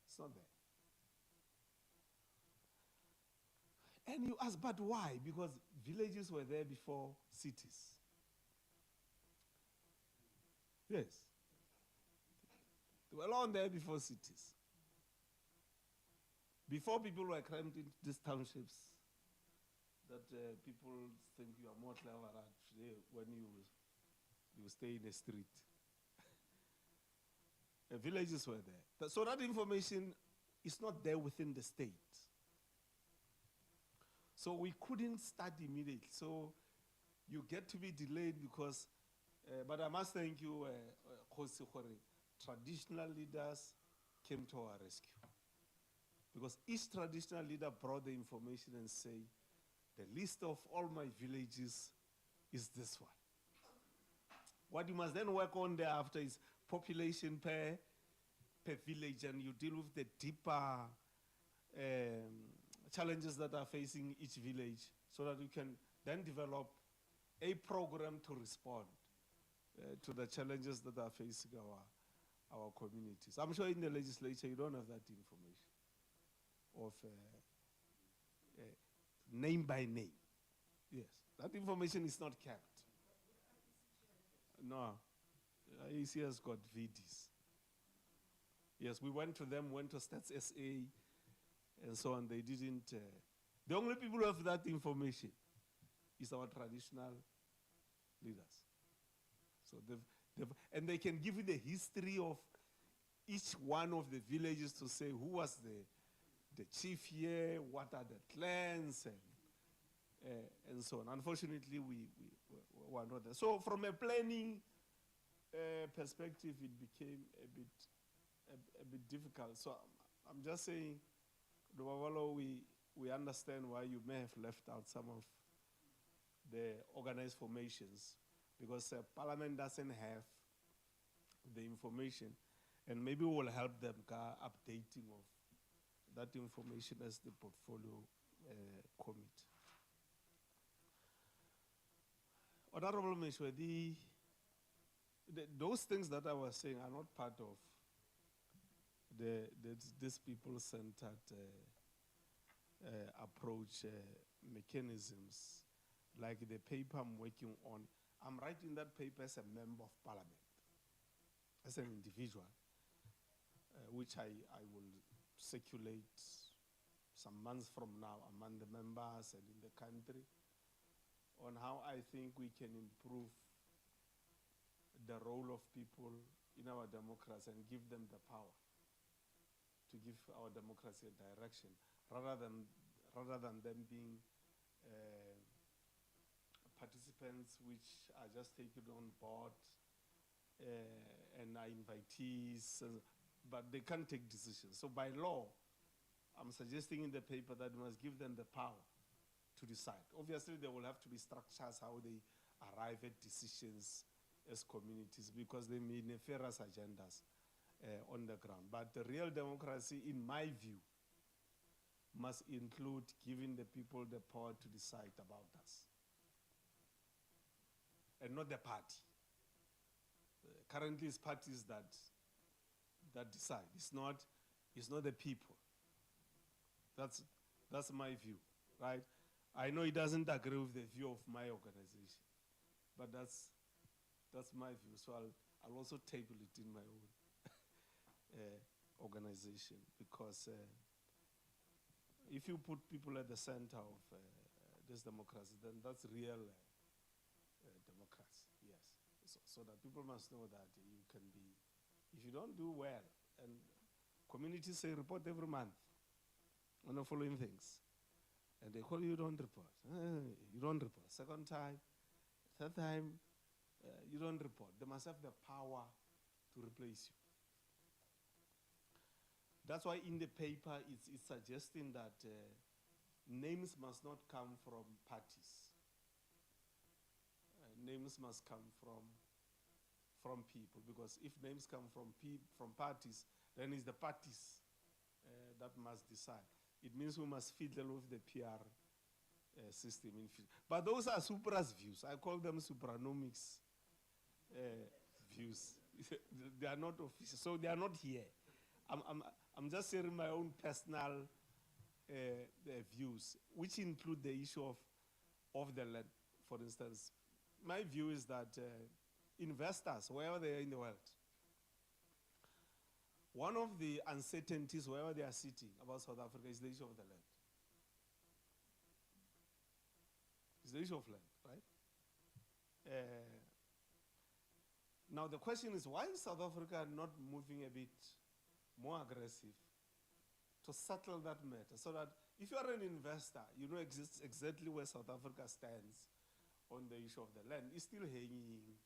It's not there. And you ask, but why? Because villages were there before cities. Yes. They were long there before cities. Before people were crammed into these townships that people think you are more clever at today when you stay in a street. Villages were there. So that information is not there within the state. So we couldn't start immediately. So you get to be delayed because, but I must thank you, Khosi Khore. Traditional leaders came to our rescue. Because each traditional leader brought the information and say, the list of all my villages is this one. What you must then work on thereafter is population per village, and you deal with the deeper challenges that are facing each village so that you can then develop a program to respond to the challenges that are facing our communities. I'm sure in the legislature you don't have that information of name by name. Yes, that information is not kept. No, IEC has got VDs. Yes, we went to them, went to Stats SA, and so on. They didn't. The only people who have that information is our traditional leaders. So and they can give you the history of each one of the villages to say who was the chief here, what are the clans, and so on. Unfortunately, we were not there. So from a planning perspective, it became a bit difficult. So I'm just saying, Dwawalo, we understand why you may have left out some of the organized formations, because Parliament doesn't have the information, and maybe we'll help them updating of that information as the portfolio committee. Honorable Meshwe, those things that I was saying are not part of this people-centered approach mechanisms, like the paper I'm working on. I'm writing that paper as a member of Parliament, as an individual, which I will circulate some months from now among the members and in the country, on how I think we can improve the role of people in our democracy and give them the power to give our democracy a direction, rather than them being participants which are just taken on board and are invitees, but they can't take decisions. So by law, I'm suggesting in the paper that we must give them the power to decide. Obviously, there will have to be structures how they arrive at decisions as communities, because they may nefarious agendas on the ground. But the real democracy, in my view, must include giving the people the power to decide about us, and not the party. Currently, it's parties that decide. It's not the people. That's my view, right? I know it doesn't agree with the view of my organization, but that's my view. So I'll also table it in my own organization, because if you put people at the center of this democracy, then that's real democracy, yes. So that people must know that you can be, if you don't do well, and communities say report every month on the following things, and they call you, don't report. You don't report. Second time, third time, you don't report. They must have the power to replace you. That's why in the paper it's suggesting that names must not come from parties. Names must come from people, because if names come from parties, then it's the parties that must decide. It means we must fiddle with the PR system in future. But those are Supra's views. I call them Supranomics views. They are not official, so they are not here. I'm just sharing my own personal views, which include the issue of the land. For instance, my view is that investors, wherever they are in the world, one of the uncertainties wherever they are sitting about South Africa is the issue of the land. It's the issue of land, right? Now the question is, why is South Africa not moving a bit more aggressive to settle that matter, so that if you are an investor, you know exactly where South Africa stands on the issue of the land. It's still hanging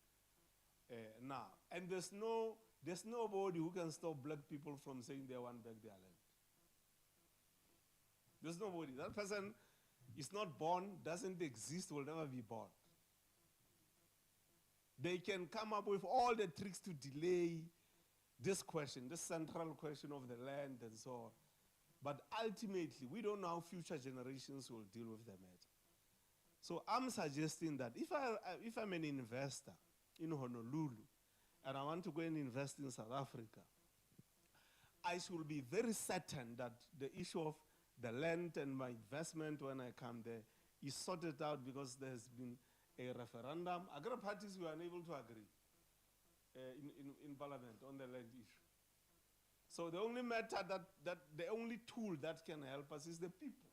now. And there's nobody who can stop black people from saying they want back their land. There's nobody. That person is not born, doesn't exist, will never be born. They can come up with all the tricks to delay this question, this central question of the land and so on. But ultimately, we don't know how future generations will deal with the matter. So I'm suggesting that if I'm an investor in Honolulu and I want to go and invest in South Africa, I should be very certain that the issue of the land and my investment when I come there is sorted out, because there's been a referendum. Agri parties were unable to agree in Parliament on the land issue. So the only matter the only tool that can help us is the people.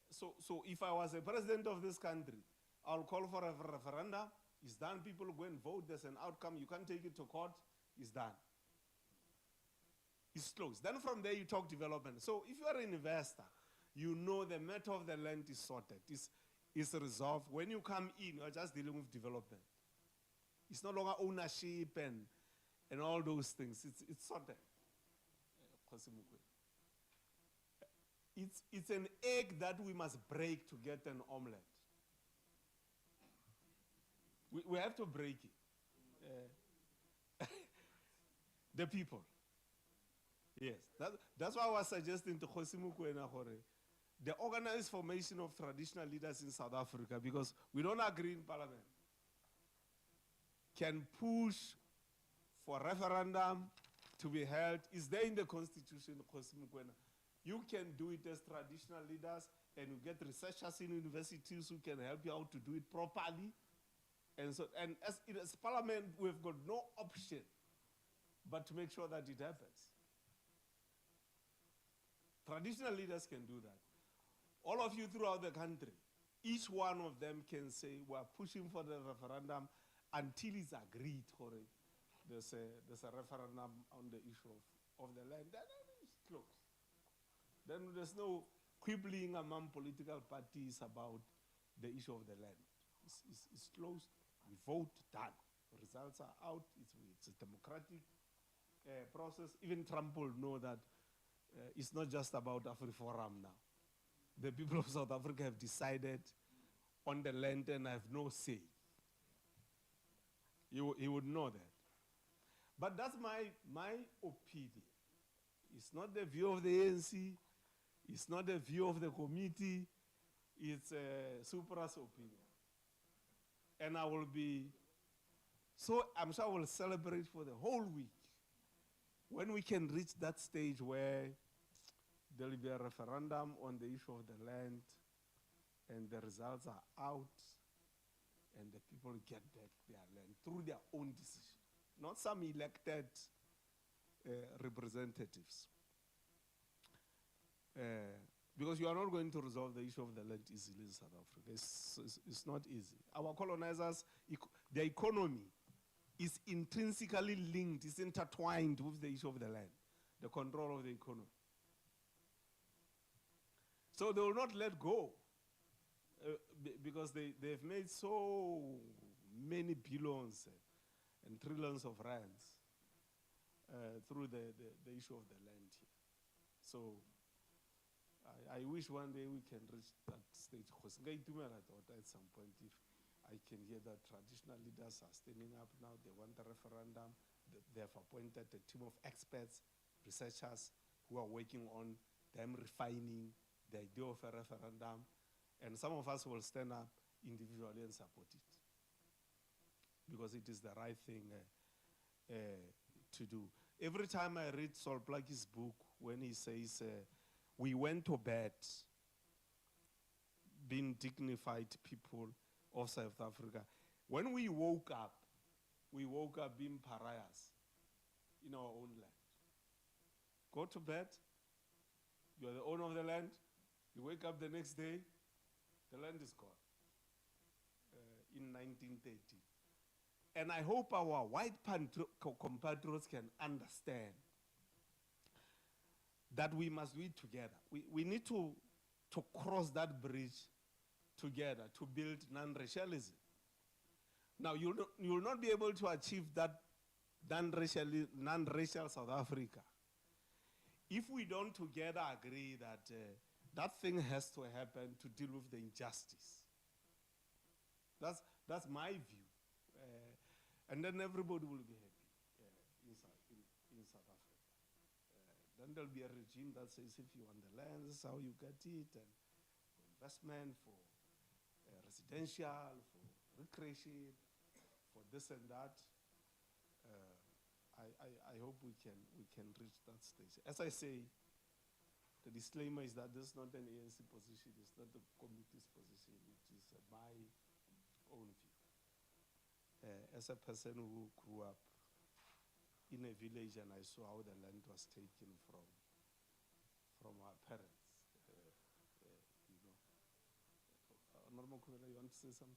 So if I was a president of this country, I'll call for a referendum. It's done. People go and vote. There's an outcome. You can't take it to court. It's done. It's closed. Then from there you talk development. So if you are an investor, you know the matter of the land is sorted. It's resolved. When you come in, you're just dealing with development. It's no longer ownership and all those things. It's sorted. It's an egg that we must break to get an omelette. We have to break it. The people. Yes, that's why I was suggesting to Khosimukwena the organized formation of traditional leaders in South Africa, because we don't agree in Parliament, can push for referendum to be held. Is there in the Constitution, Khosimukwena? You can do it as traditional leaders, and you get researchers in universities who can help you out to do it properly. And as Parliament, we've got no option but to make sure that it happens. Traditional leaders can do that. All of you throughout the country, each one of them can say, we're pushing for the referendum until it's agreed for it. There's a referendum on the issue of the land. Then it's closed. Then there's no quibbling among political parties about the issue of the land. It's closed. We vote, done. The results are out. It's a democratic process. Even Trump will know that it's not just about AfriForum now. The people of South Africa have decided on the land and have no say. He would know that. But that's my opinion. It's not the view of the ANC. It's not the view of the committee. It's Supra's opinion. And I will be, so I'm sure I will celebrate for the whole week when we can reach that stage where there will be a referendum on the issue of the land and the results are out and the people get back their land through their own decision, not some elected representatives. Because you are not going to resolve the issue of the land easily in South Africa. It's not easy. Our colonizers, their economy is intrinsically linked, is intertwined with the issue of the land, the control of the economy. So they will not let go because they've made so many billions and trillions of rands through the issue of the land here. So I wish one day we can reach that stage. At some point, if I can hear that traditional leaders are standing up now, they want a referendum, they have appointed a team of experts, researchers who are working on them refining the idea of a referendum, and some of us will stand up individually and support it because it is the right thing to do. Every time I read Sol Plaatje's book, when he says, we went to bed being dignified people of South Africa. When we woke up being pariahs in our own land. Go to bed, you are the owner of the land, you wake up the next day, the land is gone in 1930. And I hope our white compatriots can understand that we must do it together. We need to cross that bridge together to build non-racialism. Now, you will not be able to achieve that non-racial South Africa if we don't together agree that that thing has to happen to deal with the injustice. That's my view. And then everybody will be happy in South Africa. Then there'll be a regime that says if you want the land, this is how you get it, and for investment, for residential, for recreation, for this and that. I hope we can reach that stage. As I say, the disclaimer is that this is not an ANC position, it's not the committee's position, it is my own view. As a person who grew up in a village and I saw how the land was taken from our parents, you know. Honorable Kumela, you want to say something?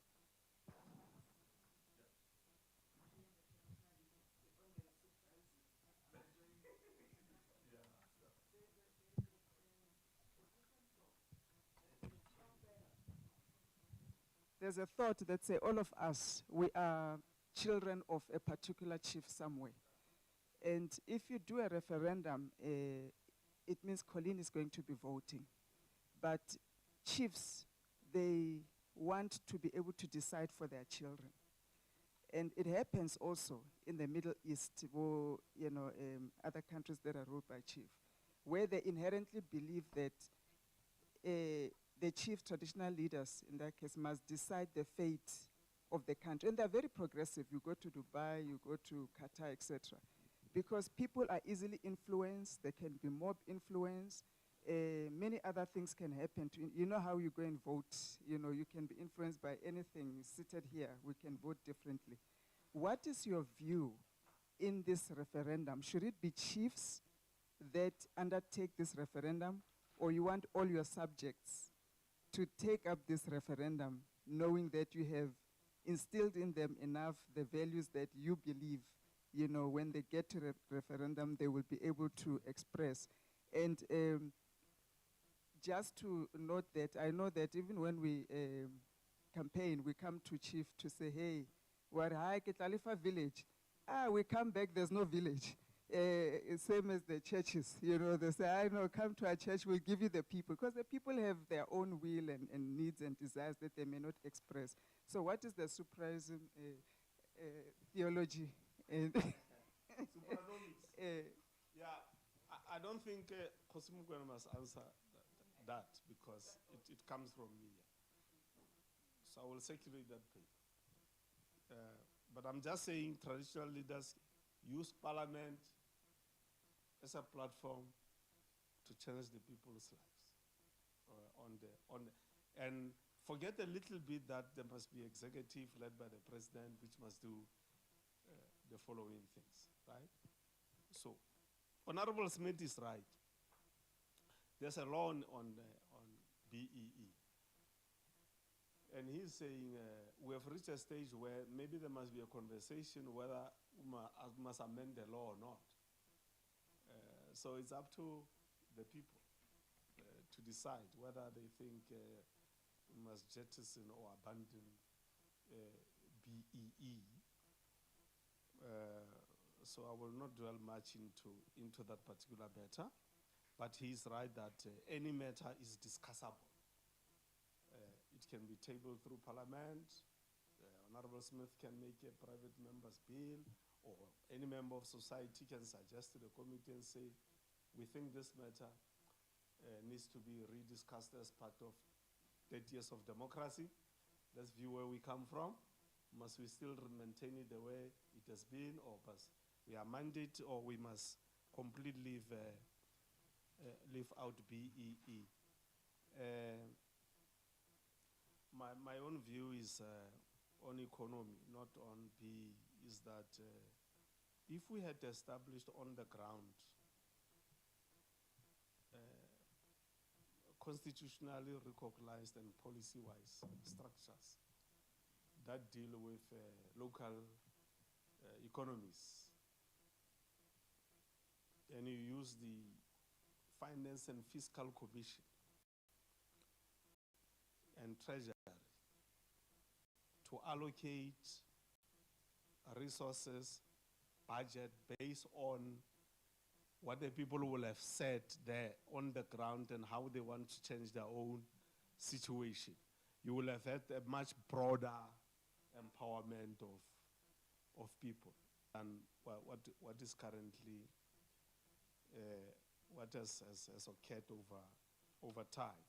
There's a thought that say all of us, we are children of a particular chief somewhere. And if you do a referendum, it means Colleen is going to be voting. But chiefs, they want to be able to decide for their children. And it happens also in the Middle East, or other countries that are ruled by chief, where they inherently believe that the chief traditional leaders, in that case, must decide the fate of the country. And they're very progressive. You go to Dubai, you go to Qatar, etc. Because people are easily influenced, there can be mob influence, many other things can happen. You know how you go and vote, you can be influenced by anything. Seated here, we can vote differently. What is your view in this referendum? Should it be chiefs that undertake this referendum, or you want all your subjects to take up this referendum, knowing that you have instilled in them enough the values that you believe, when they get to the referendum, they will be able to express. And just to note that, I know that even when we campaign, we come to chief to say, hey, we're high Ketlalifa village. We come back, there's no village. Same as the churches, they say, I know, come to our church, we'll give you the people. Because the people have their own will and needs and desires that they may not express. So what is the surprising theology? Yeah, I don't think Kosimugwana must answer that because it comes from me. So I will circulate that paper. But I'm just saying traditional leaders use parliament as a platform to change the people's lives. And forget a little bit that there must be executive led by the president, which must do the following things, right? So, Honorable Smith is right. There's a law on BEE. And he's saying we have reached a stage where maybe there must be a conversation whether we must amend the law or not. So it's up to the people to decide whether they think we must jettison or abandon BEE. So I will not dwell much into that particular matter, but he's right that any matter is discussable. It can be tabled through Parliament. Honorable Smith can make a private member's bill, or any member of society can suggest to the committee and say, we think this matter needs to be rediscussed as part of 30 years of democracy. Let's view where we come from. Must we still maintain it the way it has been, or must we amend it, or we must completely leave out BEE? My own view is on economy, not on BEE, is that if we had established on the ground constitutionally recognized and policy-wise structures that deal with local economies, and you use the Finance and Fiscal Commission and Treasury to allocate resources, budget based on what the people will have said there on the ground and how they want to change their own situation. You will have had a much broader empowerment of people than what is currently, what has occurred over time.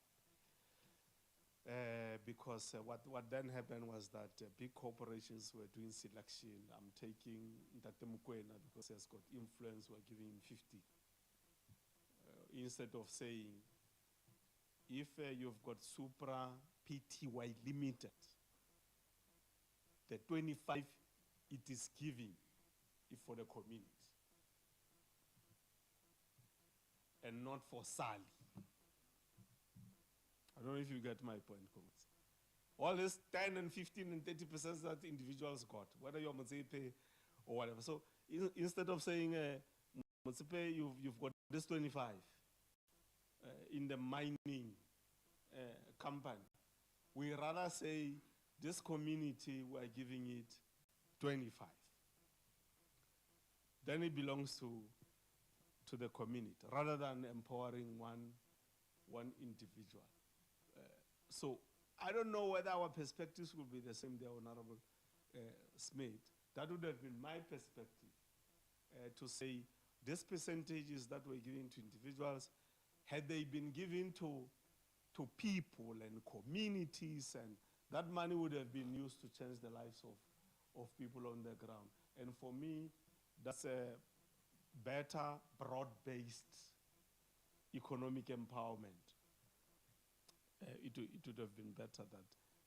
Because what then happened was that big corporations were doing selection. I'm taking Ntate Mokoena because he has got influence, we're giving him 50. Instead of saying, if you've got Supra Pty Limited, the 25 it is giving is for the community and not for Sally. I don't know if you get my point, Komis. All this 10 and 15 and 30% that individuals got, whether you're Motsepe or whatever. So instead of saying, Motsepe, you've got this 25 in the mining company, we rather say this community, we're giving it 25. Then it belongs to the community rather than empowering one individual. So I don't know whether our perspectives will be the same there, Honorable Smith. That would have been my perspective, to say these percentages that we're giving to individuals, had they been given to people and communities, and that money would have been used to change the lives of people on the ground. And for me, that's a better, broad-based economic empowerment. It would have been better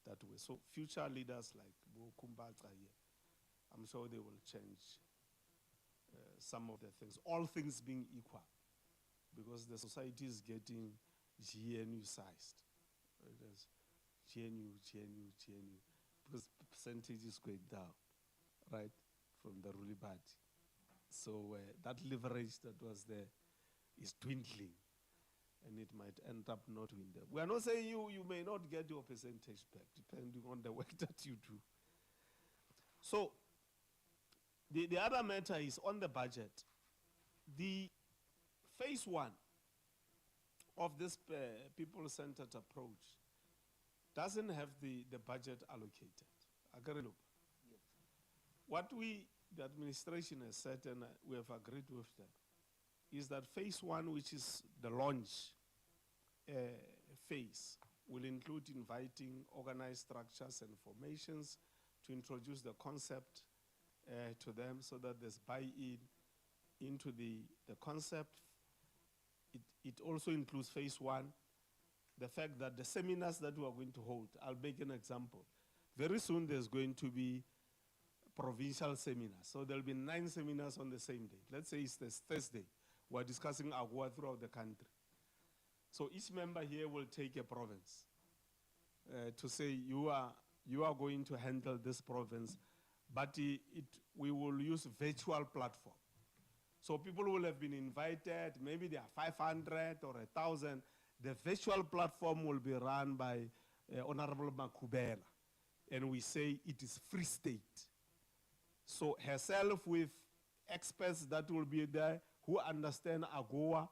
that way. So future leaders like Kumbaqa here, I'm sure they will change some of the things, all things being equal, because the society is getting GNU sized. There's GNU, because percentage is going down, right, from the ruling party. So that leverage that was there is dwindling, and it might end up not doing that. We are not saying you may not get your percentage back, depending on the work that you do. So the other matter is on the budget. The phase one of this people-centered approach doesn't have the budget allocated. Yes. What the administration has said, and we have agreed with them, is that phase one, which is the launch phase, will include inviting organized structures and formations to introduce the concept to them so that there's buy-in into the concept. It also includes phase one, the fact that the seminars that we are going to hold, I'll make an example. Very soon there's going to be provincial seminars. So there'll be 9 seminars on the same day. Let's say it's this Thursday. We're discussing AGOA throughout the country. So each member here will take a province to say you are going to handle this province, but we will use virtual platform. So people will have been invited, maybe there are 500 or 1,000. The virtual platform will be run by Honorable Makubela, and we say it is Free State. So herself with experts that will be there who understand AGOA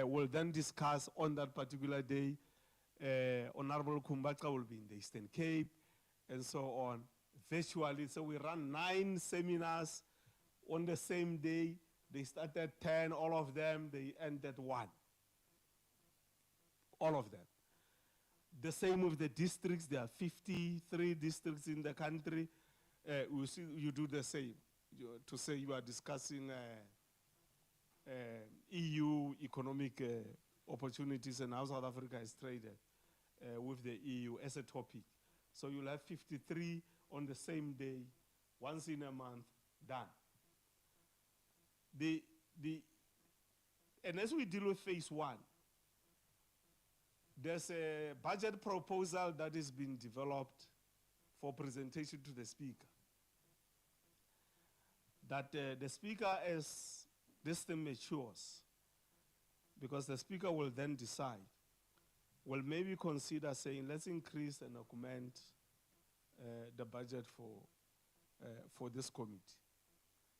will then discuss on that particular day. Honorable Kumbaqa will be in the Eastern Cape, and so on, virtually. So we run 9 seminars on the same day. They started 10, all of them, they ended 1. all of them. The same with the districts. There are 53 districts in the country. We see you do the same. To say you are discussing EU economic opportunities and how South Africa is traded with the EU as a topic. So you'll have 53 on the same day, once in a month, done. And as we deal with phase one, there's a budget proposal that is being developed for presentation to the Speaker. That the Speaker, as this thing matures, because the Speaker will then decide, will maybe consider saying, let's increase and augment the budget for this committee.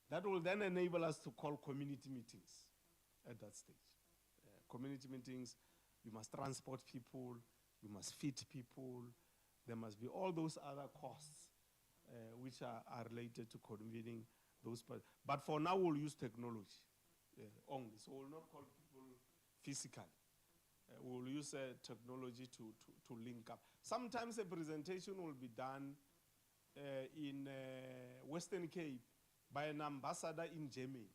That will then enable us to call community meetings at that stage. Community meetings, you must transport people, you must feed people, there must be all those other costs which are related to convening those. But for now, we'll use technology only. So we'll not call people physically. We'll use technology to link up. Sometimes a presentation will be done in Western Cape by an ambassador in Germany.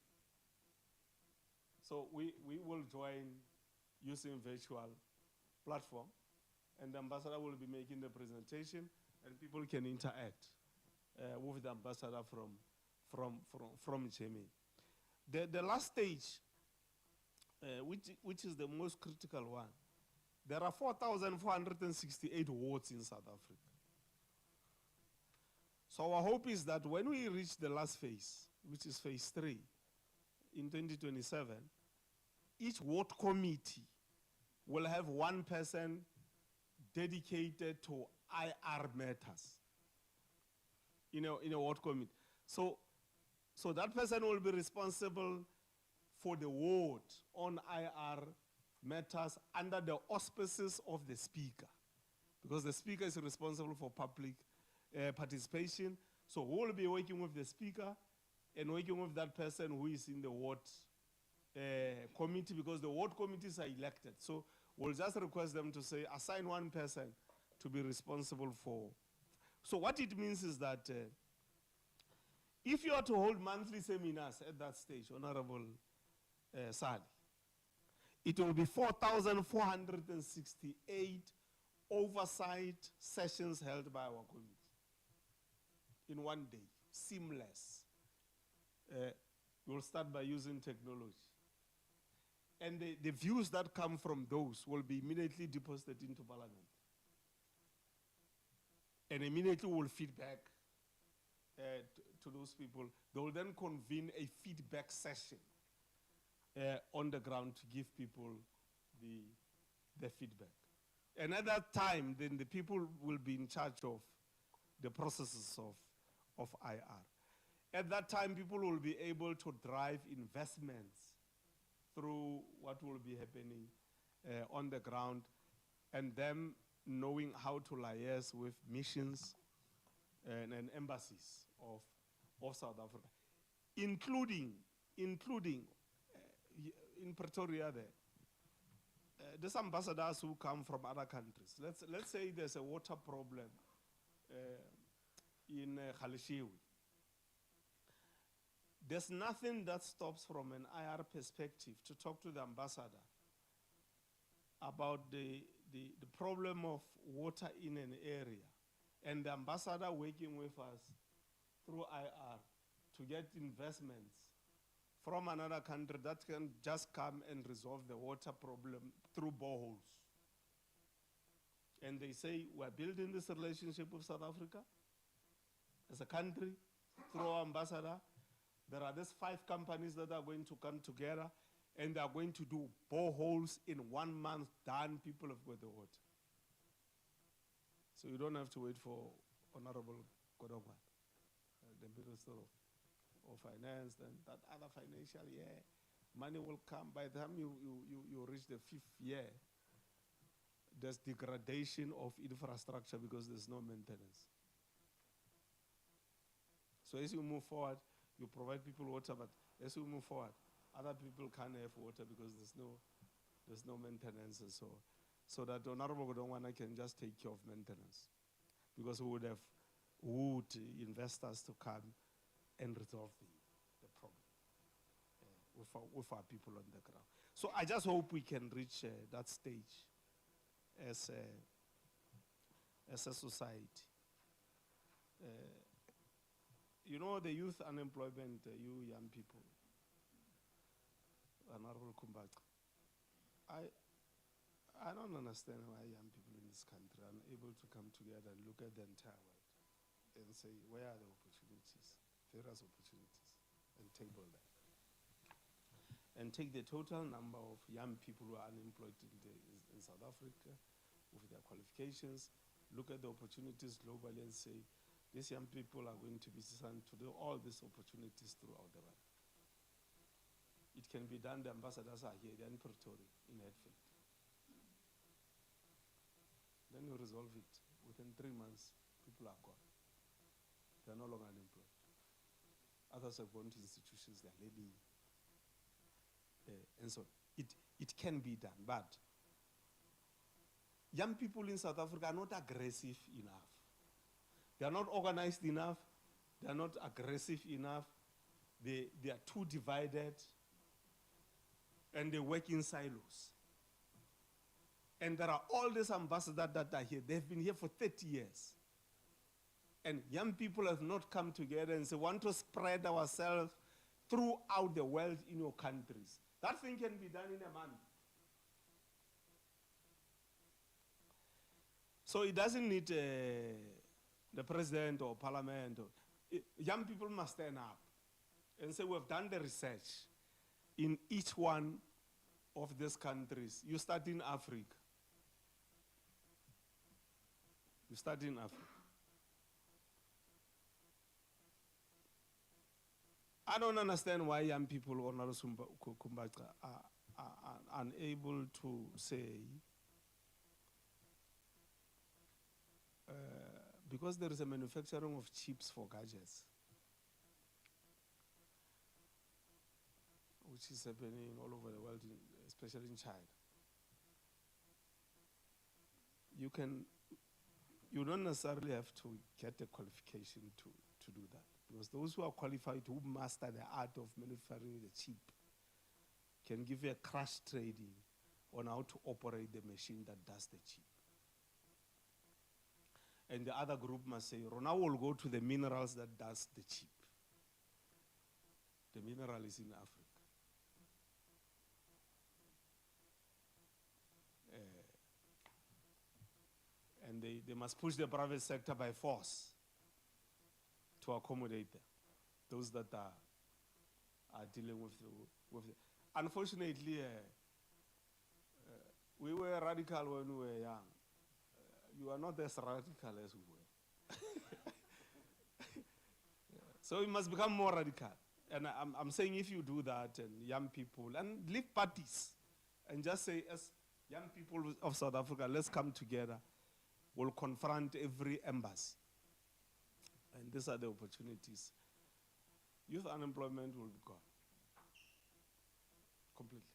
So we will join using virtual platform, and the ambassador will be making the presentation, and people can interact with the ambassador from Germany. The last stage, which is the most critical one, there are 4,468 wards in South Africa. So our hope is that when we reach the last phase, which is phase 3, in 2027, each ward committee will have one person dedicated to IR matters in a ward committee. So that person will be responsible for the ward on IR matters under the auspices of the Speaker, because the Speaker is responsible for public participation. So we'll be working with the Speaker and working with that person who is in the ward committee, because the ward committees are elected. So we'll just request them to say, assign one person to be responsible for. So what it means is that if you are to hold monthly seminars at that stage, Honorable Sali, it will be 4,468 oversight sessions held by our committee in one day, seamless. We'll start by using technology. And the views that come from those will be immediately deposited into Parliament. And immediately will feed back to those people. They will then convene a feedback session on the ground to give people the feedback. And at that time, then the people will be in charge of the processes of IR. At that time, people will be able to drive investments through what will be happening on the ground, and them knowing how to liaise with missions and embassies of South Africa, including in Pretoria there. There's ambassadors who come from other countries. Let's say there's a water problem in Khalishiwi. There's nothing that stops from an IR perspective to talk to the ambassador about the problem of water in an area, and the ambassador working with us through IR to get investments from another country that can just come and resolve the water problem through boreholes. And they say, we're building this relationship with South Africa as a country through our ambassador. There are these 5 companies that are going to come together, and they are going to do boreholes in 1 month. Done, people have got the water. So you don't have to wait for Honorable Kodongwa, the Minister of Finance, and that other financial year. Money will come. By the time you reach the 5th year, there's degradation of infrastructure because there's no maintenance. So as you move forward, you provide people water, but as we move forward, other people can't have water because there's no maintenance and so on. so that Honorable Godongwana can just take care of maintenance. Because we would have wooed investors to come and resolve the problem with our people on the ground. So I just hope we can reach that stage as a society. You know, the youth unemployment, you young people, Honorable Kumbaqa, I don't understand why young people in this country are unable to come together and look at the entire world and say, where are the opportunities, various opportunities, and table them. And take the total number of young people who are unemployed in South Africa with their qualifications, look at the opportunities globally and say, these young people are going to be sent to do all these opportunities throughout the world. It can be done. The ambassadors are here, they're in Pretoria, in Hatfield. Then you resolve it. Within 3 months, people are gone. They're no longer unemployed. Others have gone to institutions, they're leaving. And so it can be done, but young people in South Africa are not aggressive enough. They are not organized enough. They are not aggressive enough. They are too divided. And they work in silos. And there are all these ambassadors that are here. They've been here for 30 years. And young people have not come together and say, want to spread ourselves throughout the world in your countries. That thing can be done in a month. So it doesn't need the president or parliament. Young people must stand up and say, we've done the research in each one of these countries. You start in Africa. You start in Africa. I don't understand why young people are unable to say, because there is a manufacturing of chips for gadgets, which is happening all over the world, especially in China. You don't necessarily have to get a qualification to do that. Because those who are qualified, who master the art of manufacturing the chip, can give you a crash trading on how to operate the machine that does the chip. And the other group must say, Rona will go to the minerals that does the chip. The mineral is in Africa. And they must push the private sector by force to accommodate them, those that are dealing with it. Unfortunately, we were radical when we were young. You are not as radical as we were. So we must become more radical. And I'm saying if you do that, and young people, and leave parties, and just say, as young people of South Africa, let's come together. We'll confront every embassy. And these are the opportunities. Youth unemployment will be gone. Completely.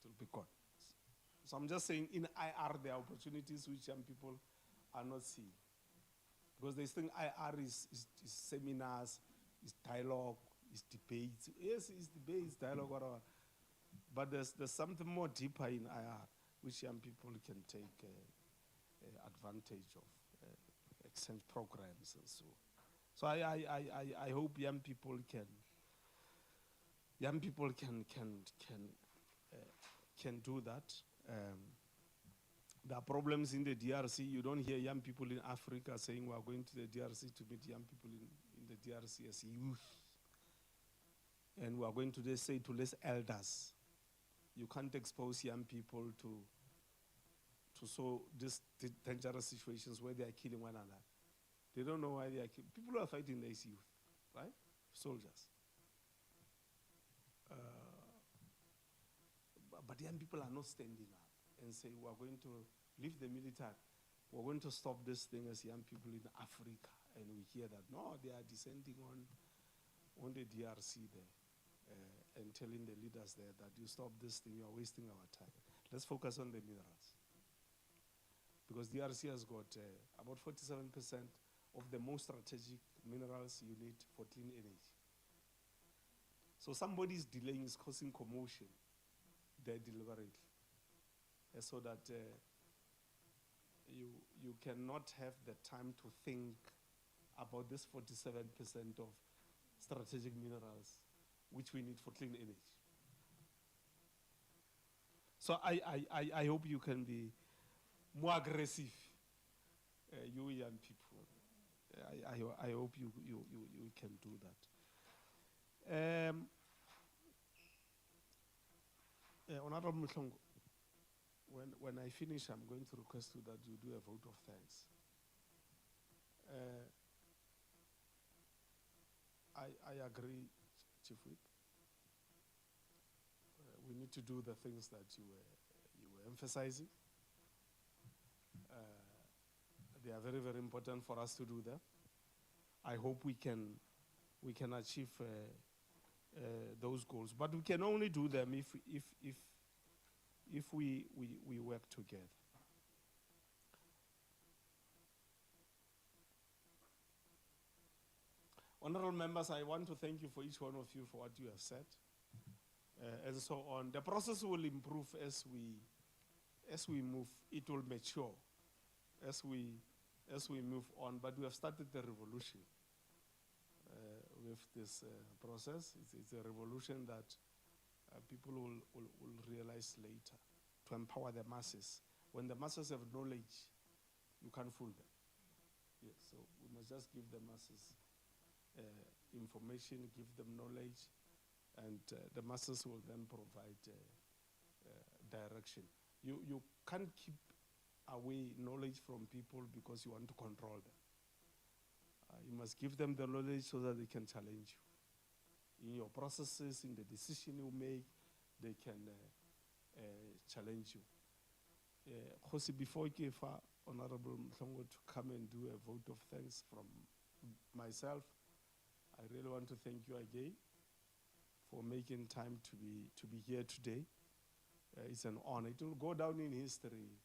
It will be gone. So I'm just saying, in IR, there are opportunities which young people are not seeing. Because they think IR is seminars, is dialogue, is debates. Yes, it's debates, dialogue, whatever. But there's something more deeper in IR, which young people can take advantage of, exchange programs and so. So I hope young people can do that. There are problems in the DRC. You don't hear young people in Africa saying we are going to the DRC to meet young people in the DRC as youth. And we are going to say to less elders, you can't expose young people to so these dangerous situations where they are killing one another. They don't know why they are killing. People who are fighting there is youth, right? Soldiers. But young people are not standing up and saying, we are going to leave the military. We're going to stop this thing as young people in Africa. And we hear that, no, they are descending on the DRC there. and telling the leaders there that you stop this thing, you are wasting our time. Let's focus on the minerals. Because DRC has got about 47% of the most strategic minerals you need for clean energy. So somebody's delaying is causing commotion there deliberately. So that you cannot have the time to think about this 47% of strategic minerals which we need for clean energy. So I hope you can be more aggressive, you young people. I hope you can do that. Honorable Mhlongo, when I finish, I'm going to request you that you do a vote of thanks. I agree, Chief Whip. We need to do the things that you were emphasizing. They are very, very important for us to do that. I hope we can achieve those goals, but we can only do them if we work together. Honorable members, I want to thank you for each one of you for what you have said, and so on. The process will improve as we move. It will mature as we move on. But we have started the revolution with this process. It's a revolution that people will realize later, to empower the masses. When the masses have knowledge, you can't fool them. Yes, so we must just give the masses information, give them knowledge, and the masses will then provide direction. You can't keep away knowledge from people because you want to control them. You must give them the knowledge so that they can challenge you. In your processes, in the decision you make, they can challenge you. Khosi, before I give Honorable Mhlongo to come and do a vote of thanks from myself, I really want to thank you again for making time to be here today. It's an honor. It will go down in history.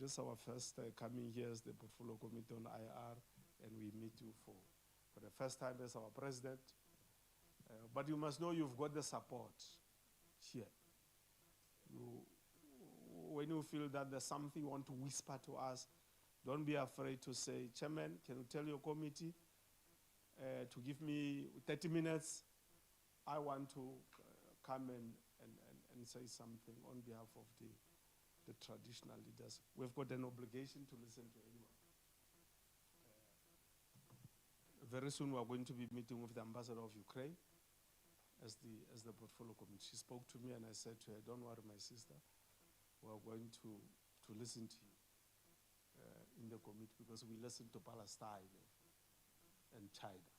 This is our first coming here as the Portfolio Committee on IR, and we meet you for the first time as our president. But you must know you've got the support here. When you feel that there's something you want to whisper to us, don't be afraid to say, Chairman, can you tell your committee to give me 30 minutes? I want to come and say something on behalf of the traditional leaders. We've got an obligation to listen to anyone. Very soon we're going to be meeting with the ambassador of Ukraine as the portfolio committee. She spoke to me and I said to her, don't worry, my sister, we're going to listen to you in the committee, because we listened to Palestine and China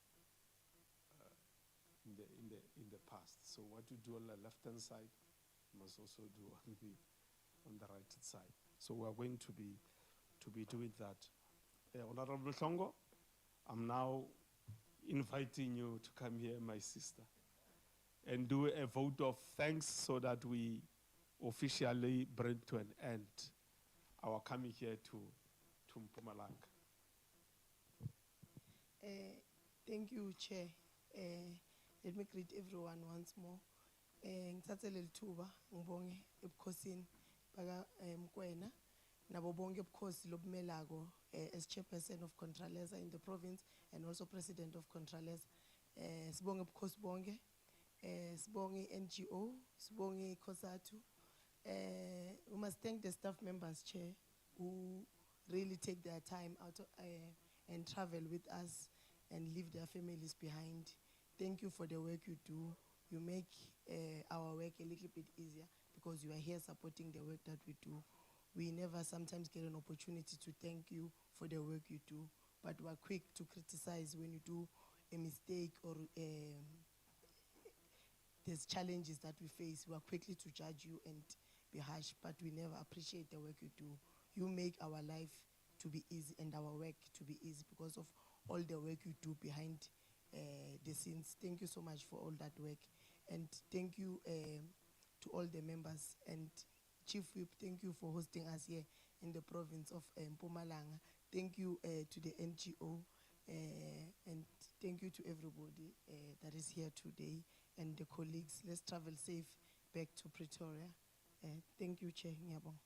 in the past. So what you do on the left-hand side, you must also do on the right-hand side. So we're going to be doing that. Honorable Mhlongo, I'm now inviting you to come here, my sister, and do a vote of thanks so that we officially bring to an end our coming here to Mpumalanga. Thank you, Chair. Let me greet everyone once more. Ngithathe leli thuba ngibonge ebukhosini baka Mkwena nabo bonke ebukhosi lobumelako as chairperson of Contralesa in the province and also president of Contralesa. Sibonge ebukhosi bonke, sibonge NGO, sibonge COSATU. We must thank the staff members, Chair, who really take their time out and travel with us and leave their families behind. Thank you for the work you do. You make our work a little bit easier because you are here supporting the work that we do. We never sometimes get an opportunity to thank you for the work you do, but we are quick to criticize when you do a mistake or there's challenges that we face. We are quickly to judge you and be harsh, but we never appreciate the work you do. You make our life to be easy and our work to be easy because of all the work you do behind the scenes. Thank you so much for all that work. And thank you to all the members. And Chief Whip, thank you for hosting us here in the province of Mpumalanga. Thank you to the NGO, and thank you to everybody that is here today and the colleagues. Let's travel safe back to Pretoria. Thank you, Chair. Ngiyabonga.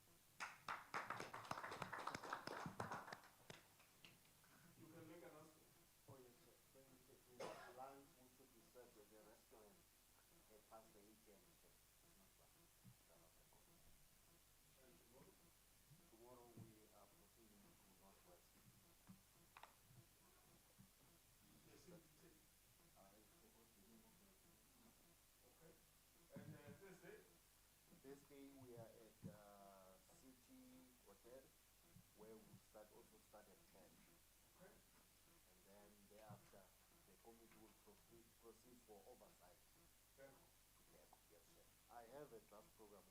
Thursday we are at City Hotel, where we also start at 10. Okay. And then thereafter, the committee will proceed for oversight. Yes, sir. I have a draft program